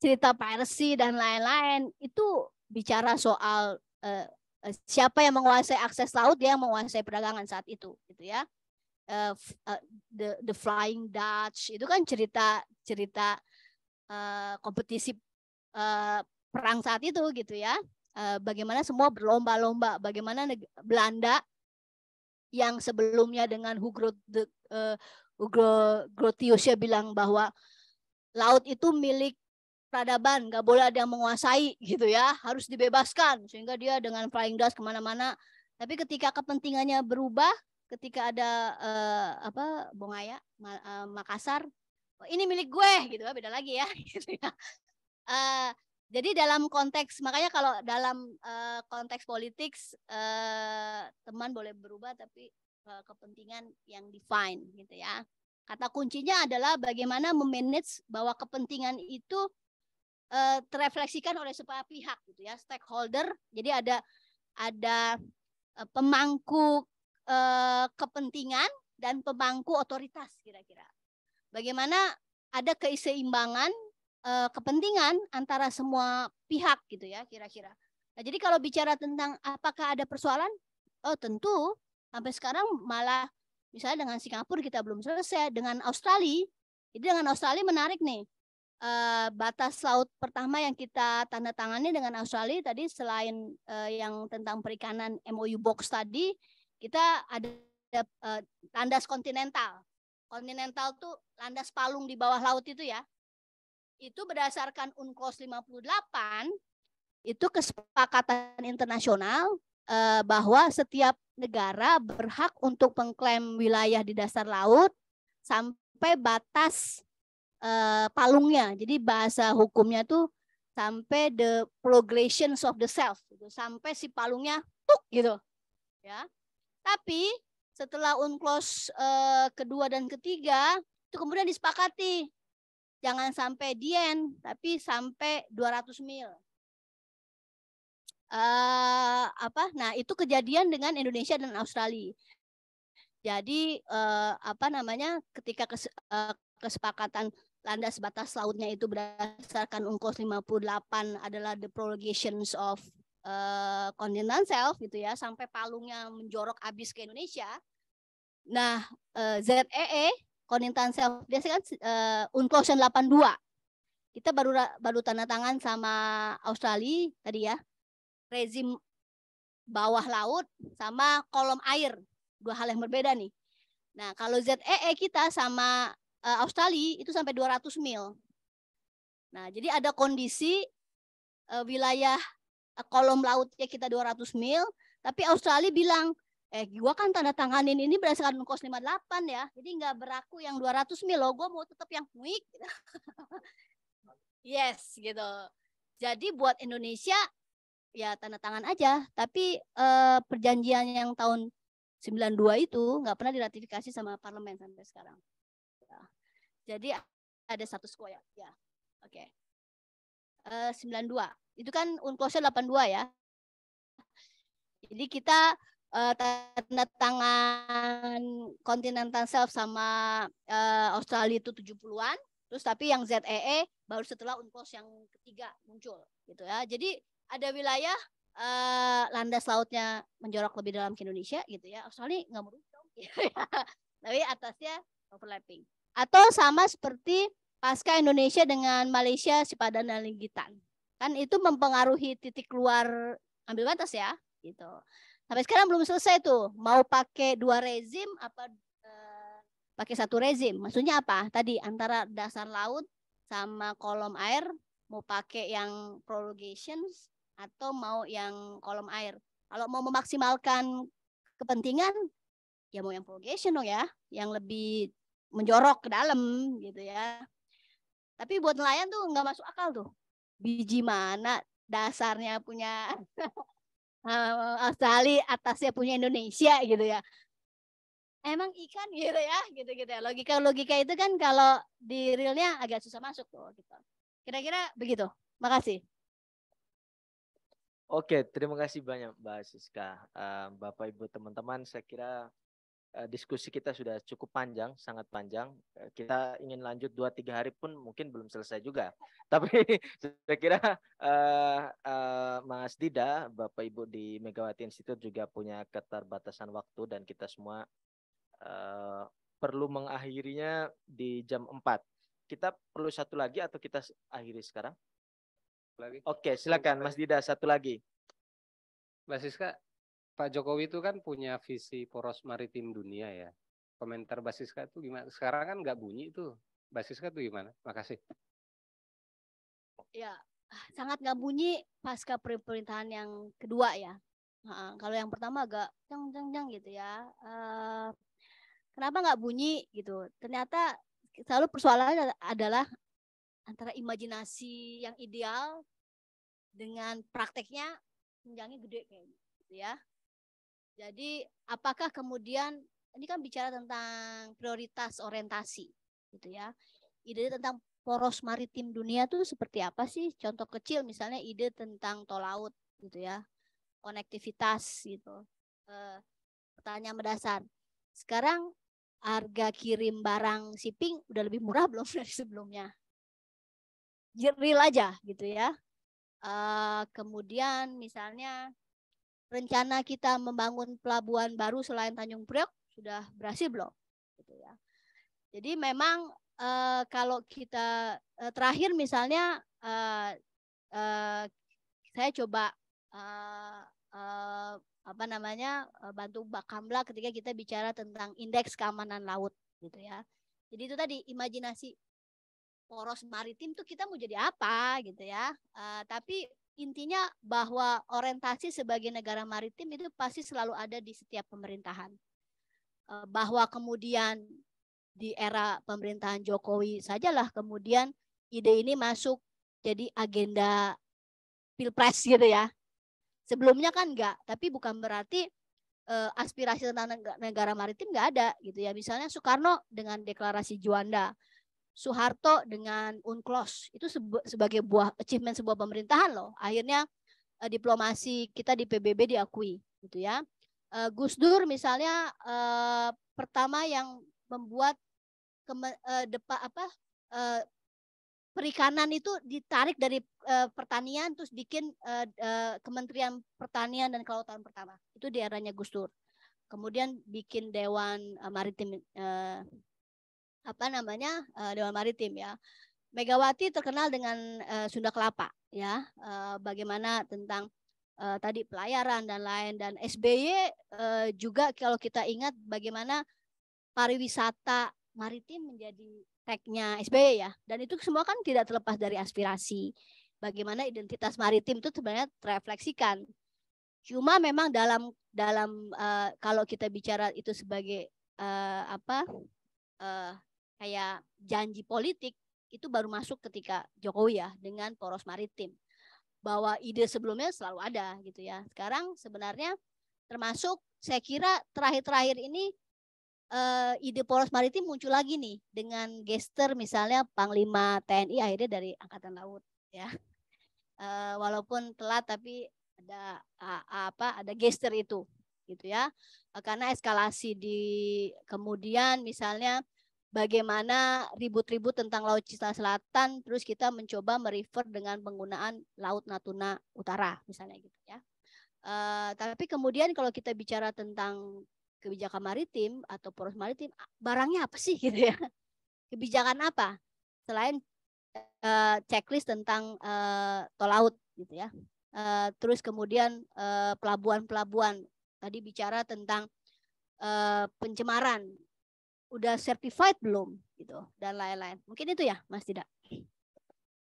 B: cerita piracy dan lain-lain. Itu bicara soal siapa yang menguasai akses laut, dia yang menguasai perdagangan saat itu, gitu ya. The Flying Dutch itu kan cerita kompetisi perang saat itu, gitu ya. Bagaimana semua berlomba-lomba, bagaimana Belanda yang sebelumnya dengan Hugo Grotius bilang bahwa laut itu milik peradaban, nggak boleh ada yang menguasai, gitu ya, harus dibebaskan, sehingga dia dengan Flying Dutch kemana-mana. Tapi ketika kepentingannya berubah, ketika ada Bongaya, Makassar, ini milik gue, gitu ya, beda lagi ya, gitu ya. Jadi dalam konteks, makanya kalau dalam konteks politik teman boleh berubah, tapi kepentingan yang define, gitu ya. Kata kuncinya adalah bagaimana memanage bahwa kepentingan itu terefleksikan oleh semua pihak, gitu ya, stakeholder. Jadi ada pemangku kepentingan dan pemangku otoritas, kira-kira. Bagaimana ada keseimbangan kepentingan antara semua pihak, gitu ya, kira-kira. Nah, jadi kalau bicara tentang apakah ada persoalan, oh tentu sampai sekarang malah misalnya dengan Singapura kita belum selesai, dengan Australia, itu dengan Australia menarik nih. Batas laut pertama yang kita tanda tangani dengan Australia tadi, selain yang tentang perikanan MOU Box tadi, kita ada landas kontinental. Kontinental tuh landas palung di bawah laut itu ya. Itu berdasarkan UNCLOS 58, itu kesepakatan internasional bahwa setiap negara berhak untuk mengklaim wilayah di dasar laut sampai batas palungnya. Jadi bahasa hukumnya tuh sampai the progressions of the self, gitu. Sampai si palungnya tuk gitu, ya. Tapi setelah UNCLOS kedua dan ketiga itu kemudian disepakati jangan sampai dien, tapi sampai 200 mil. Nah itu kejadian dengan Indonesia dan Australia. Jadi ketika kesepakatan landas batas lautnya itu berdasarkan UNCLOS 58 adalah the prolongations of continental shelf, gitu ya, sampai palungnya menjorok habis ke Indonesia. Nah, ZEE continental shelf biasanya kan UNCLOS 82. Kita baru tanda tangan sama Australia tadi ya. Rezim bawah laut sama kolom air, dua hal yang berbeda nih. Nah, kalau ZEE kita sama Australia itu sampai 200 mil. Nah, jadi ada kondisi wilayah kolom lautnya kita 200 mil, tapi Australia bilang, gua kan tanda tanganin ini berdasarkan UNCLOS 58 ya, jadi nggak berlaku yang 200 mil loh, gua mau tetap yang WIC. Yes, gitu. Jadi buat Indonesia ya tanda tangan aja, tapi perjanjian yang tahun 92 itu nggak pernah diratifikasi sama parlemen sampai sekarang. Ya. Jadi ada status quo ya. Oke. 92. Itu kan UNCLOS 82 ya. Jadi kita tanda tangan continental shelf sama Australia itu 70-an. Terus tapi yang ZEE baru setelah UNCLOS yang ketiga muncul gitu ya. Jadi ada wilayah landas lautnya menjorok lebih dalam ke Indonesia gitu ya. Australia nggak mau dong. Tapi atasnya overlapping. Atau sama seperti pasca Indonesia dengan Malaysia, Sipadan dan Ligitan. Kan itu mempengaruhi titik keluar ambil batas ya gitu. Sampai sekarang belum selesai tuh. Mau pakai dua rezim apa pakai satu rezim? Maksudnya apa? Tadi antara dasar laut sama kolom air mau pakai yang prolongations atau mau yang kolom air. Kalau mau memaksimalkan kepentingan ya mau yang prolongation dong ya, yang lebih menjorok ke dalam gitu ya. Tapi buat nelayan tuh nggak masuk akal tuh. Biji mana dasarnya punya Australia, atasnya punya Indonesia gitu ya. Emang ikan gitu ya, gitu-gitu ya. Logika itu kan kalau di realnya agak susah masuk tuh gitu. Kira-kira begitu. Makasih.
A: Oke, terima kasih banyak Mbak Siska. Bapak Ibu teman-teman, saya kira diskusi kita sudah cukup panjang, sangat panjang. Kita ingin lanjut 2-3 hari pun mungkin belum selesai juga. Tapi saya kira Mas Dida, Bapak Ibu di Megawati Institute juga punya keterbatasan waktu dan kita semua perlu mengakhirinya di jam 4. Kita perlu satu lagi atau kita akhiri sekarang? Oke, silakan Mas Dida, satu lagi.
G: Mbak Siska, Pak Jokowi itu kan punya visi poros maritim dunia ya. Komentar Mbak Siska itu gimana? Sekarang kan nggak bunyi itu. Mbak Siska itu gimana? Makasih.
B: Ya, sangat nggak bunyi pasca pemerintahan yang kedua ya. Kalau yang pertama agak jang gitu ya. Kenapa nggak bunyi gitu? Ternyata selalu persoalannya adalah antara imajinasi yang ideal dengan prakteknya jenjangnya gede kayak gitu ya. Jadi apakah kemudian ini kan bicara tentang prioritas orientasi gitu ya. Ide tentang poros maritim dunia tuh seperti apa sih? Contoh kecil misalnya ide tentang tol laut gitu ya. Konektivitas gitu. Pertanyaan mendasar. Sekarang harga kirim barang shipping udah lebih murah belum dari sebelumnya? Real aja gitu ya. Kemudian misalnya rencana kita membangun pelabuhan baru selain Tanjung Priok sudah berhasil belum? Gitu ya. Jadi memang kalau kita terakhir misalnya saya coba bantu Bakamla ketika kita bicara tentang indeks keamanan laut gitu ya. Jadi itu tadi imajinasi poros maritim tuh kita mau jadi apa gitu ya. Tapi intinya bahwa orientasi sebagai negara maritim itu pasti selalu ada di setiap pemerintahan. Bahwa kemudian di era pemerintahan Jokowi sajalah kemudian ide ini masuk jadi agenda Pilpres gitu ya. Sebelumnya kan enggak, tapi bukan berarti aspirasi tentang negara maritim enggak ada gitu ya. Misalnya Soekarno dengan deklarasi Juanda, Soeharto dengan UNCLOS itu sebagai buah achievement sebuah pemerintahan loh. Akhirnya diplomasi kita di PBB diakui gitu ya. Gus Dur misalnya pertama yang membuat perikanan itu ditarik dari pertanian terus bikin Kementerian Pertanian dan Kelautan pertama. Itu di eranya Gus Dur. Kemudian bikin Dewan Maritim Dewan Maritim ya. Megawati terkenal dengan Sunda Kelapa ya. Bagaimana tentang tadi pelayaran dan lain, dan SBY juga kalau kita ingat bagaimana pariwisata maritim menjadi tagnya SBY ya, dan itu semua kan tidak terlepas dari aspirasi bagaimana identitas maritim itu sebenarnya terefleksikan. Cuma memang dalam kalau kita bicara itu sebagai kayak janji politik itu baru masuk ketika Jokowi ya dengan poros maritim. Bahwa ide sebelumnya selalu ada gitu ya. Sekarang sebenarnya termasuk saya kira terakhir-terakhir ini ide poros maritim muncul lagi nih dengan gestur misalnya Panglima TNI akhirnya dari Angkatan Laut ya. Walaupun telat tapi ada gestur itu gitu ya. Karena eskalasi di kemudian misalnya bagaimana ribut-ribut tentang Laut Cina Selatan, terus kita mencoba merefer dengan penggunaan Laut Natuna Utara, misalnya gitu ya. Tapi kemudian kalau kita bicara tentang kebijakan maritim atau poros maritim, barangnya apa sih gitu ya? Kebijakan apa? Selain checklist tentang tol laut gitu ya. Terus kemudian pelabuhan-pelabuhan, tadi bicara tentang pencemaran, udah certified belum gitu dan lain-lain. Mungkin itu ya Mas Dida.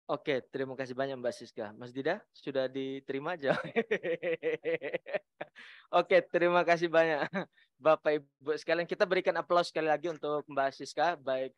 A: Oke, terima kasih banyak Mbak Siska. Mas Dida sudah diterima aja. Oke, terima kasih banyak Bapak Ibu sekalian. Kita berikan aplaus sekali lagi untuk Mbak Siska. Baik,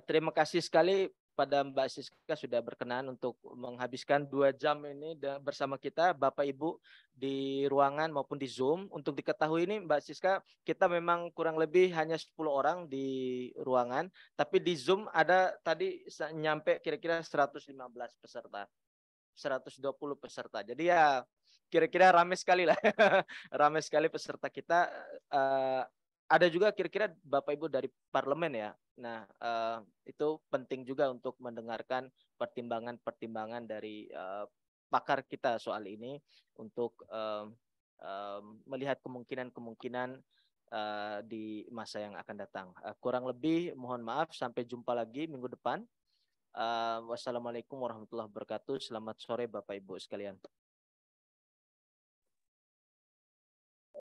A: terima kasih sekali pada Mbak Siska sudah berkenan untuk menghabiskan 2 jam ini bersama kita Bapak Ibu di ruangan maupun di Zoom. Untuk diketahui ini Mbak Siska, kita memang kurang lebih hanya 10 orang di ruangan, tapi di Zoom ada tadi nyampe kira-kira 115 peserta. 120 peserta. Jadi ya kira-kira ramai sekali lah. Ramai sekali peserta kita. ada juga kira-kira Bapak Ibu dari parlemen ya. Nah, itu penting juga untuk mendengarkan pertimbangan-pertimbangan dari pakar kita soal ini untuk melihat kemungkinan-kemungkinan di masa yang akan datang. Kurang lebih mohon maaf, sampai jumpa lagi minggu depan. Wassalamualaikum warahmatullahi wabarakatuh. Selamat sore Bapak Ibu sekalian.